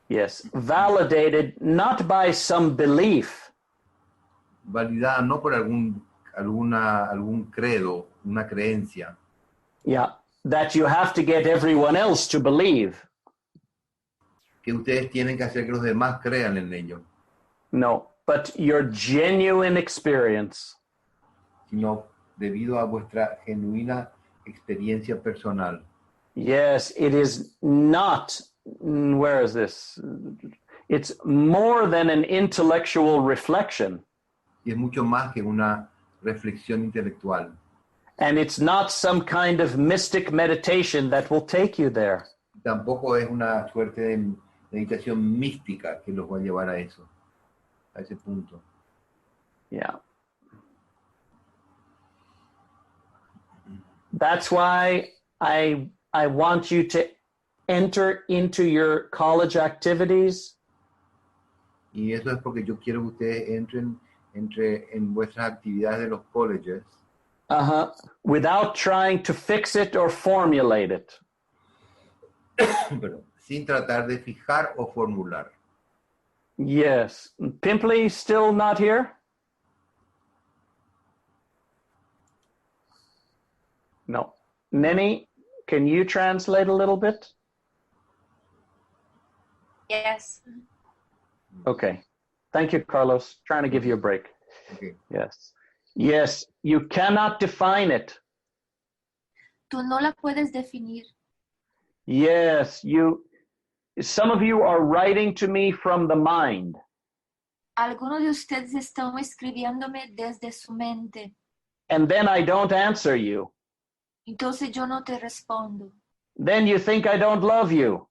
Yes, validated not by some belief, Validada no por algún credo, una creencia, yeah, that you have to get everyone else to believe. que ustedes tienen que hacer que los demás crean en ello, No, but your genuine experience. sino debido a vuestra genuina experiencia personal. Yes, it is not, where is this? It's more than an intellectual reflection. Y es mucho más que una reflexión intelectual. And it's not some kind of mystic meditation that will take you there. Tampoco es una suerte de meditación mística que los va a llevar a eso, a ese punto. Yeah. That's why I want you to enter into your college activities Y eso es porque yo quiero que ustedes entren en vuestras actividades de los colleges, without trying to fix it or formulate it. pero sin tratar de fijar o formular. Yes. Pimpley still not here? No. Nenny, can you translate a little bit? Yes. Okay. Thank you, Carlos. Trying to give you a break. Okay. Yes. Yes, you cannot define it. Tú no la puedes definir. Yes, some of you are writing to me from the mind. Algunos de ustedes están escribiéndome desde su mente. And then I don't answer you. Entonces yo no te respondo. Then you think I don't love you.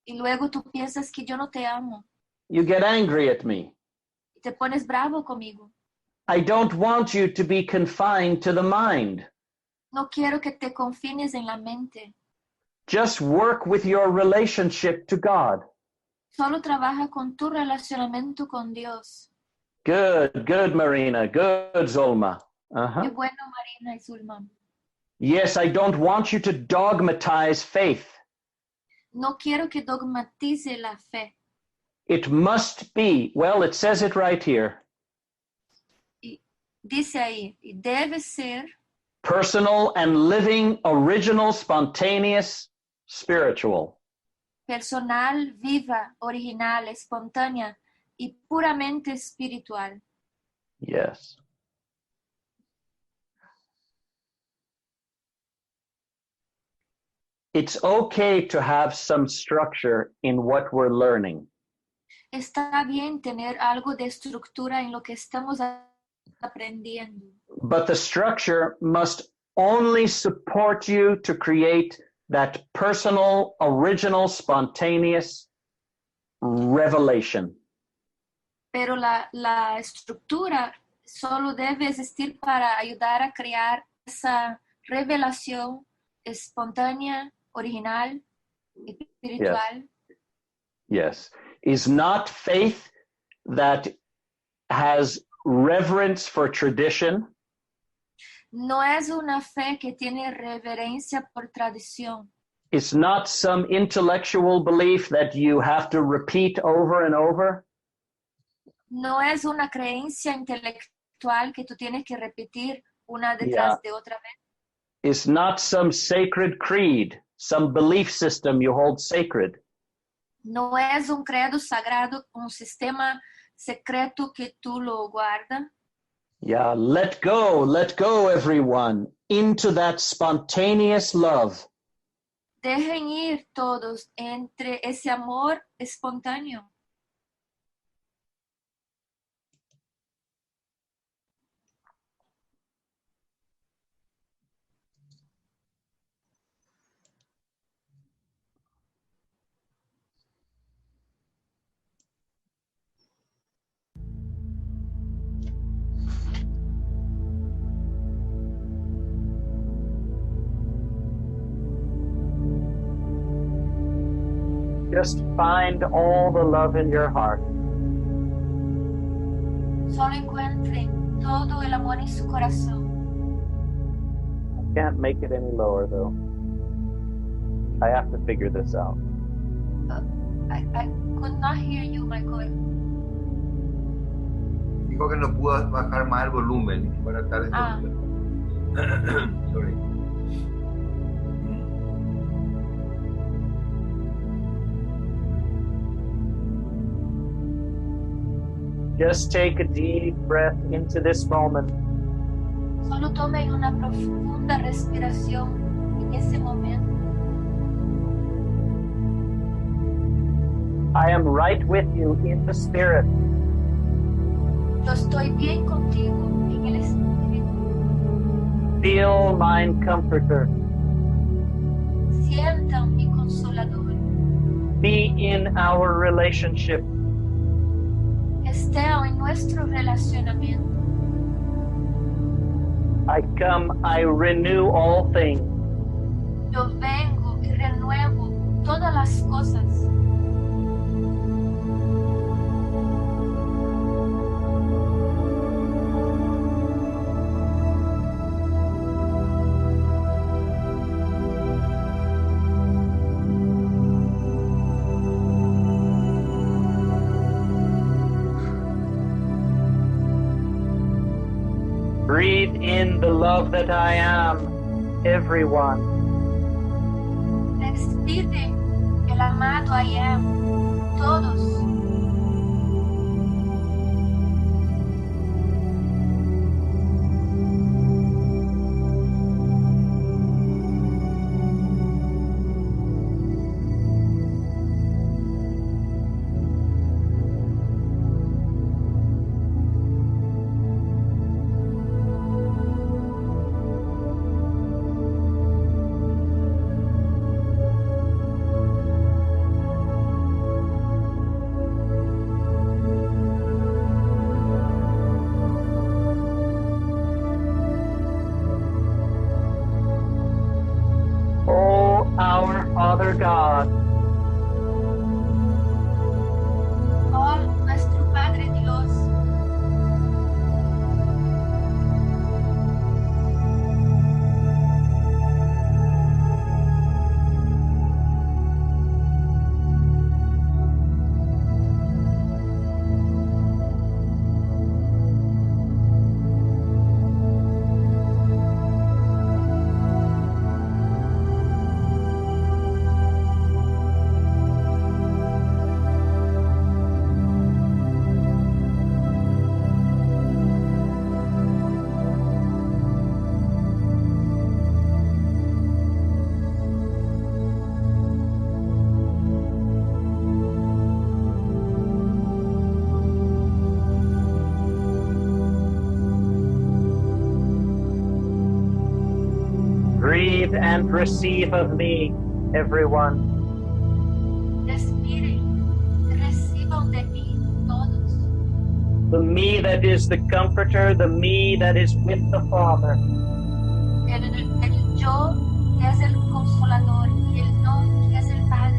Y luego tú piensas que yo no te amo. You get angry at me. Y te pones bravo conmigo. I don't want you to be confined to the mind. No quiero que te confines en la mente. Just work with your relationship to God. Solo trabaja con tu relacionamiento con Dios. Good, Marina. Good, Zolma. Qué bueno, Marina y Zulma. Yes, I don't want you to dogmatize faith. No quiero que dogmatice la fe. It must be, well, it says it right here. Y dice ahí, y debe ser Personal and living, original, spontaneous, spiritual. personal, viva, original, espontánea y puramente espiritual. Yes. It's okay to have some structure in what we're learning. Está bien tener algo de estructura en lo que estamos aprendiendo. But the structure must only support you to create that personal, original, spontaneous revelation. Pero la estructura solo debe existir para ayudar a crear esa revelación espontánea, original, espiritual. Yes. Is not faith that has reverence for tradition. No es una fe que tiene reverencia por tradición. It's not some intellectual belief that you have to repeat over and over. No es una creencia intelectual que tú tienes que repetir una detrás de otra vez. It's not some sacred creed, some belief system you hold sacred. No es un credo sagrado, un sistema secreto que tú lo guardas. Yeah, let go, everyone, into that spontaneous love. Dejen ir todos entre ese amor espontáneo. Just find all the love in your heart. Solo encuentren todo el amor en su corazón. can't make it any lower, though. I have to figure this out. I could not hear you, Michael. Dijo que no pudo bajar más el volumen. Buenas tardes. Ah. Sorry. Just take a deep breath into this moment. Solo tome una profunda respiración en ese momento. I am right with you in the spirit. Yo estoy bien contigo en el espíritu. Feel mine comforter. Sienta mi consolador. Be in our relationship. Esté en nuestro relacionamiento. I come, I renew all things. Yo vengo y renuevo todas las cosas. Breathe in the love that I am, everyone. Respire el amado I am, todos. Oh, our Father God, Oh, nuestro Padre Dios, breathe and receive of me, everyone. respire, reciban de mí todos. The me that is the comforter, the me that is with the Father. El yo que es el consolador y el no que es el Padre.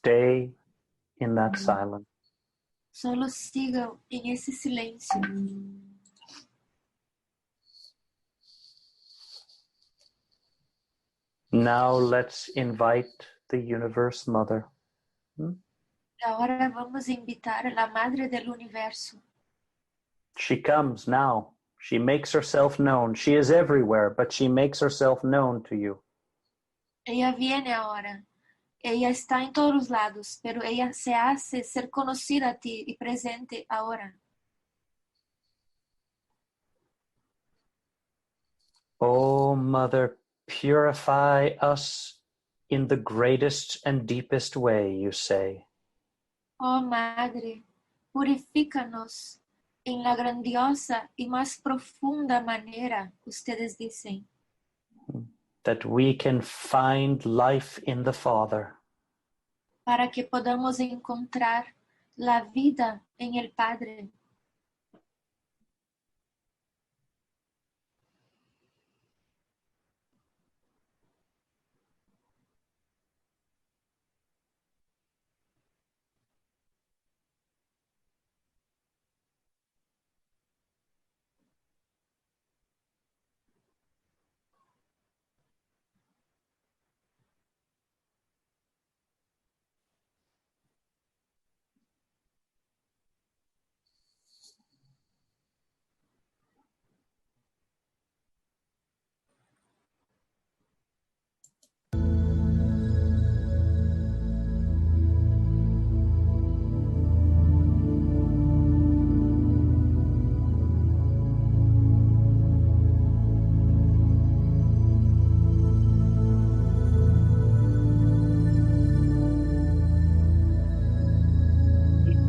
stay in that silence. Solo siga en ese silencio. Now let's invite the Universe Mother. Ahora vamos a invitar a la Madre del Universo. She comes now. She makes herself known. She is everywhere, but she makes herself known to you. Ella viene ahora. Ella está en todos lados, pero ella se hace ser conocida a ti y presente ahora. Oh, Mother, purify us in the greatest and deepest way, you say. Oh Madre, purifícanos en la grandiosa y más profunda manera, ustedes dicen. That we can find life in the Father. Para que podamos encontrar la vida en el Padre.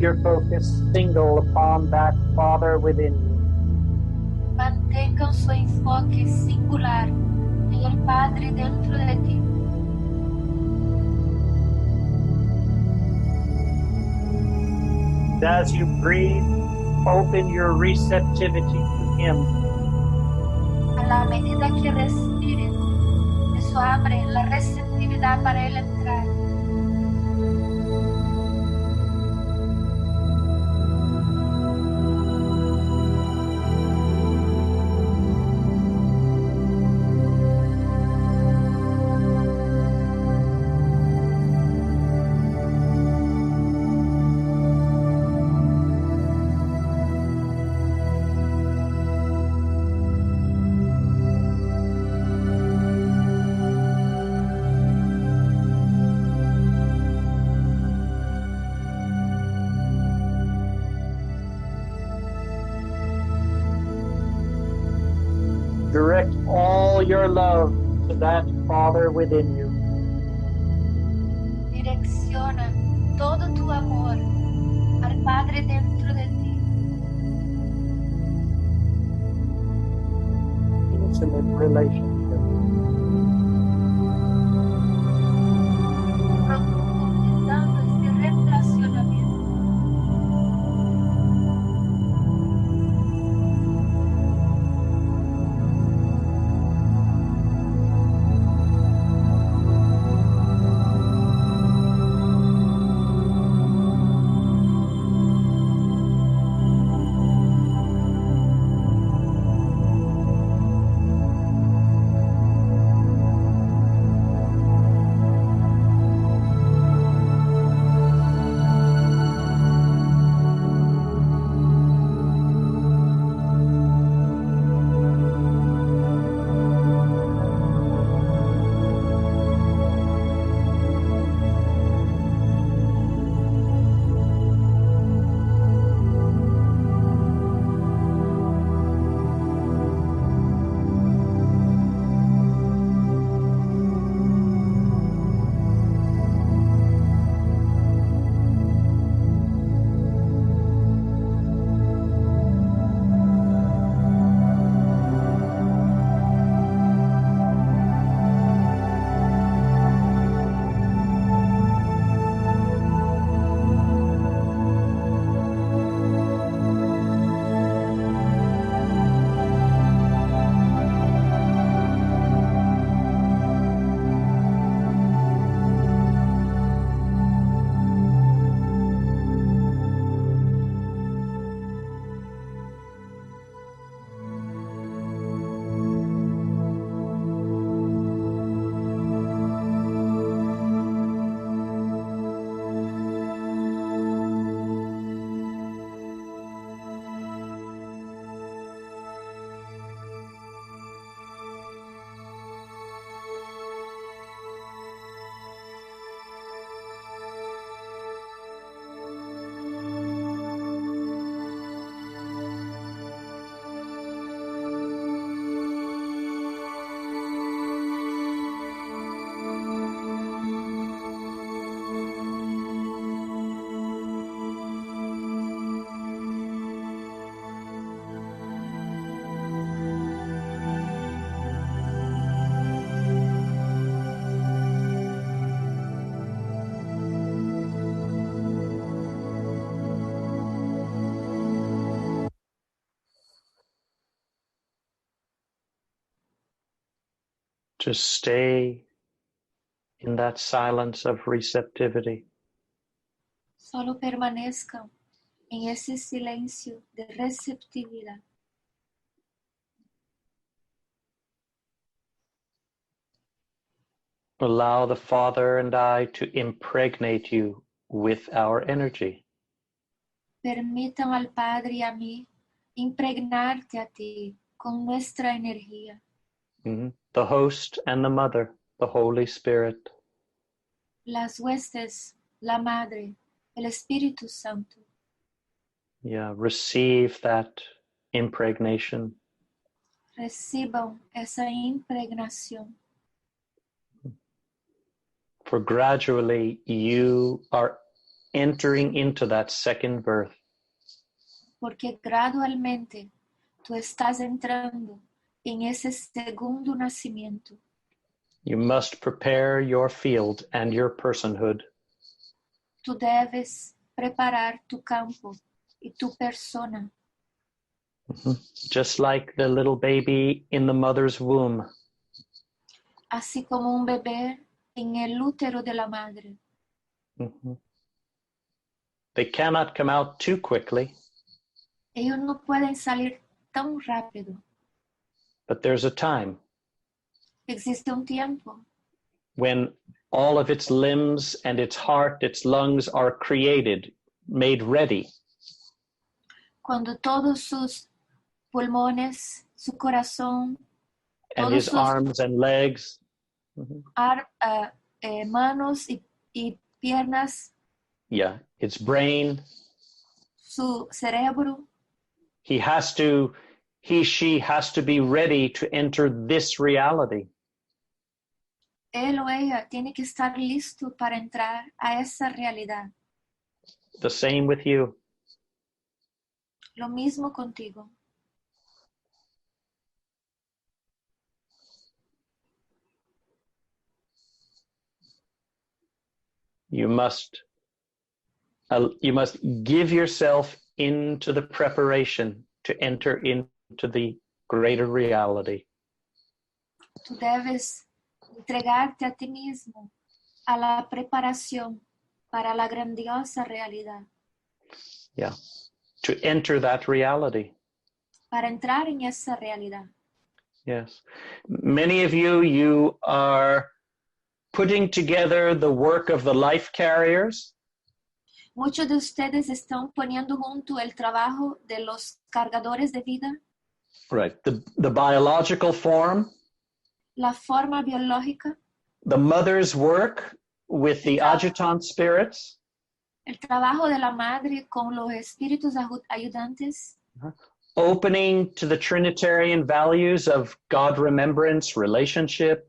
Your focus single upon that Father within you. Mantengan su enfoque singular en el Padre dentro de ti. As you breathe, open your receptivity to Him. A la medida que respires, eso abre la receptividad para Él entrar. Direct all your love to that Father within you. Direcciona todo tu amor al Padre dentro de ti. Intimate relationship. Profundizando ese relacionamiento. to stay in that silence of receptivity. Solo permanezcan en ese silencio de receptividad. Allow the Father and I to impregnate you with our energy. Permitan al Padre y a mí impregnarte a ti con nuestra energía. The host and the mother, the Holy Spirit. Las huestes, la Madre, el Espíritu Santo. Yeah, receive that impregnation. Reciban esa impregnación. For gradually you are entering into that second birth. Porque gradualmente tú estás entrando en ese segundo nacimiento. You must prepare your field and your personhood. Tú debes preparar tu campo y tu persona. Just like the little baby in the mother's womb. Así como un bebé en el útero de la madre. They cannot come out too quickly. Ellos no pueden salir tan rápido. But there's a time Existe un tiempo when all of its limbs and its heart, its lungs are created, made ready. cuando todos sus pulmones, su corazón, And todos his sus arms and legs. manos y piernas, Yeah, its brain. su cerebro, He, she has to be ready to enter this reality. él o ella tiene que estar listo para entrar a esa realidad. The same with you. Lo mismo contigo. You must give yourself into the preparation to enter into the greater reality. Tú debes entregarte a ti mismo, a la preparación para la grandiosa realidad. Yeah, to enter that reality. Para entrar en esa realidad. Yes. Many of you are putting together the work of the life carriers. Muchos de ustedes están poniendo junto el trabajo de los cargadores de vida. Right. The biological form. La forma biológica. The mother's work with the adjutant spirits. El trabajo de la madre con los espíritus ayudantes. Opening to the Trinitarian values of God remembrance, relationship.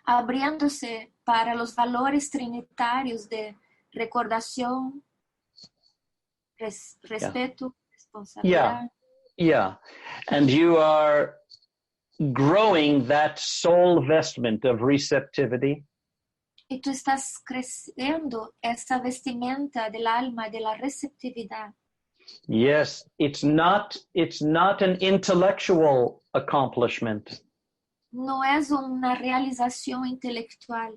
Abriéndose para los valores trinitarios de recordación, respeto, responsabilidad. Yeah. And you are growing that soul vestment of receptivity. Y tú estás creciendo esa vestimenta del alma, de la receptividad. Yes, it's not an intellectual accomplishment. No es una realización intelectual.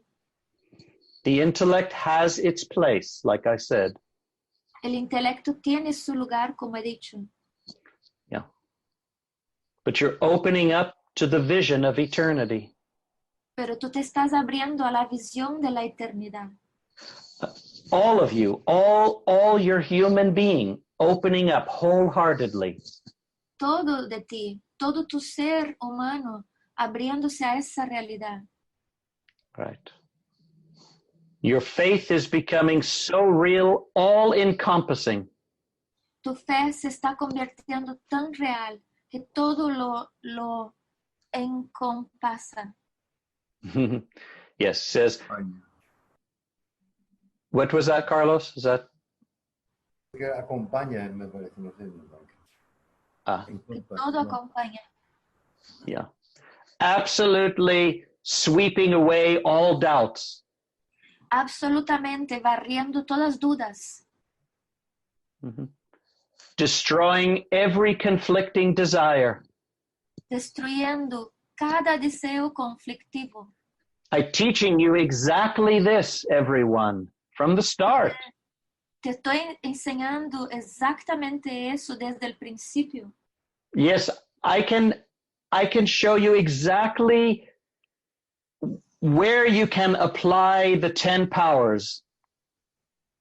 The intellect has its place, like I said. El intelecto tiene su lugar, como he dicho. Yeah. But you're opening up to the vision of eternity. Pero tú te estás abriendo a la visión de la eternidad. All of you, all your human being, opening up wholeheartedly. Todo de ti, todo tu ser humano, abriéndose a esa realidad. Right. Your faith is becoming so real, all-encompassing. Tu fe se está convirtiendo tan real que todo lo encompasa. Yes, says. What was that, Carlos? Is that? Que acompaña, me parece, no sé. Todo acompaña. Yeah. Absolutely sweeping away all doubts. Absolutamente barriendo todas dudas. Destroying every conflicting desire. Destruyendo cada deseo conflictivo. I'm teaching you exactly this, everyone, from the start. Te estoy enseñando exactamente eso desde el principio. Yes, I can show you exactly where you can apply the 10 powers.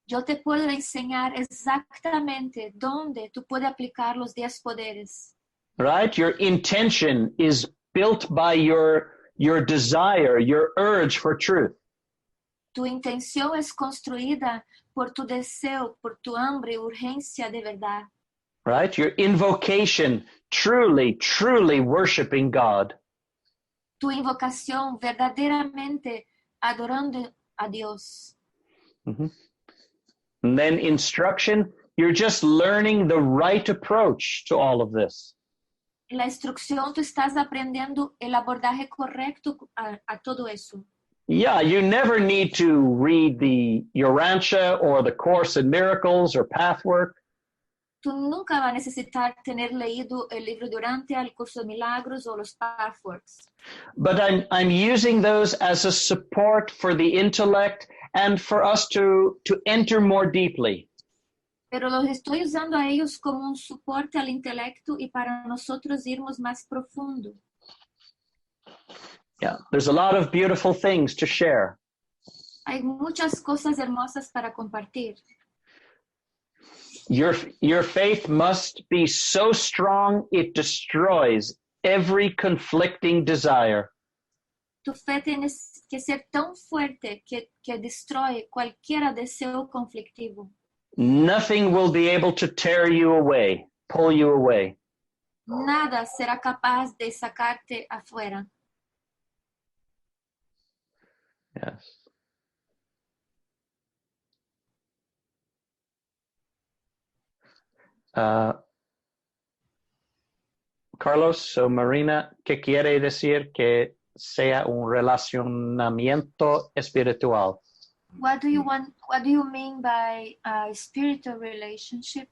Yo te puedo enseñar exactamente dónde tú puedes aplicar los 10 poderes. Right? Your intention is built by your desire, your urge for truth. Tu intención es construida por tu deseo, por tu hambre, urgencia de verdad. Right? Your invocation, truly, truly worshiping God. Tu invocación verdaderamente adorando a Dios. Mm-hmm. And then instruction, you're just learning the right approach to all of this. La instrucción, tú estás aprendiendo el abordaje correcto a todo eso. Yeah, you never need to read the Urantia or the Course in Miracles or Pathwork. Tú nunca vas a necesitar tener leído el libro de Urantia, el curso de milagros o los pathworks. But I'm using those as a support for the intellect and for us to enter more deeply. Pero los estoy usando a ellos como un soporte al intelecto y para nosotros irnos más profundo. Yeah, there's a lot of beautiful things to share. Hay muchas cosas hermosas para compartir. Your faith must be so strong it destroys every conflicting desire. Tu fe tiene que ser tan fuerte que destruye cualquier deseo conflictivo. Nothing will be able to tear you away, pull you away. Nada será capaz de sacarte afuera. Yes. Carlos o Marina, ¿qué quiere decir que sea un relacionamiento espiritual? What do you mean by a spiritual relationship?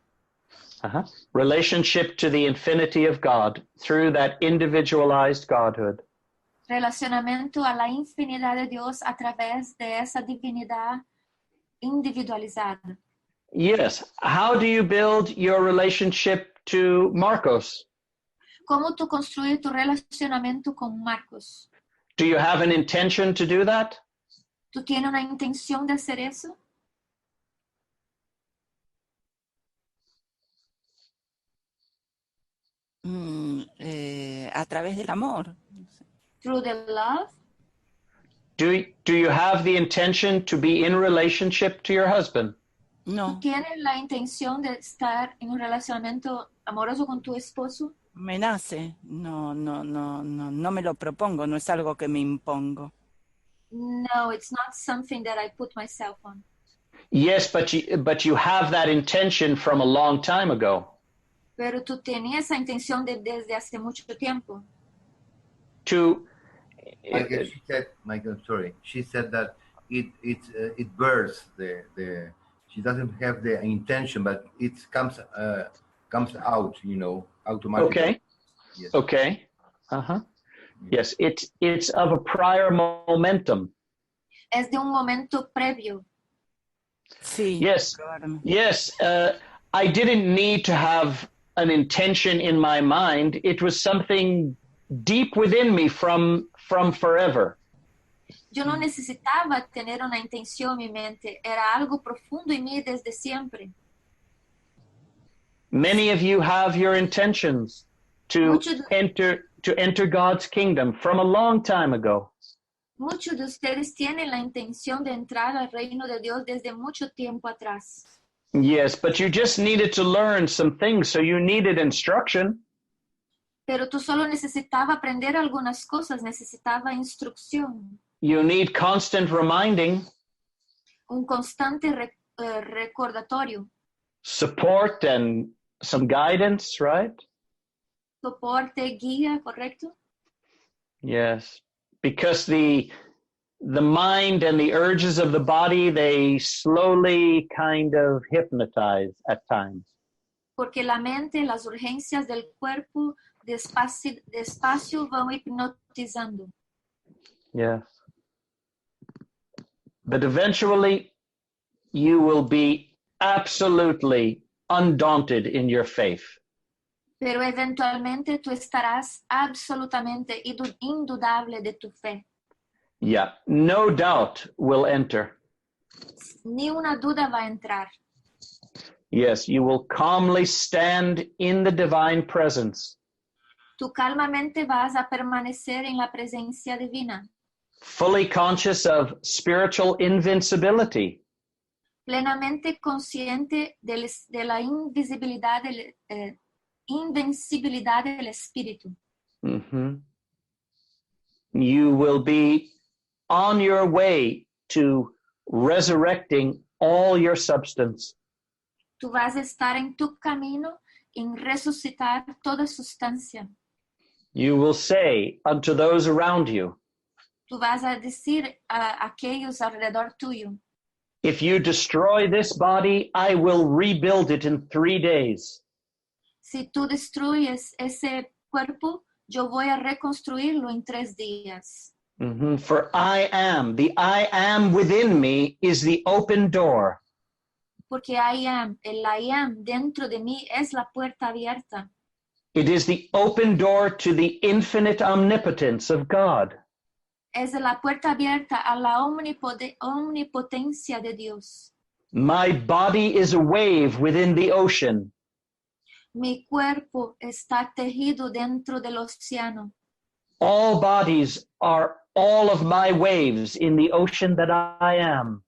Uh-huh. Relationship to the infinity of God through that individualized Godhood. Relacionamiento a la infinidad de Dios a través de esa divinidad individualizada. Yes. How do you build your relationship to Marcos? ¿Cómo tú construyes tu relacionamiento con Marcos? Do you have an intention to do that? ¿Tú tienes una intención de hacer eso? A través del amor. Through the love? Do you have the intention to be in relationship to your husband? No. ¿Tú tienes la intención de estar en un relacionamiento amoroso con tu esposo? Me nace. No me lo propongo, no es algo que me impongo. No, it's not something that I put myself on. Yes, but you have that intention from a long time ago. Pero tú tenías esa intención desde hace mucho tiempo. Michael, sorry. She said that it bursts the. She doesn't have the intention, but it comes out, automatically. Okay. Yes. Okay. Uh-huh. Yes, it's of a prior momentum. Es de un momento previo. Sí. Yes. Yes. I didn't need to have an intention in my mind. It was something deep within me from forever. Yo no necesitaba tener una intención en mi mente. Era algo profundo en mí desde siempre. Many of you have your intentions to enter God's kingdom from a long time ago. Muchos de ustedes tienen la intención de entrar al reino de Dios desde mucho tiempo atrás. Yes, but you just needed to learn some things, so you needed instruction. Pero tú solo necesitabas aprender algunas cosas, necesitaba instrucción. You need constant reminding. Un constante recordatorio. Support and some guidance, right? Soporte, guía, ¿correcto? Yes, because the mind and the urges of the body, they slowly kind of hypnotize at times. Porque la mente, las urgencias del cuerpo despacio vão hipnotizando. Yes. But eventually, you will be absolutely undaunted in your faith. Pero eventualmente tú estarás absolutamente indudable de tu fe. Yeah, no doubt will enter. Ni una duda va a entrar. Yes, you will calmly stand in the divine presence, Tú calmamente vas a permanecer en la presencia divina, fully conscious of spiritual invincibility. plenamente consciente de la invencibilidad del espíritu. Mhm. You will be on your way to resurrecting all your substance. Tú vas a estar en tu camino en resucitar toda sustancia. You will say unto those around you, Tú vas a decir a aquellos alrededor tuyo, if you destroy this body, I will rebuild it in 3 days. si tú destruyes ese cuerpo, yo voy a reconstruirlo en 3 días. For the I am within me is the open door. Porque el I am dentro de mí es la puerta abierta. It is the open door to the infinite omnipotence of God. Es la puerta abierta a la omnipotencia de Dios. My body is a wave within the ocean. Mi cuerpo está tejido dentro del océano. All bodies are all of my waves in the ocean that I am.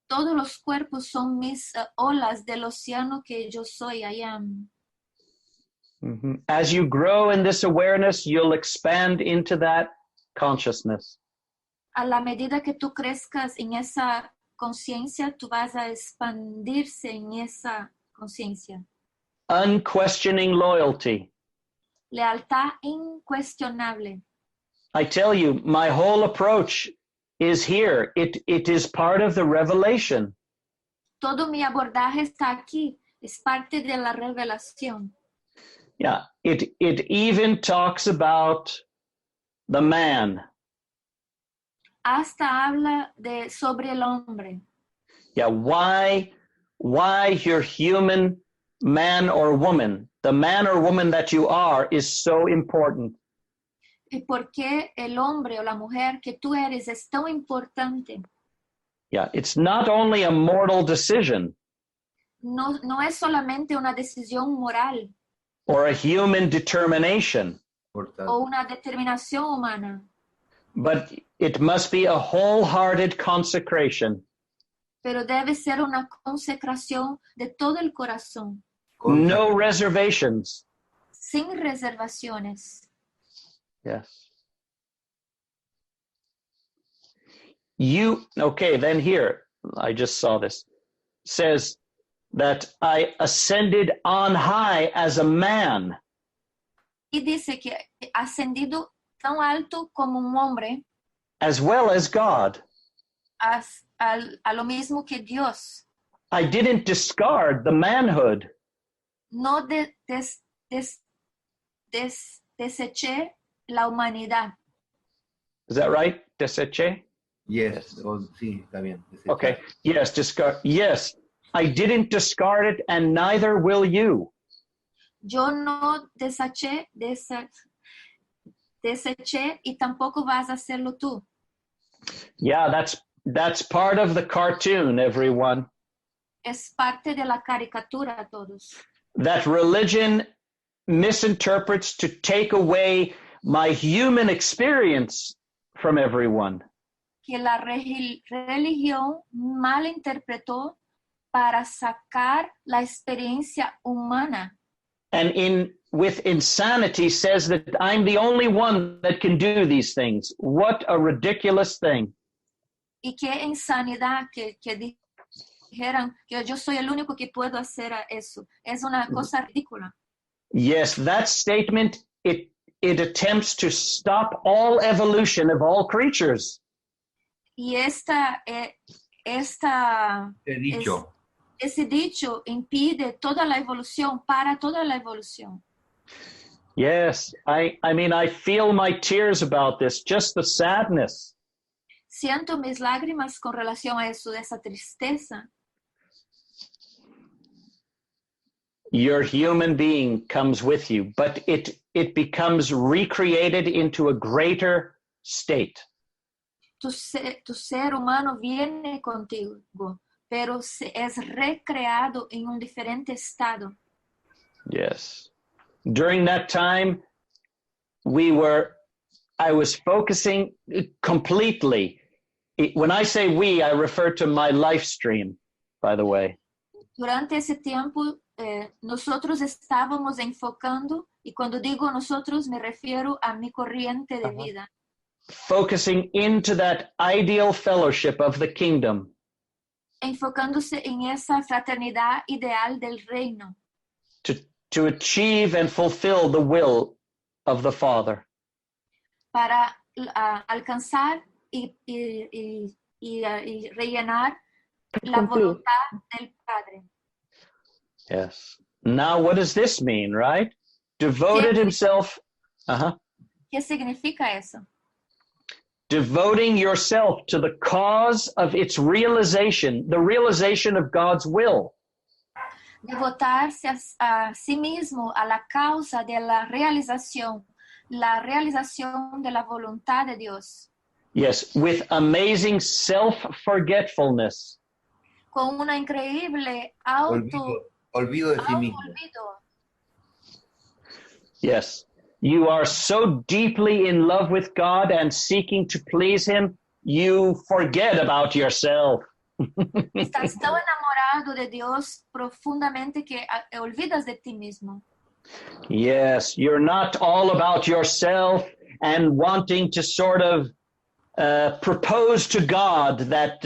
Todos los cuerpos son mis olas del océano que yo soy, I am. As you grow in this awareness, you'll expand into that consciousness. A la medida que tú crezcas en esa conciencia, tú vas a expandirse en esa conciencia. Unquestioning loyalty. Lealtad incuestionable. I tell you, my whole approach is here. It is part of the revelation. Todo mi abordaje está aquí, es parte de la revelación. Yeah, it even talks about the man. Hasta habla sobre el hombre. Yeah, why your human man or woman, the man or woman that you are, is so important. Y por qué el hombre o la mujer que tú eres es tan importante. Yeah, it's not only a mortal decision. No es solamente una decisión moral. Or a human determination. O una determinación humana. But it must be a wholehearted consecration. Pero debe ser una consecración de todo el corazón. No reservations. Sin reservaciones. Yes. Then here, I just saw this, says that I ascended on high as a man. Y dice que ascendido tan alto como un hombre. As well as God. A lo mismo que Dios. I didn't discard the manhood. No deseché la humanidad. Is that right? Deseché? Yes. Sí, está bien. Desechar. Okay. Yes, discard. Yes, I didn't discard it, and neither will you. Yo no deseché y tampoco vas a hacerlo tú. Yeah, that's part of the cartoon, everyone. Es parte de la caricatura, todos. That religion misinterprets to take away my human experience from everyone. Que la religión malinterpretó para sacar la experiencia humana. And with insanity says that I'm the only one that can do these things. What a ridiculous thing. Y qué insanidad que dijeran que yo soy el único que puedo hacer eso. Es una cosa ridícula. Yes, that statement, it attempts to stop all evolution of all creatures. Y ese dicho impide toda la evolución, para toda la evolución. Yes, I mean, I feel my tears about this, just the sadness. Siento mis lágrimas con relación a eso, de esa tristeza. Your human being comes with you, but it becomes recreated into a greater state. Tu ser humano viene contigo, pero es recreado en un diferente estado. Yes. During that time, I was focusing completely. When I say we, I refer to my life stream, by the way. Durante ese tiempo, nosotros estábamos enfocando, y cuando digo nosotros me refiero a mi corriente de vida. Focusing into that ideal fellowship of the kingdom. Enfocándose en esa fraternidad ideal del reino. To achieve and fulfill the will of the Father. Para alcanzar y rellenar la voluntad del Padre. Yes. Now, what does this mean, right? Devoted himself. ¿Qué significa eso? Devoting yourself to the cause of its realization, the realization of God's will. Devotarse a sí mismo a la causa de la realización de la voluntad de Dios. Yes, with amazing self-forgetfulness. Con una increíble olvido de sí mismo. Yes, you are so deeply in love with God and seeking to please Him, you forget about yourself. Estás tan enamorado de Dios profundamente que olvidas de ti mismo. Yes, you're not all about yourself and wanting to sort of propose to God that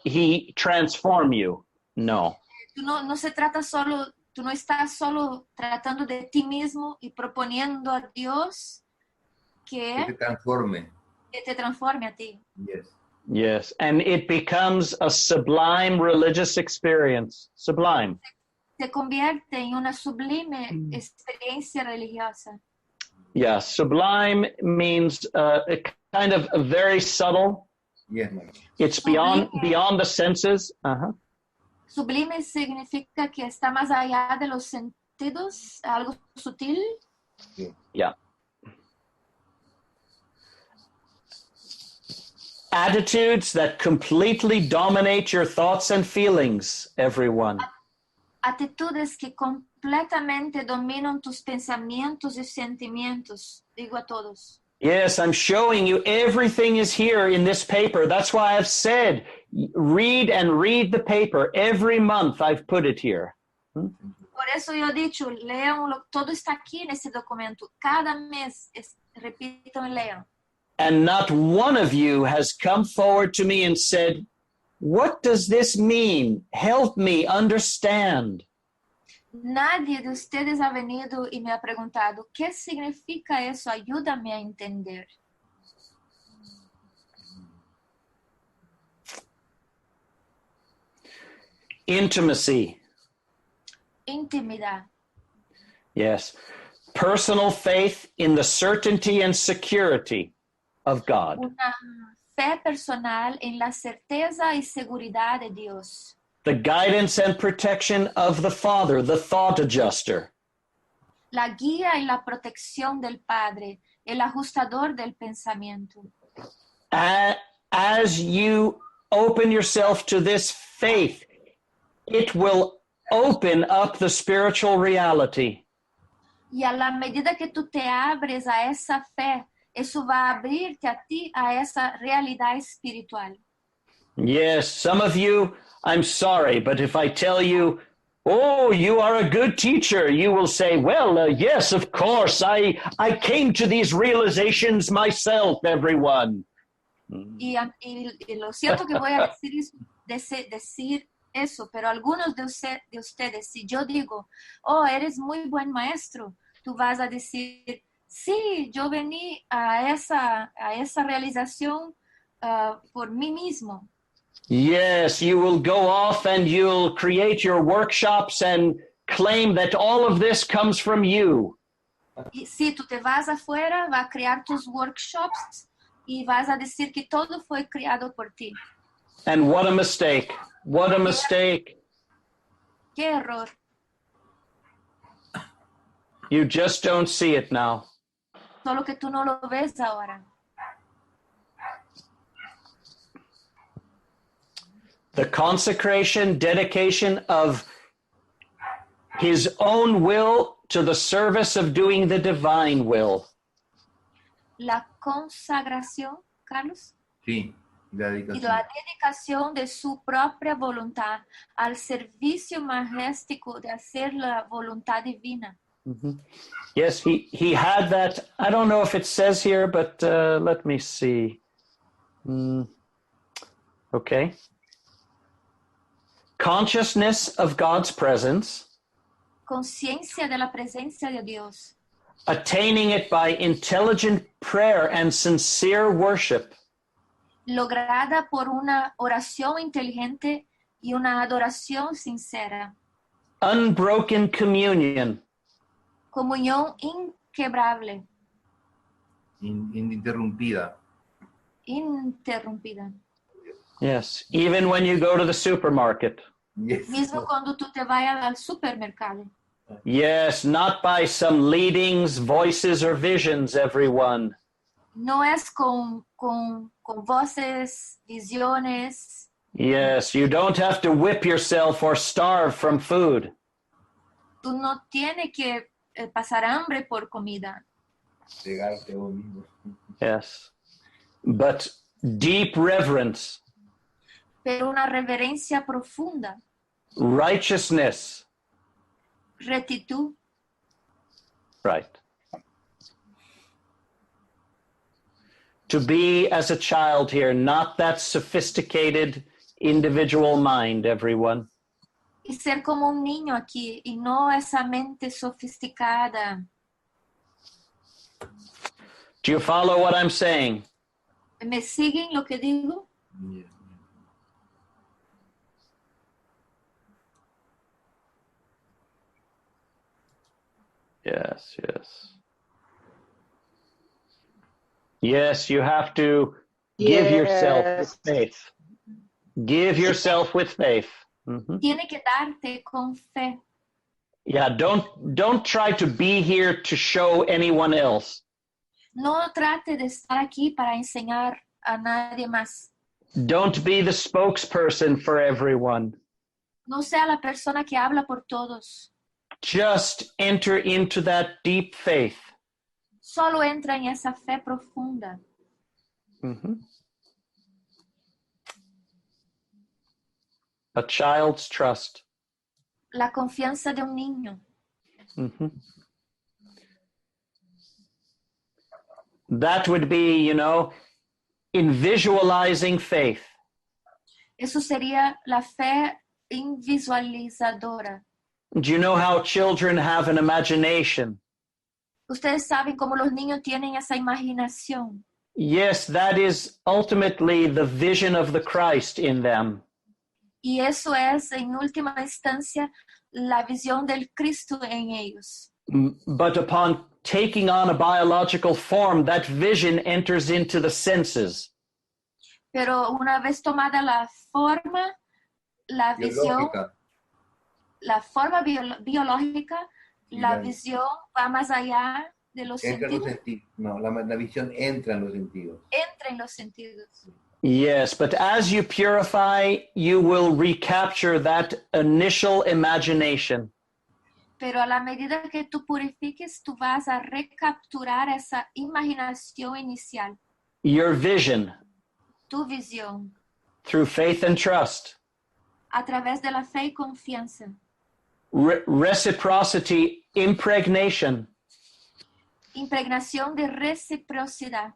He transform you. No. No se trata solo, tú no estás solo tratando de ti mismo y proponiendo a Dios que te transforme a ti. Yes. Yes, and it becomes a sublime religious experience. Sublime. Se convierte en una sublime experiencia religiosa. Yeah, sublime means kind of very subtle. Yes. It's beyond the senses. Sublime significa que está más allá de los sentidos, algo sutil. Yeah. Attitudes that completely dominate your thoughts and feelings, everyone. Actitudes que completamente dominan tus pensamientos y sentimientos, digo a todos. Yes, I'm showing you everything is here in this paper. That's why I've said, read the paper. Every month I've put it here. Por eso yo he dicho, lean, todo está aquí en ese documento. Cada mes, repito y lean. And not one of you has come forward to me and said, what does this mean? Help me understand. Nadie de ustedes ha venido y me ha preguntado, ¿qué significa eso? Ayúdame a entender. Intimacy. Intimidad. Yes. Personal faith in the certainty and security of God. Una fe personal en la certeza y seguridad de Dios. The guidance and protection of the Father, the thought adjuster. La guía y la protección del Padre, el ajustador del pensamiento. As you open yourself to this faith, it will open up the spiritual reality. Y a la medida que tú te abres a esa fe, eso va a abrirte a ti a esa realidad espiritual. Yes, some of you, I'm sorry, but if I tell you, oh, you are a good teacher, you will say, well, yes, of course, I came to these realizations myself, everyone. Y lo siento que voy a decir eso, pero algunos de ustedes, si yo digo, oh, eres muy buen maestro, tú vas a decir, sí, yo vení a esa realización por mí mismo. Yes, you will go off and you'll create your workshops and claim that all of this comes from you. Y si tú te vas afuera, vas a crear tus workshops y vas a decir que todo fue creado por ti. And what a mistake. What a mistake. ¡Qué error! You just don't see it now. Solo que tú no lo ves ahora. The consecration, dedication of his own will to the service of doing the divine will. La consagración, Carlos, Sí, la y dedicación. la dedicación de su propia voluntad al servicio majestático de hacer la voluntad divina. Yes, he had that. I don't know if it says here, but let me see. Okay. Consciousness of God's presence, Conciencia de la presencia de Dios, attaining it by intelligent prayer and sincere worship. lograda por una oración inteligente y una adoración sincera. Unbroken communion, Comunión inquebrable, Ininterrumpida. interrumpida. yes, even when you go to the supermarket. Yes. Mismo cuando tú te vayas al supermercado. Yes, not by some leadings, voices, or visions, everyone. No es con voces, visiones. Yes, you don't have to whip yourself or starve from food. Tú no tienes que pasar hambre por comida, Pegarte vos mismo. Yes, but deep reverence, pero una reverencia profunda, righteousness, rectitud, right. To be as a child here, not that sophisticated individual mind, everyone. y ser como un niño aquí, y no esa mente sofisticada. Do you follow what I'm saying? ¿Me siguen lo que digo? Yeah. Yes, yes. Yes, you have to give yourself with faith. Give yourself with faith. Mhm. Tiene que darte con fe. Yeah, don't try to be here to show anyone else. No trate de estar aquí para enseñar a nadie más. Don't be the spokesperson for everyone. No sea la persona que habla por todos. Just enter into that deep faith. Solo entra en esa fe profunda. Mhm. A child's trust. La confianza de un niño. Mhm. That would be, in visualizing faith. Eso sería la fe invisualizadora. Do you know how children have an imagination? Ustedes saben cómo los niños tienen esa imaginación. Yes, that is ultimately the vision of the Christ in them. Y eso es, en última instancia, la visión del Cristo en ellos. But upon taking on a biological form, that vision enters into the senses. Pero una vez tomada la forma, la visión, Biológica. la forma biológica, la Bien. visión va más allá de los Entra en los sentidos, sentidos. No, la visión entra en los sentidos. entra en los sentidos. Yes, but as you purify, you will recapture that initial imagination. Pero a la medida que tú purifiques, tú vas a recapturar esa imaginación inicial, Your vision tu visión, through faith and trust. a través de la fe y confianza. Reciprocity, impregnation. Impregnación de reciprocidad.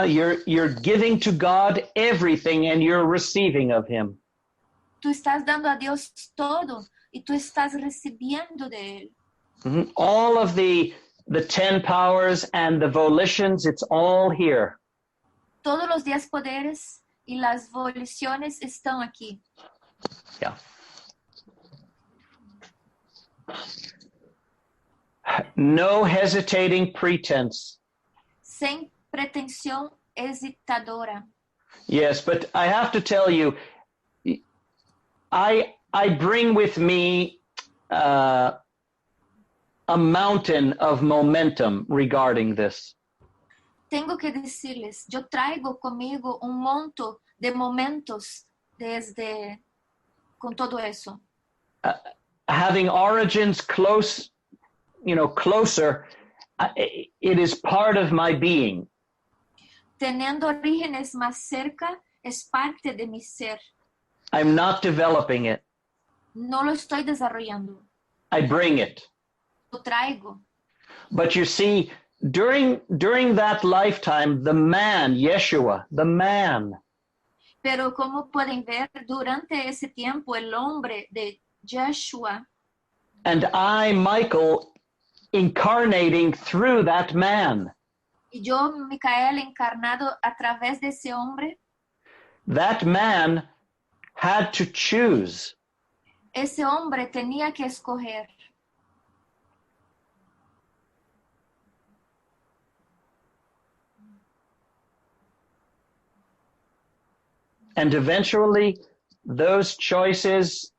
You're giving to God everything and you're receiving of him. Tú estás dando a Dios todo y tú estás recibiendo de Él. All of the 10 powers and the volitions, it's all here. Todos los 10 poderes y las voliciones están aquí. Yeah. no hesitating pretense. Sem pretensão hesitadora. Yes, but I have to tell you, I bring with me a mountain of momentum regarding this. Tengo que decirles, yo traigo conmigo un monto de momentos desde con todo eso. Having origins closer, it is part of my being. Teniendo orígenes más cerca, es parte de mi ser. I'm not developing it. No lo estoy desarrollando. I bring it. Lo traigo. But you see, during that lifetime, the man, Yeshua, the man, Pero como pueden ver, durante ese tiempo, el hombre de Yeshua and I, Michael, incarnating through that man, y yo, Micael, encarnado a través de ese hombre, that man had to choose. ese hombre tenía que escoger. And eventually, those choices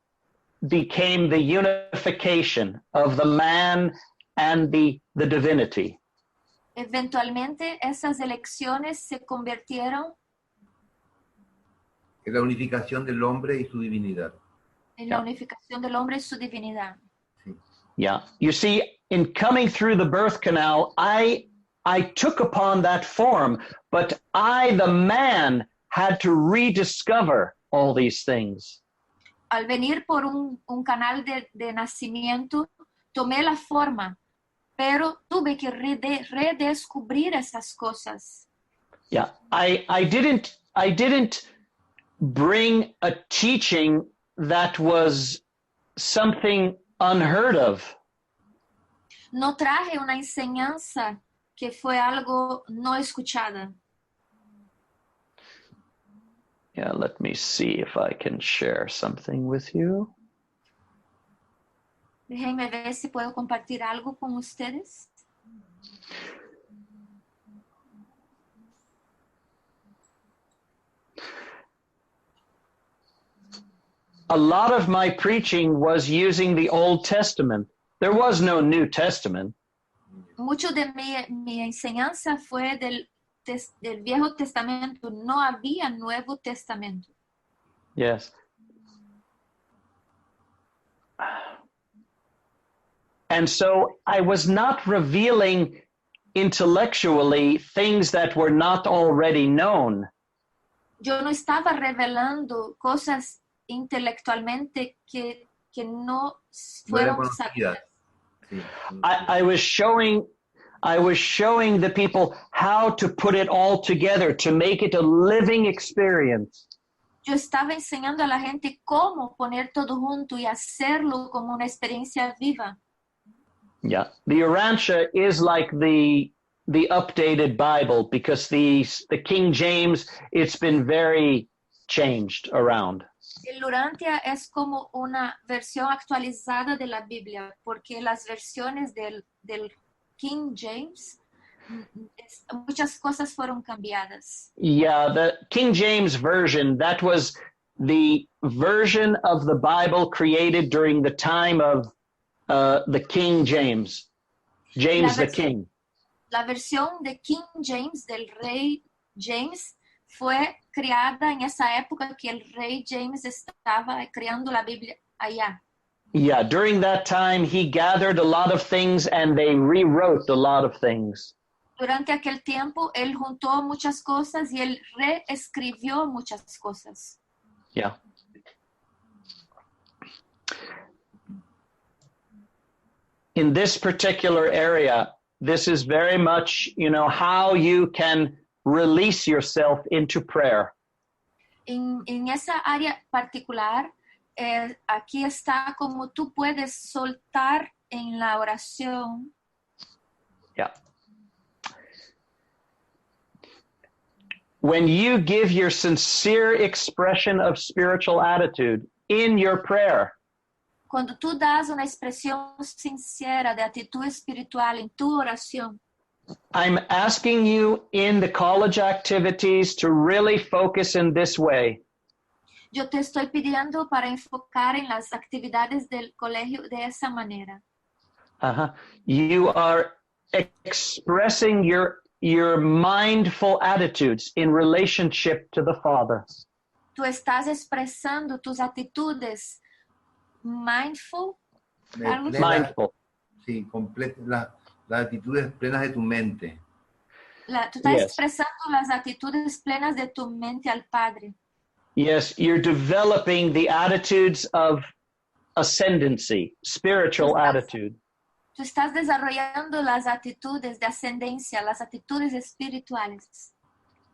became the unification of the man and the divinity. Eventualmente, esas elecciones se convirtieron Es la unificación del hombre y su divinidad. en la unificación del hombre y su divinidad. Sí. Yeah. You see, in coming through the birth canal, I took upon that form, but I, the man, had to rediscover all these things. Al venir por un canal de nacimiento, tomé la forma, pero tuve que redescubrir esas cosas. Yeah. I didn't bring a teaching that was something unheard of. No traje una enseñanza que fue algo no escuchada. Yeah, let me see if I can share something with you. Déjenme ver si puedo compartir algo con ustedes. A lot of my preaching was using the Old Testament. There was no New Testament. Mucho de mi enseñanza fue del Viejo Testamento. No había Nuevo Testamento. Yes. And so I was not revealing intellectually things that were not already known. Yo no estaba revelando cosas intelectualmente que no fueron sabidas. Sí. I was showing the people how to put it all together to make it a living experience. Yo estaba enseñando a la gente cómo poner todo junto y hacerlo como una experiencia viva. Yeah, the Urantia is like the updated Bible because the King James, it's been very changed around. El Urantia es como una versión actualizada de la Biblia porque las versiones del King James, muchas cosas fueron cambiadas. Yeah, the King James Version, that was the version of the Bible created during the time of the King James the King. La versión de King James, del rey James, fue creada en esa época que el rey James estaba creando la Biblia allá. Yeah, during that time, he gathered a lot of things and they rewrote a lot of things. Durante aquel tiempo, él juntó muchas cosas y él reescribió muchas cosas. Yeah. In this particular area, this is very much, how you can release yourself into prayer. En esa área particular, aquí está como tú puedes soltar en la oración. Yeah. When you give your sincere expression of spiritual attitude in your prayer, Cuando tú das una expresión sincera de actitud espiritual en tu oración, I'm asking you in the college activities to really focus in this way. yo te estoy pidiendo para enfocar en las actividades del colegio de esa manera. You are expressing your mindful attitudes in relationship to the Father. Tú estás expresando tus actitudes mindful, algo así. Mindful. Sí, las actitudes plenas de tu mente. Tú estás Yes. expresando las actitudes plenas de tu mente al Padre. Yes, you're developing the attitudes of ascendancy, spiritual attitude. Tú estás desarrollando las actitudes de ascendencia, las actitudes espirituales.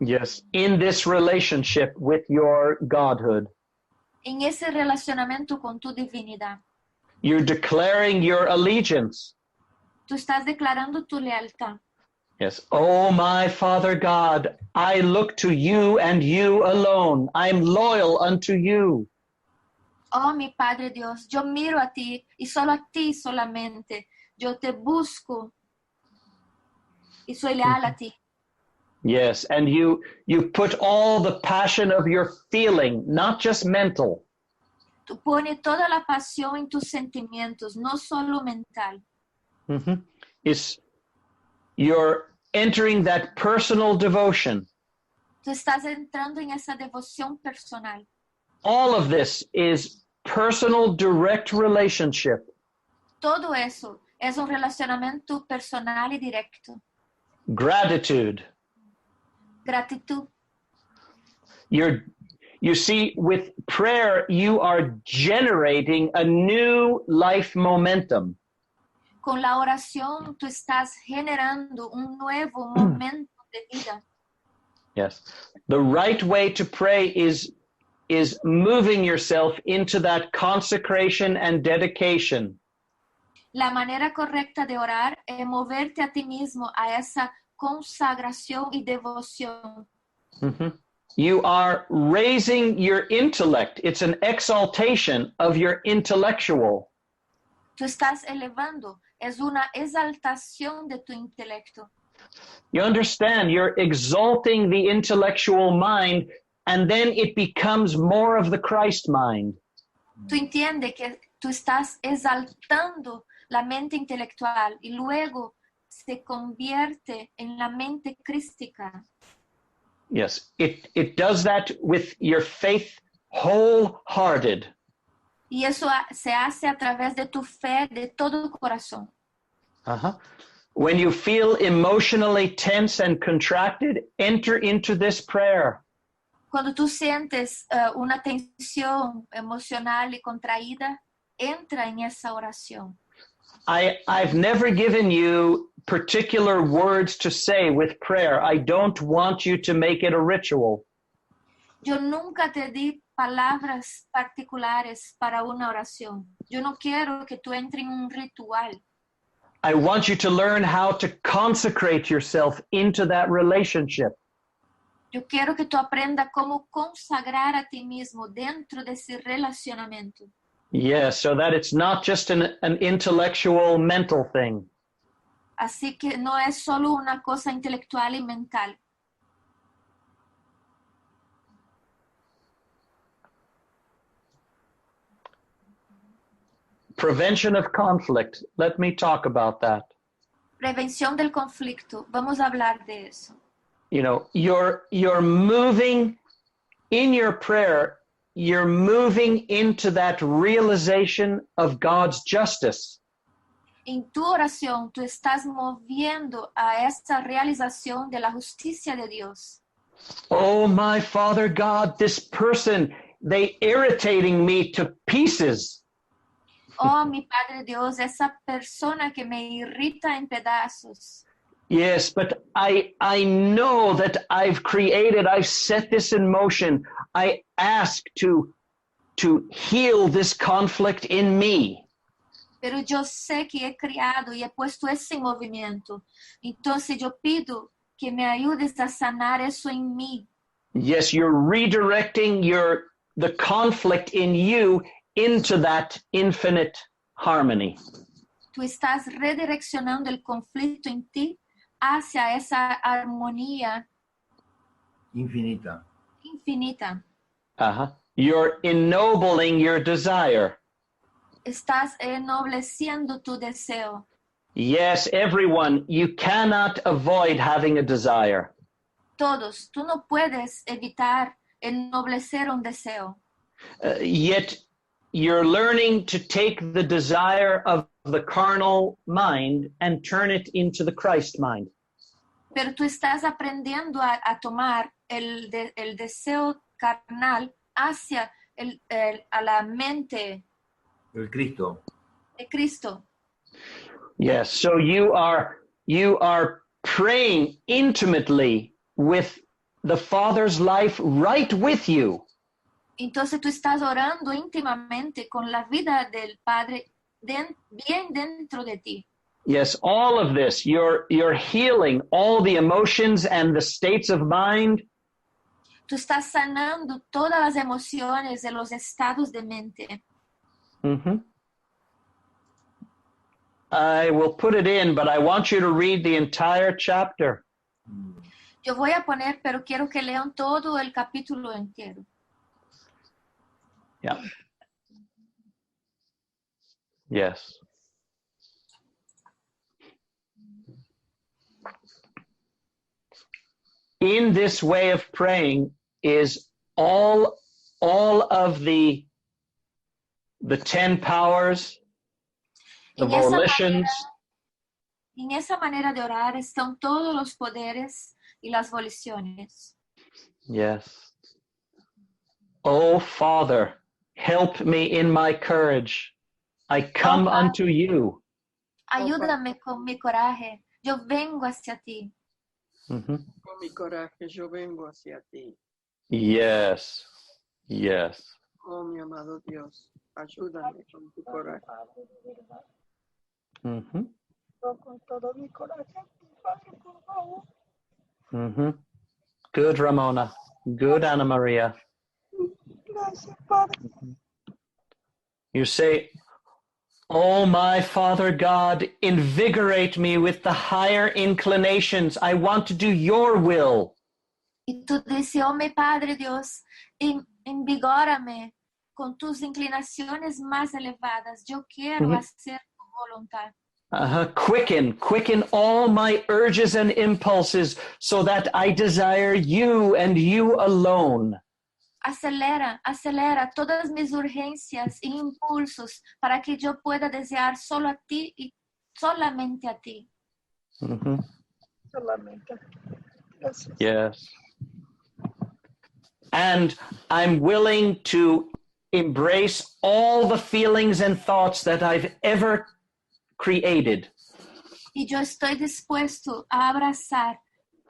Yes, in this relationship with your godhood. En ese relacionamiento con tu divinidad. You're declaring your allegiance. Tú estás declarando tu lealtad. Yes. Oh, my Father God, I look to you and you alone. I'm loyal unto you. Oh, mi Padre Dios, yo miro a ti y solo a ti solamente. Yo te busco y soy leal a ti. Yes, and you put all the passion of your feeling, not just mental. Tú pones toda la pasión en tus sentimientos, no solo mental. You're entering that personal devotion. Tú estás entrando en esa devoción personal. All of this is personal, direct relationship. Todo eso es un relacionamiento personal y directo. Gratitude. Gratitud. You see, with prayer, you are generating a new life momentum. Con la oración, tú estás generando un nuevo momento de vida. Yes. The right way to pray is moving yourself into that consecration and dedication. La manera correcta de orar es moverte a ti mismo a esa consagración y devoción. You are raising your intellect. It's an exaltation of your intellectual. Tú estás elevando, es una exaltación de tu intelecto. You understand, you're exalting the intellectual mind, and then it becomes more of the Christ mind. Tú entiendes que tú estás exaltando la mente intelectual y luego se convierte en la mente crística. Yes, it does that with your faith wholehearted. Y eso se hace a través de tu fe de todo corazón. When you feel emotionally tense and contracted, enter into this prayer. Cuando tú sientes una tensión emocional y contraída, entra en esa oración. I've never given you particular words to say with prayer. I don't want you to make it a ritual. Yo nunca te di palabras particulares para una oración. Yo no quiero que tú entres en un ritual. I want you to learn how to consecrate yourself into that relationship. Yo quiero que tú aprendas cómo consagrar a ti mismo dentro de ese relacionamiento. Yes, so that it's not just an intellectual, mental thing. Así que no es solo una cosa intelectual y mental. Prevention of conflict. Let me talk about that. Prevención del conflicto. Vamos a hablar de eso. You know, you're moving in your prayer, you're moving into that realization of God's justice. En tu oración, tú estás moviendo a esta realización de la justicia de Dios. Oh, my Father God, this person, they irritating me to pieces. Oh, mi Padre Dios, esa persona que me irrita en pedazos. Yes, but I know that I've set this in motion. I ask to heal this conflict in me. Pero yo sé que he creado y he puesto ese movimiento. Entonces yo pido que me ayudes a sanar eso en mí. Yes, you're redirecting the conflict in you into that infinite harmony. Tú estás redireccionando el conflicto en ti hacia esa armonía infinita. infinita. You're ennobling your desire. Estás ennobleciendo tu deseo. Yes, everyone, you cannot avoid having a desire. Todos, tú no puedes evitar ennoblecer un deseo. Yet you're learning to take the desire of the carnal mind and turn it into the Christ mind. Pero tú estás aprendiendo a tomar el deseo carnal hacia a la mente El Cristo. de Cristo. Yes, so you are praying intimately with the Father's life right with you. Entonces tú estás orando íntimamente con la vida del Padre bien dentro de ti. Yes, all of this, you're healing all the emotions and the states of mind. Tú estás sanando todas las emociones de los estados de mente. Mm-hmm. I will put it in, but I want you to read the entire chapter. Yo voy a poner, pero quiero que lean todo el capítulo entero. Yeah. Yes. In this way of praying is all of the 10 powers, the volitions. En esa manera de orar están todos los poderes y las voliciones. Yes. Oh, Father, help me in my courage. I come unto you. Ayúdame con mi coraje. Yo vengo hacia ti. Mm-hmm. Con mi coraje yo vengo hacia ti. Yes. Yes. Oh, mi amado Dios, ayúdame con tu coraje. Mm-hmm. Con todo mi coraje, Padre, por favor. Mm-hmm. Good, Ramona. Good, Ana Maria. Gracias, Padre. You say, oh, my Father God, invigorate me with the higher inclinations. I want to do your will. Y tú dices, oh, mi Padre Dios, invigórame con tus inclinaciones más elevadas. Yo quiero hacer tu voluntad. Quicken all my urges and impulses so that I desire you and you alone. Acelera todas mis urgencias e impulsos para que yo pueda desear solo a ti y solamente a ti. Mm-hmm. Solamente. Gracias. Yes. And I'm willing to embrace all the feelings and thoughts that I've ever created. Y yo estoy dispuesto a abrazar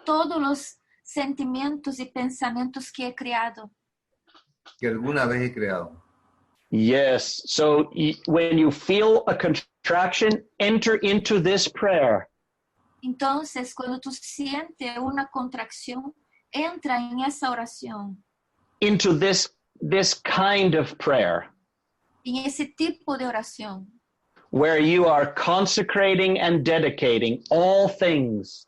todos los sentimientos y pensamientos que he creado. Que alguna vez he creado. Yes. So when you feel a contraction, enter into this prayer. Entonces, cuando tú sientes una contracción, entra en esa oración. Into this kind of prayer. En ese tipo de oración. Where you are consecrating and dedicating all things.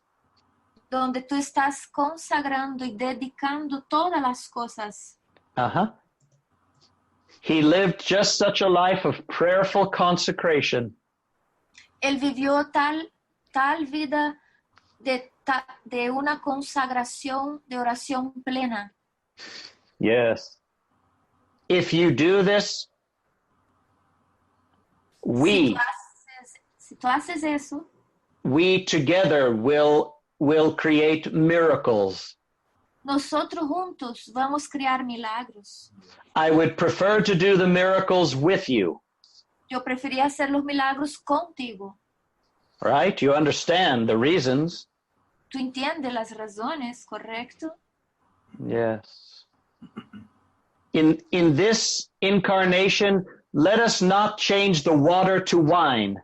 Donde tú estás consagrando y dedicando todas las cosas. He lived just such a life of prayerful consecration. Él vivió tal vida de una consagración, de oración plena. Yes. If you do this, si tú haces eso, we together will create miracles. Nosotros juntos vamos a crear milagros. I would prefer to do the miracles with you. Yo prefería hacer los milagros contigo. Right? You understand the reasons. Tú entiendes las razones, ¿correcto? Yes. In this incarnation, let us not change the water to wine.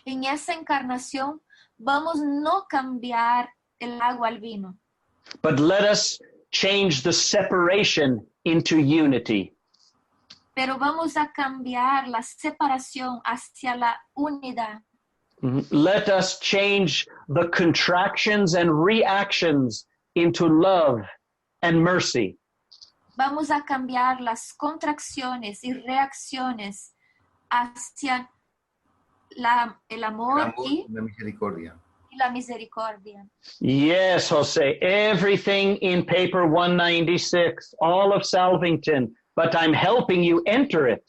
En esa encarnación, vamos no cambiar el agua al vino. But let us change the separation into unity. Pero vamos a cambiar la separación hacia la unidad. Let us change the contractions and reactions into love and mercy. Vamos a cambiar las contracciones y reacciones hacia el amor y la misericordia. la misericordia. Yes, Jose, everything in paper 196, all of Salvington, but I'm helping you enter it.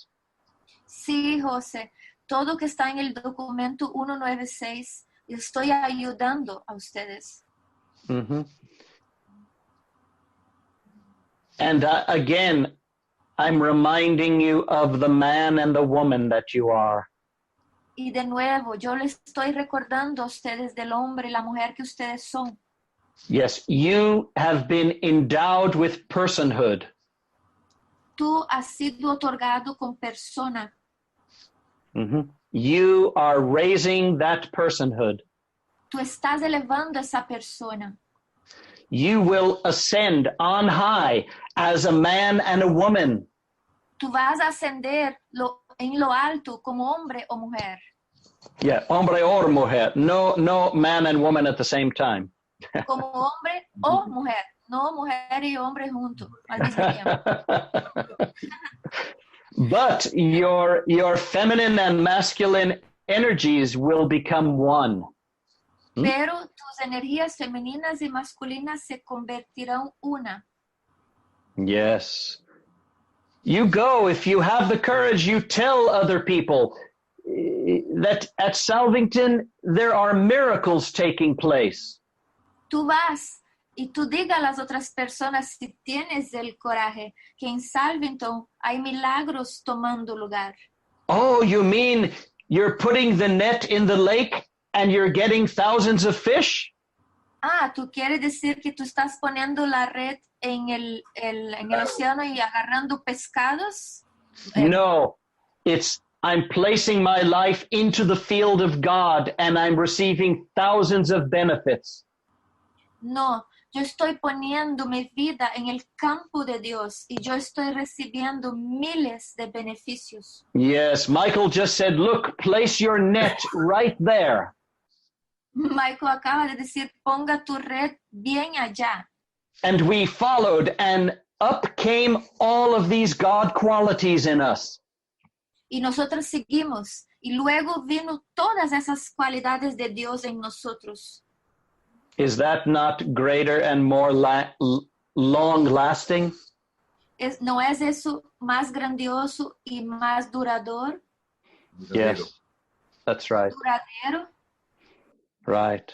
Sí, José, todo que está en el documento 196, estoy ayudando a ustedes. And again, I'm reminding you of the man and the woman that you are. Y de nuevo, yo les estoy recordando a ustedes del hombre y la mujer que ustedes son. Yes, you have been endowed with personhood. Tú has sido otorgado con persona. You are raising that personhood. Tú estás elevando esa persona. You will ascend on high as a man and a woman. Tú vas a ascender en lo alto como hombre o mujer. Yeah, hombre or mujer. No man and woman at the same time. Como hombre o mujer. No mujer y hombre juntos al mismo tiempo. But your feminine and masculine energies will become one. Pero tus energías femeninas y masculinas se convertirán una. Yes. You go, if you have the courage, you tell other people that at Salvington there are miracles taking place. Tú vas y tú diga a las otras personas, si tienes el coraje, que en Salvington hay milagros tomando lugar. Oh, you mean you're putting the net in the lake and you're getting thousands of fish? Ah, ¿tú quieres decir que tú estás poniendo la red en el océano y agarrando pescados? No, I'm placing my life into the field of God and I'm receiving thousands of benefits. No, yo estoy poniendo mi vida en el campo de Dios y yo estoy recibiendo miles de beneficios. Yes, Michael just said, look, place your net right there. Michael acaba de decir, ponga tu red bien allá. And we followed, and up came all of these God qualities in us. Y nosotros seguimos, y luego vino todas esas cualidades de Dios en nosotros. Is that not greater and more long-lasting? ¿No es eso más grandioso y más durador? Yes, that's right. Duradero. Right.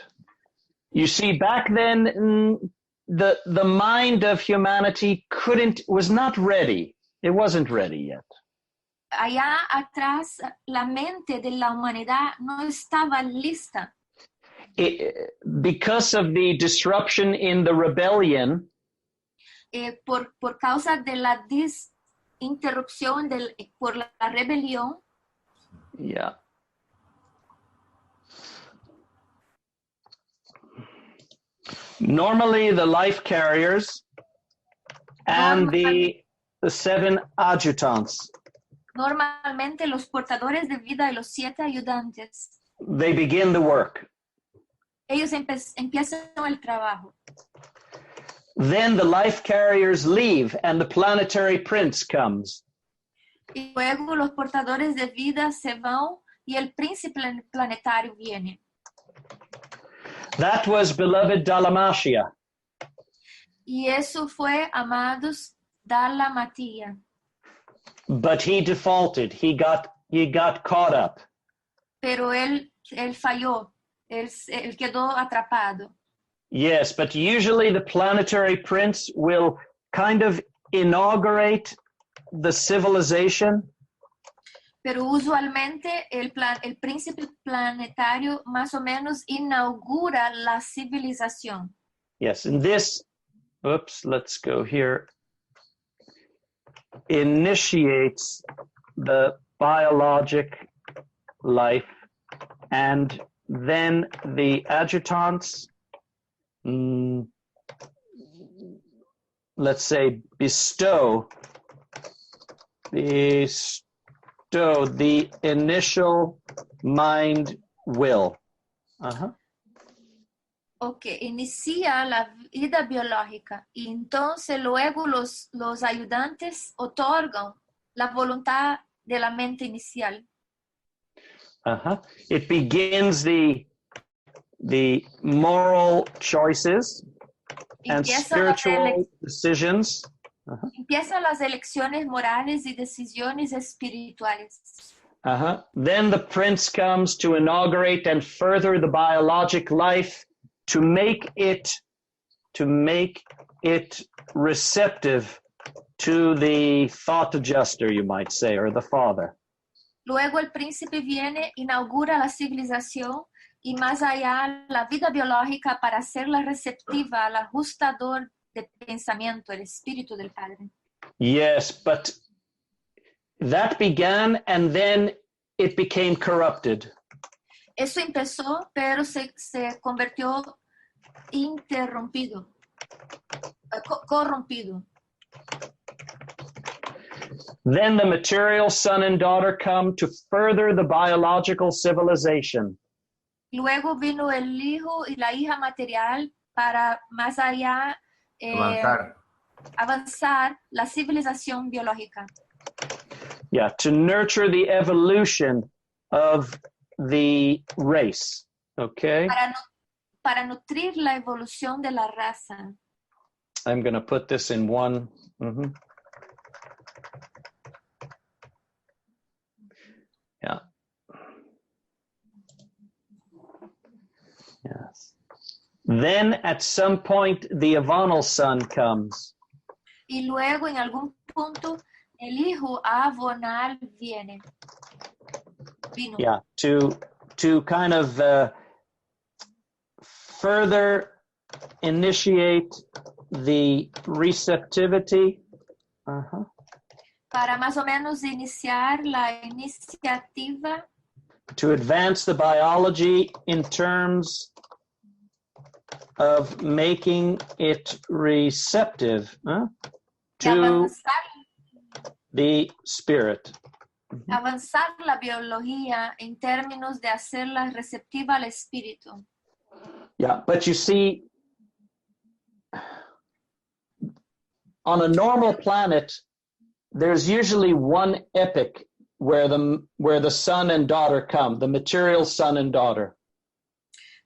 You see, back then, the mind of humanity was not ready. It wasn't ready yet. Allá atrás, la mente de la humanidad no estaba lista. Because of the disruption in the rebellion, por causa de la interrupción por la rebelión. Yeah. Normally, the life carriers and the 7 adjutants. Normalmente, los portadores de vida y los 7 ayudantes. They begin the work. Ellos empiezan el trabajo. Then the life carriers leave and the planetary prince comes. Y luego los portadores de vida se van y el príncipe planetario viene. That was beloved Dalmatia. Y eso fue amados Dalmatia. But he defaulted. He got caught up. Pero él falló. Él quedó atrapado. Yes, but usually the planetary prince will kind of inaugurate the civilization. Pero usualmente el príncipe planetario más o menos inaugura la civilización. Yes, and this, let's go here, initiates the biologic life, and then the adjutants, let's say, bestow the initial mind will. Uh-huh. Ok, inicia la vida biológica y entonces luego los ayudantes otorgan la voluntad de la mente inicial. Uh-huh. It begins the moral choices and spiritual decisions. Uh-huh. Empiezan las elecciones morales y decisiones espirituales. Uh-huh. Then the prince comes to inaugurate and further the biologic life to make it receptive to the thought adjuster, you might say, or the father. Luego el príncipe viene, inaugura la civilización y más allá la vida biológica para hacerla receptiva al ajustador de pensamiento, el espíritu del padre. Yes, but that began and then it became corrupted. Eso empezó, pero se convirtió corrompido. Then the material son and daughter come to further the biological civilization. Luego vino el hijo y la hija material para más allá avanzar la civilización biológica. Yeah, to nurture the evolution of the race, okay? Para nutrir la evolución de la raza. I'm going to put this in one. Mm-hmm. Yeah. Yes. Then at some point, the avonal son comes. Y luego en algún punto, el hijo avonal vino. Yeah, to kind of further initiate the receptivity. Uh-huh. Para más o menos iniciar la iniciativa. To advance the biology in terms of making it receptive to the spirit. Avanzar la biología en términos de hacerla receptiva al espíritu. Yeah, but you see, on a normal planet, there's usually one epoch where the son and daughter come, the material son and daughter.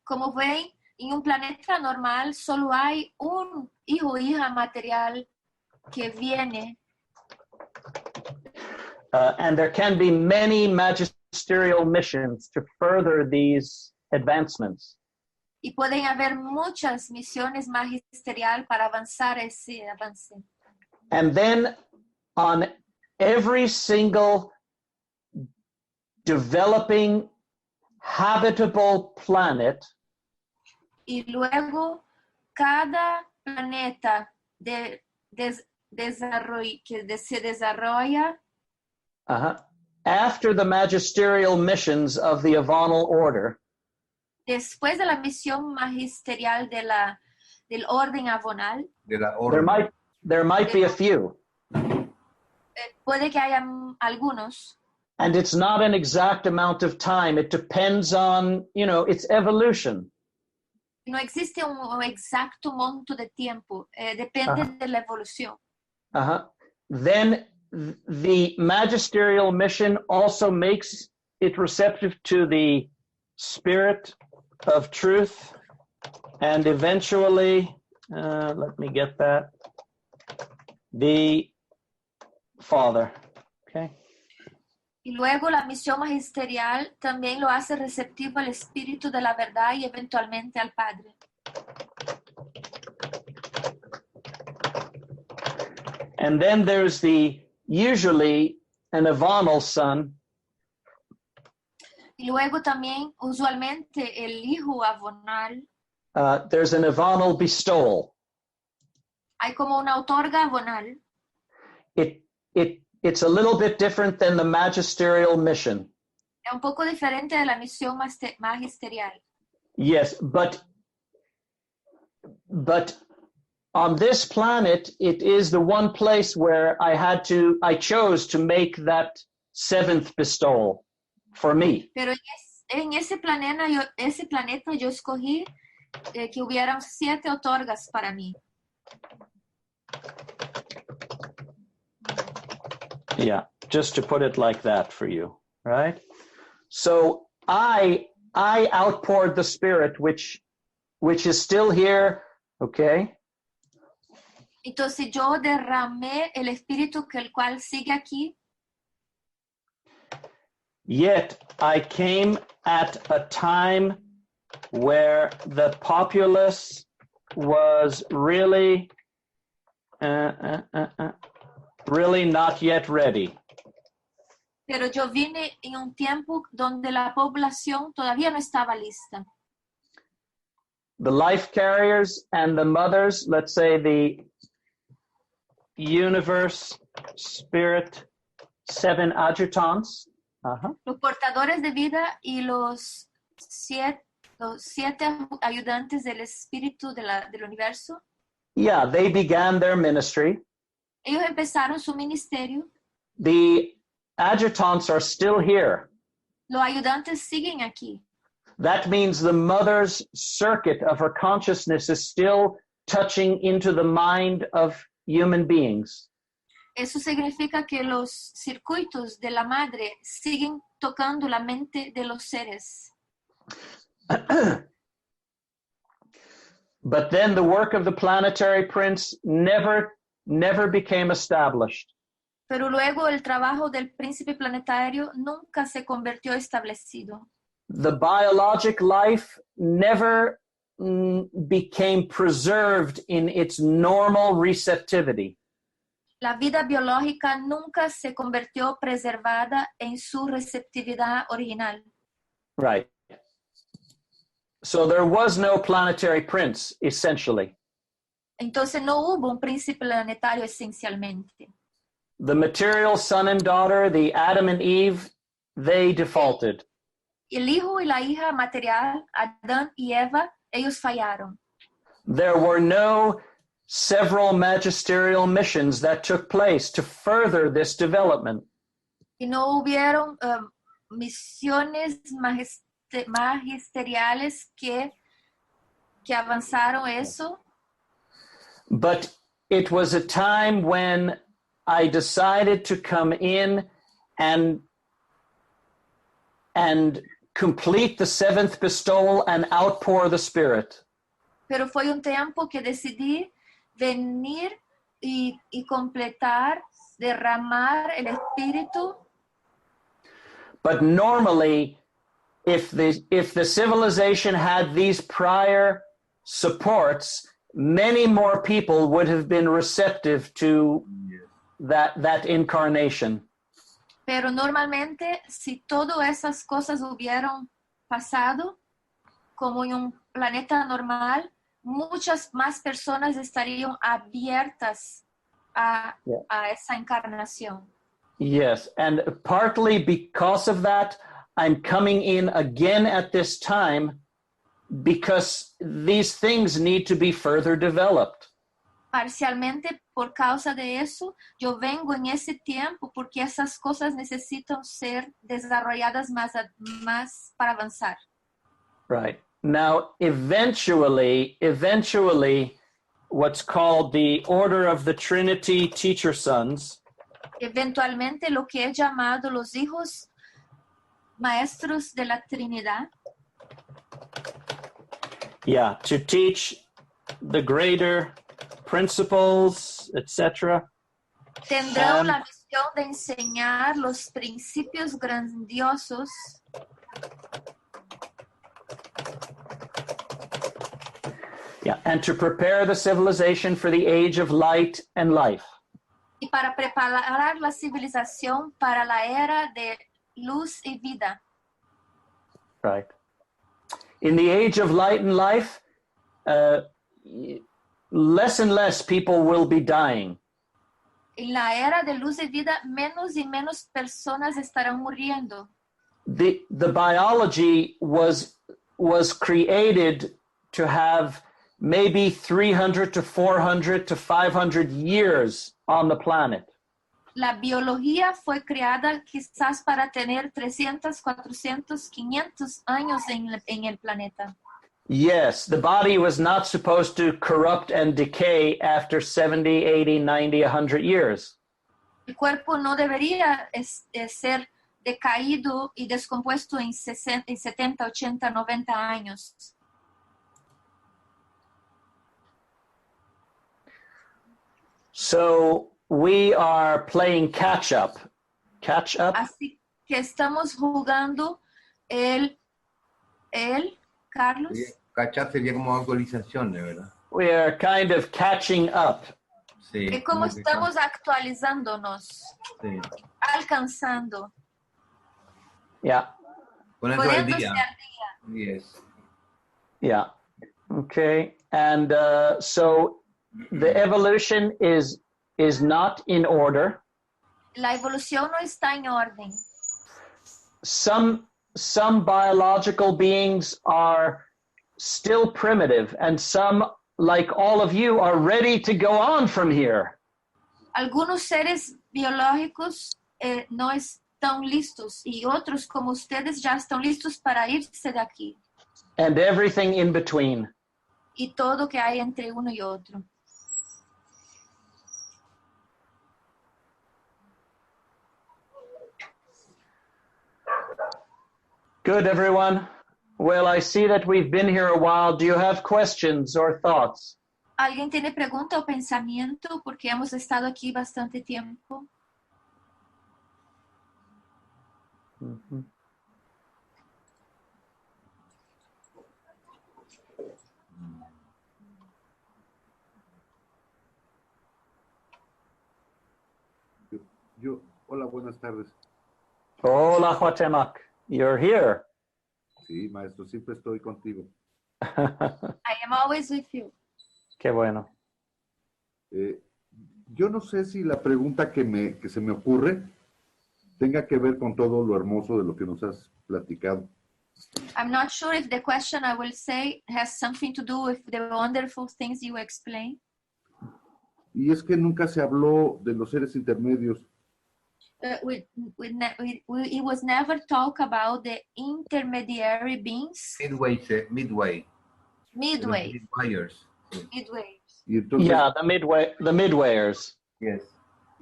Como ven, en un planeta normal solo hay un hijo o hija material que viene. And there can be many magisterial missions to further these advancements. Y pueden haber muchas misiones magisterial para avanzar ese avance. And then on every single developing habitable planet, y luego cada planeta que se desarrolla after the magisterial missions of the avonal order, después de la misión magisterial del orden avonal, there might be a few. Puede que haya algunos. And it's not an exact amount of time. It depends on, its evolution. No existe un exacto monto de tiempo. Depende de la evolución. Then the magisterial mission also makes it receptive to the spirit of truth. And eventually, let me get that, the Father. Okay. Y luego la misión magisterial también lo hace receptivo al espíritu de la verdad y eventualmente al Padre. And then there's usually an avonal son. Y luego también usualmente el hijo avonal. There's an avonal bestowal. Hay como una otorga avonal. It's a little bit different than the magisterial mission. Es un poco diferente de la misión magisterial. Yes, but on this planet, it is the one place where I chose to make that seventh bestowal for me. Pero en ese planeta yo escogí que hubieran 7 otorgas para mí. Yeah, just to put it like that for you, right? So I outpoured the Spirit, which is still here, okay? Entonces yo derramé el espíritu el cual sigue aquí. Yet I came at a time where the populace was really not yet ready. Pero yo vine en un tiempo donde la población todavía no estaba lista. The life carriers and the mothers, let's say the universe, spirit, 7 adjutants. Los portadores de vida y los 7 ayudantes del espíritu del universo. Yeah, they began their ministry. Ellos empezaron su ministerio. The adjutants are still here. Los ayudantes siguen aquí. That means the mother's circuit of her consciousness is still touching into the mind of human beings. Eso significa que los circuitos de la madre siguen tocando la mente de los seres. But then the work of the planetary prince never became established. Pero luego el trabajo del príncipe planetario nunca se convirtió establecido. The biologic life never became preserved in its normal receptivity. La vida biológica nunca se convirtió preservada en su receptividad original. Right. So there was no planetary prince, essentially. Entonces no hubo un príncipe planetario esencialmente. The material son and daughter, the Adam and Eve, they defaulted. El hijo y la hija material, Adán y Eva, ellos fallaron. There were no several magisterial missions that took place to further this development. Y no hubieron misiones magisteriales que avanzaron eso. But it was a time when I decided to come in and complete the 7th bestowal and outpour the Spirit. Pero fue un tiempo que decidí venir y completar, derramar el Espíritu. But normally, if the civilization had these prior supports, many more people would have been receptive to that incarnation. Pero normalmente, si todas esas cosas hubieran pasado, como en un planeta normal, muchas más personas estarían abiertas a esa encarnación. Yes, and partly because of that, I'm coming in again at this time because these things need to be further developed. Parcialmente por causa de eso, yo vengo en ese tiempo porque esas cosas necesitan ser desarrolladas más para avanzar. Right. Now, eventually, what's called the Order of the Trinity Teacher Sons. Eventualmente, lo que he llamado los hijos maestros de la Trinidad. Yeah, to teach the greater principles, etc. Tendrán la misión de enseñar los principios grandiosos. Yeah, and to prepare the civilization for the age of light and life. Y para preparar la civilización para la era de luz y vida. Right. In the age of light and life, less and less people will be dying. En la era de luz y vida, menos y menos personas estarán muriendo. The biology was created to have maybe 300 to 400 to 500 years on the planet. La biología fue creada quizás para tener 300, 400, 500 años en el planeta. Yes, the body was not supposed to corrupt and decay after 70, 80, 90, 100 years. El cuerpo no debería ser decaído y descompuesto en 70, 80, 90 años. So we are playing catch up. Catch up? Así que estamos jugando Carlos. Catch-up sería como actualización, ¿verdad? We are kind of catching up. Sí. Es como estamos actualizándonos, Sí. alcanzando, Yeah. Poniendo al poniéndose día. al día. Yes. Yeah. Okay. And so the evolution is not in order. La evolución no está en orden. Some biological beings are still primitive, and some, like all of you, are ready to go on from here. Algunos seres biológicos no están listos y otros como ustedes ya están listos para irse de aquí. And everything in between. Y todo que hay entre uno y otro. Good, everyone. Well, I see that we've been here a while. Do you have questions or thoughts? ¿Alguien tiene pregunta o pensamiento? Porque hemos estado aquí bastante tiempo. Mm-hmm. Hola, buenas tardes. Hola, Huatemac. You're here. Sí, maestro, siempre estoy contigo. I am always with you. Qué bueno. Yo no sé si la pregunta que se me ocurre tenga que ver con todo lo hermoso de lo que nos has platicado. I'm not sure if the question I will say has something to do with the wonderful things you explain. Y es que nunca se habló de los seres intermedios. It was never talked about the intermediary beings. Midway. Midway. Midwayers. Sí. Midway. Y entonces, Yeah, the midwayers. Yes.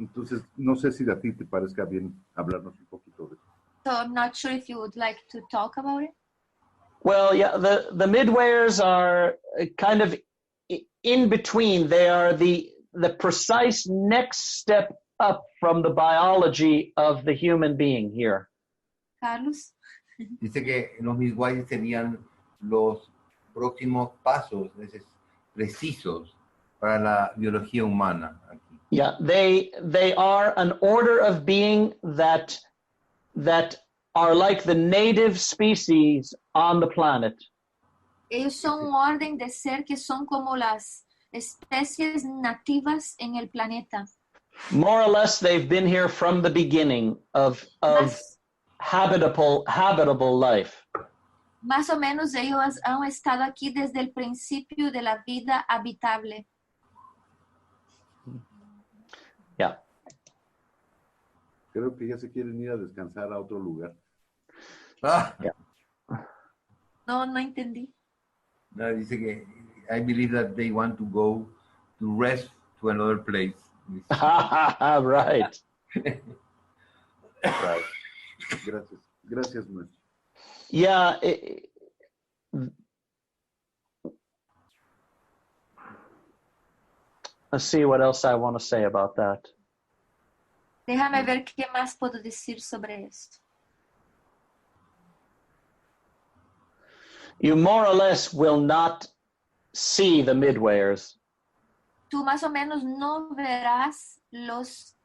entonces, no sé si a ti te parezca bien hablarnos un poquito de eso. So I'm not sure if you would like to talk about it. Well, yeah, the midwayers are kind of in between. They are the precise next step up from the biology of the human being here. Carlos? Dice que los midwayers serían los próximos pasos precisos para la biología humana aquí. Yeah, they are an order of being that are like the native species on the planet. Ellos son un orden de ser que son como las especies nativas en el planeta. More or less, they've been here from the beginning of habitable life. Más o menos ellos han estado aquí desde el principio de la vida habitable. Yeah. Creo que ya se quieren ir a descansar a otro lugar. Yeah. No entendí. No, dice que I believe that they want to go to rest to another place. Right. Right. Gracias, maestro. Yeah. Let's see what else I want to say about that. Déjame ver qué más puedo decir sobre esto. You more or less will not see the midwayers. Tú más o menos no verás los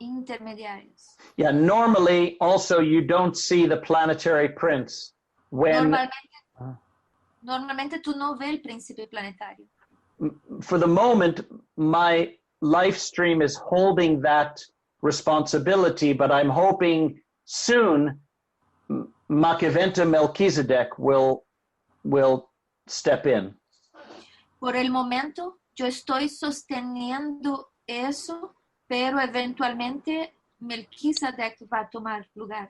intermediarios. Yeah, normally also you don't see the planetary prince when Normalmente tú no ves el príncipe planetario. for the moment my life stream is holding that responsibility, but I'm hoping soon Makiventa Melchizedek will step in. Por el momento, yo estoy sosteniendo eso, pero eventualmente Melquisedec va a tomar lugar.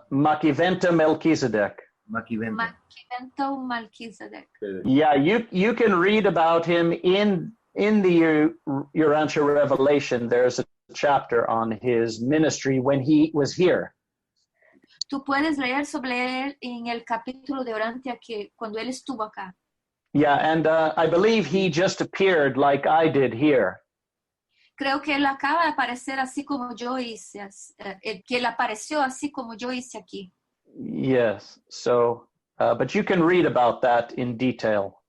Makiventa Melchizedek. Maquiventa. Maquiventa o Melquisedec. Yeah, you can read about him in the Urantia Revelation. There's a chapter on his ministry when he was here. Tú puedes leer sobre él en el capítulo de Urantia que cuando él estuvo acá. Yeah, and I believe he just appeared like I did here. Creo que él acaba de aparecer así como yo hice, que él apareció así como yo hice aquí. Yes, so, but you can read about that in detail.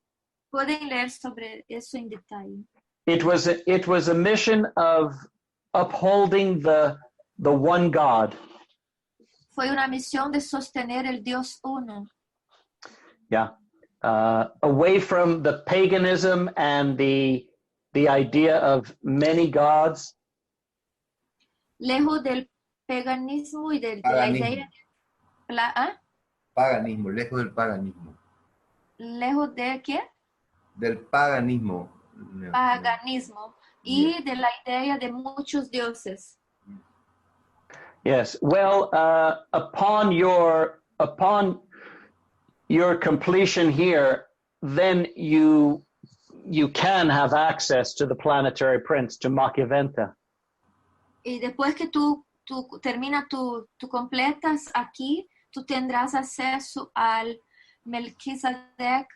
Pueden leer sobre eso en detalle. It was a mission of upholding the one God. Fue una misión de sostener el Dios uno. Yeah. Away from the paganism and the idea of many gods. Lejos del paganismo y de la idea Paganismo, lejos del paganismo. ¿Lejos de qué? Del paganismo. Paganismo y de la idea de muchos dioses. Yes. Well, upon your completion here, then you can have access to the planetary prince, to Makiventa. Y después que tú terminas, tú completas aquí, tú tendrás acceso al Melquisedec.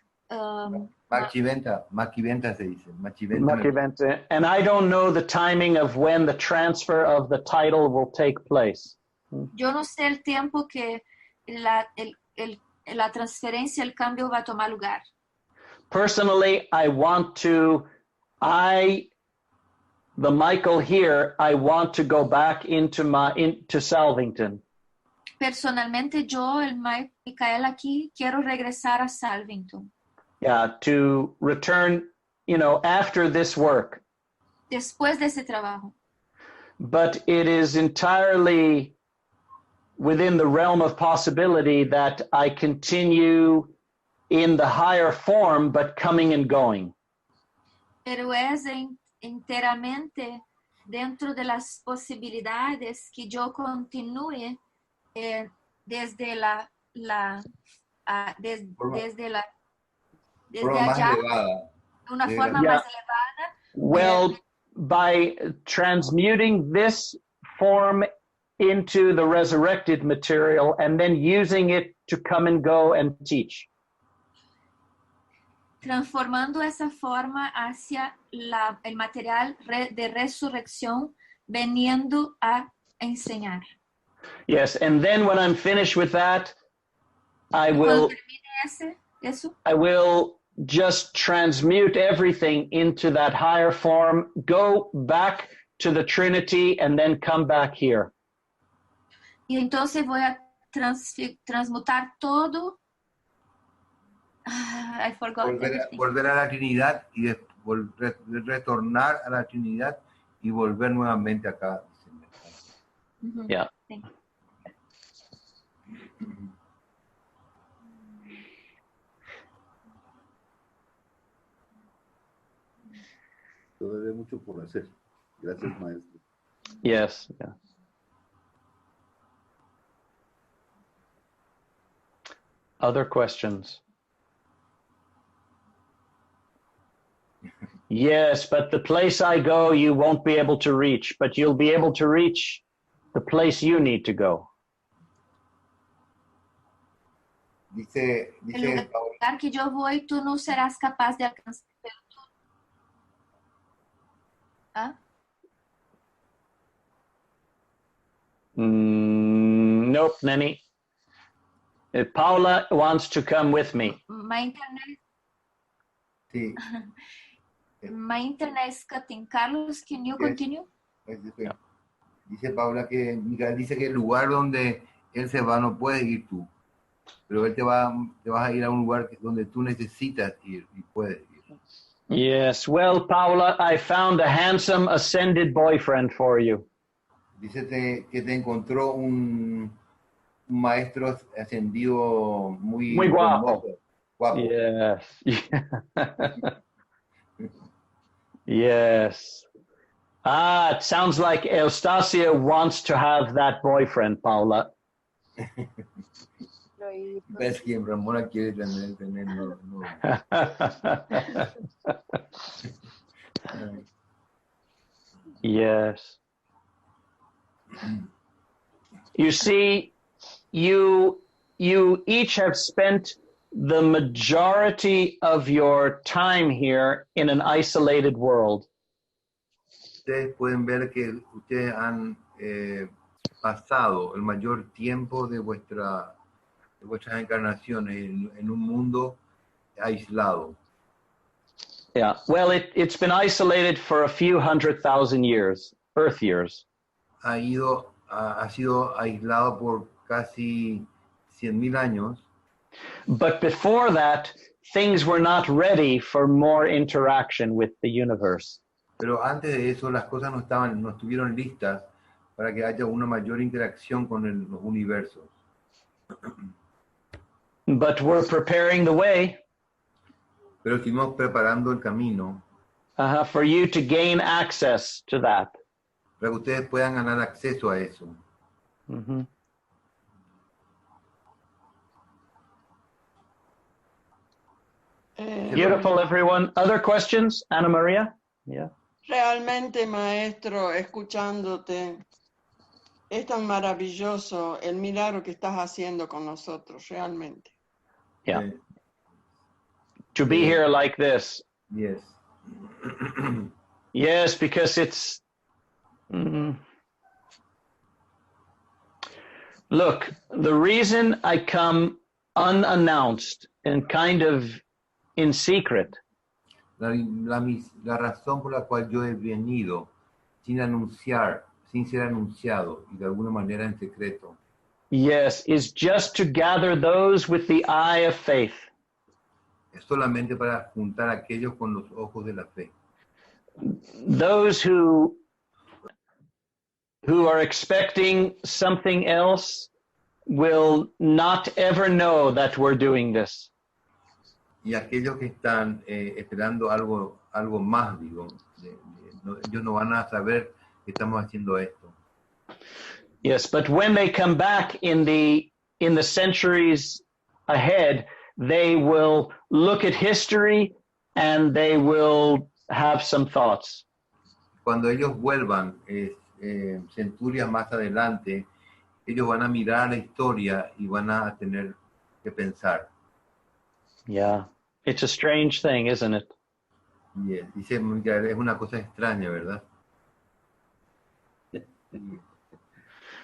Maquiventa se dice. Makiventa. And I don't know the timing of when the transfer of the title will take place. Yo no sé el tiempo que la transferencia, el cambio va a tomar lugar. Personally, the Michael here, I want to go back into Salvington. Personalmente, yo, el Michael aquí, quiero regresar a Salvington. Yeah, to return, after this work. Después de ese trabajo. But it is entirely within the realm of possibility that I continue in the higher form, but coming and going. Pero es enteramente dentro de las posibilidades que yo continúe desde allá, de una forma más elevada. Well, by transmuting this form into the resurrected material and then using it to come and go and teach. Transformando esa forma hacia el material de resurrección, veniendo a enseñar. Yes, and then when I'm finished with that, I will just transmute everything into that higher form, go back to the Trinity, and then come back here. Y entonces voy a transmutar todo. I forgot. Volver a la Trinidad y retornar a la Trinidad y volver nuevamente acá. Mm-hmm. Yeah. Todavía mucho por hacer. Gracias, maestro. Yes. Yeah. Other questions? Yes, but the place I go, you won't be able to reach, but you'll be able to reach the place you need to go. Dice el lugar que yo voy, tú no serás capaz de alcanzar. ¿Ah? Nope, Nenny. Paula wants to come with me. My internet. Sí. My internet is cutting. Carlos, can you continue? Dice Paula que Miguel dice que el lugar donde él se va no puedes ir tú, pero él te vas a ir a un lugar donde tú necesitas ir y puedes ir. Yes, well, Paula, I found a handsome ascended boyfriend for you. Dice que te encontró un maestro ascendido muy guapo. Guapo. Yes. Yes. Ah, it sounds like Eustacia wants to have that boyfriend, Paula. Ves que Ramona quiere tener no. Yes. You see, you each have spent the majority of your time here in an isolated world. Ustedes pueden ver que ustedes han pasado el mayor tiempo de vuestras encarnaciones en un mundo aislado. Yeah. Well, it's been isolated for a few 100,000 years, Earth years. Ha sido aislado por casi 100.000 años. But before that, things were not ready for more interaction with the universe. Pero antes de eso las cosas no estuvieron listas para que haya una mayor interacción con los universos. But we're preparing the way Pero estuvimos preparando el camino for you to gain access to that. para que ustedes puedan ganar acceso a eso. Mm-hmm. Beautiful, everyone. Other questions? Ana Maria? Yeah. Realmente, maestro, escuchándote, es tan maravilloso el milagro que estás haciendo con nosotros, realmente. Yeah. To be here like this. Yes. Yes, because it's... Look, the reason I come unannounced and kind of in secret La razón por la cual yo he venido sin ser anunciado y de alguna manera en secreto, yes, is just to gather those with the eye of faith. es solamente para juntar a aquellos con los ojos de la fe. Those who are expecting something else will not ever know that we're doing this. Y aquellos que están esperando algo más, digo, ellos no van a saber que estamos haciendo esto. Yes, but when they come back in the centuries ahead, they will look at history and they will have some thoughts. Cuando ellos vuelvan centurias más adelante, ellos van a mirar la historia y van a tener que pensar. Yeah, it's a strange thing, isn't it? Yes. Dice, es una cosa extraña, ¿verdad?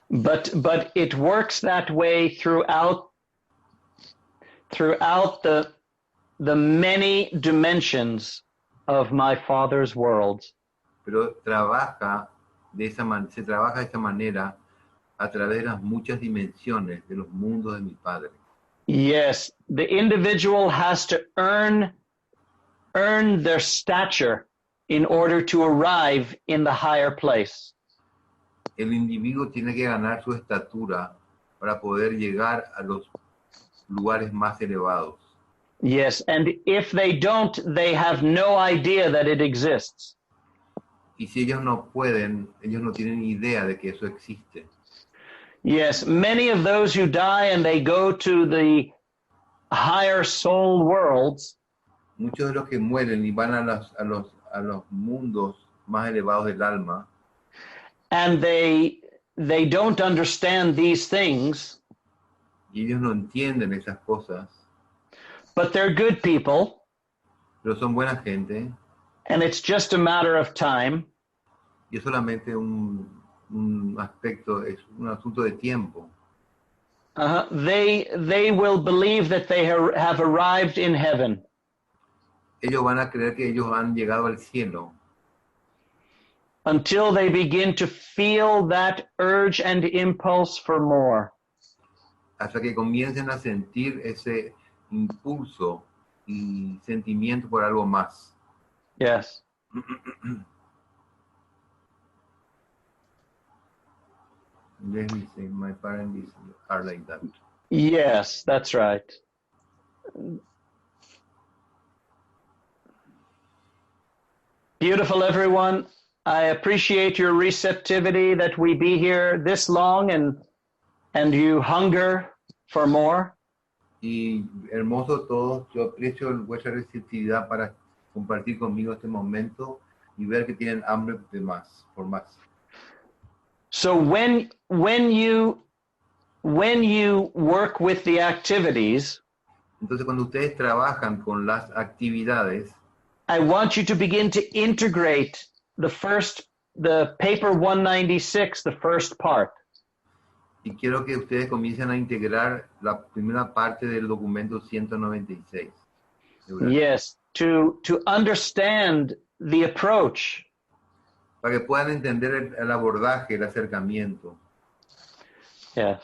But it works that way throughout the many dimensions of my Father's world. Pero se trabaja de esa manera a través de las muchas dimensiones de los mundos de mi Padre. Yes, the individual has to earn their stature in order to arrive in the higher place. El individuo tiene que ganar su estatura para poder llegar a los lugares más elevados. Yes, and if they don't, they have no idea that it exists. Y si ellos no pueden, ellos no tienen idea de que eso existe. Yes, many of those who die and they go to the higher soul worlds, Muchos de los que mueren y van a los mundos más elevados del alma, and they don't understand these things, y ellos no entienden esas cosas, but they're good people, pero son buena gente, and it's just a matter of time. y es solamente un aspecto, es un asunto de tiempo. They will believe that they have arrived in heaven. Ellos van a creer que ellos han llegado al cielo, until they begin to feel that urge and impulse for more. hasta que comiencen a sentir ese impulso y sentimiento por algo más. Yes. Let me say, my parents are like that. Yes, that's right. Beautiful, everyone. I appreciate your receptivity that we be here this long and you hunger for more. Y hermoso todos, yo aprecio vuestra receptividad para compartir conmigo este momento y ver que tienen hambre de más, por más. So when you work with the activities, Entonces, cuando ustedes trabajan con las actividades, I want you to begin to integrate the paper 196, the first part. y quiero que ustedes comiencen a integrar la primera parte del documento 196. Yes, to understand the approach. Para que puedan entender el abordaje, el acercamiento. Yes.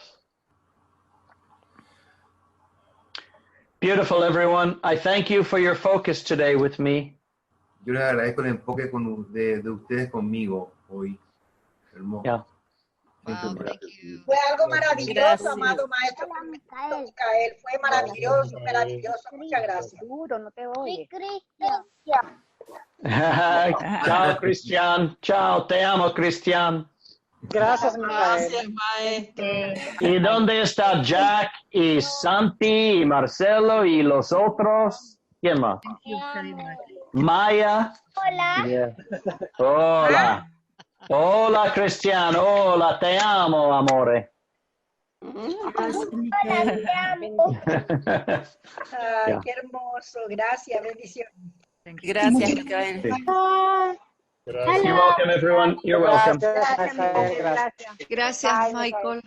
Beautiful, everyone. I thank you for your focus today with me. Yo les agradezco el enfoque de ustedes conmigo hoy. Hermoso. Yeah. Fue algo maravilloso, Gracias. amado maestro Micael. Fue maravilloso, maravilloso. Muchas gracias. Duro, no te oye. Ciao, Cristian. Ciao, te amo, Cristian. Gracias, Micael. Gracias, maestro. ¿Y dónde está Jack y Santi y Marcelo y los otros? ¿Quién más? Maya. Hola. Hola. Hola, Cristian. Hola, te amo, amore. Hola, te amo. Ay, qué hermoso. Gracias, bendiciones. Gracias, Micael. You're welcome, everyone. You're welcome. Gracias, Micael, gracias. Gracias, Bye, Michael.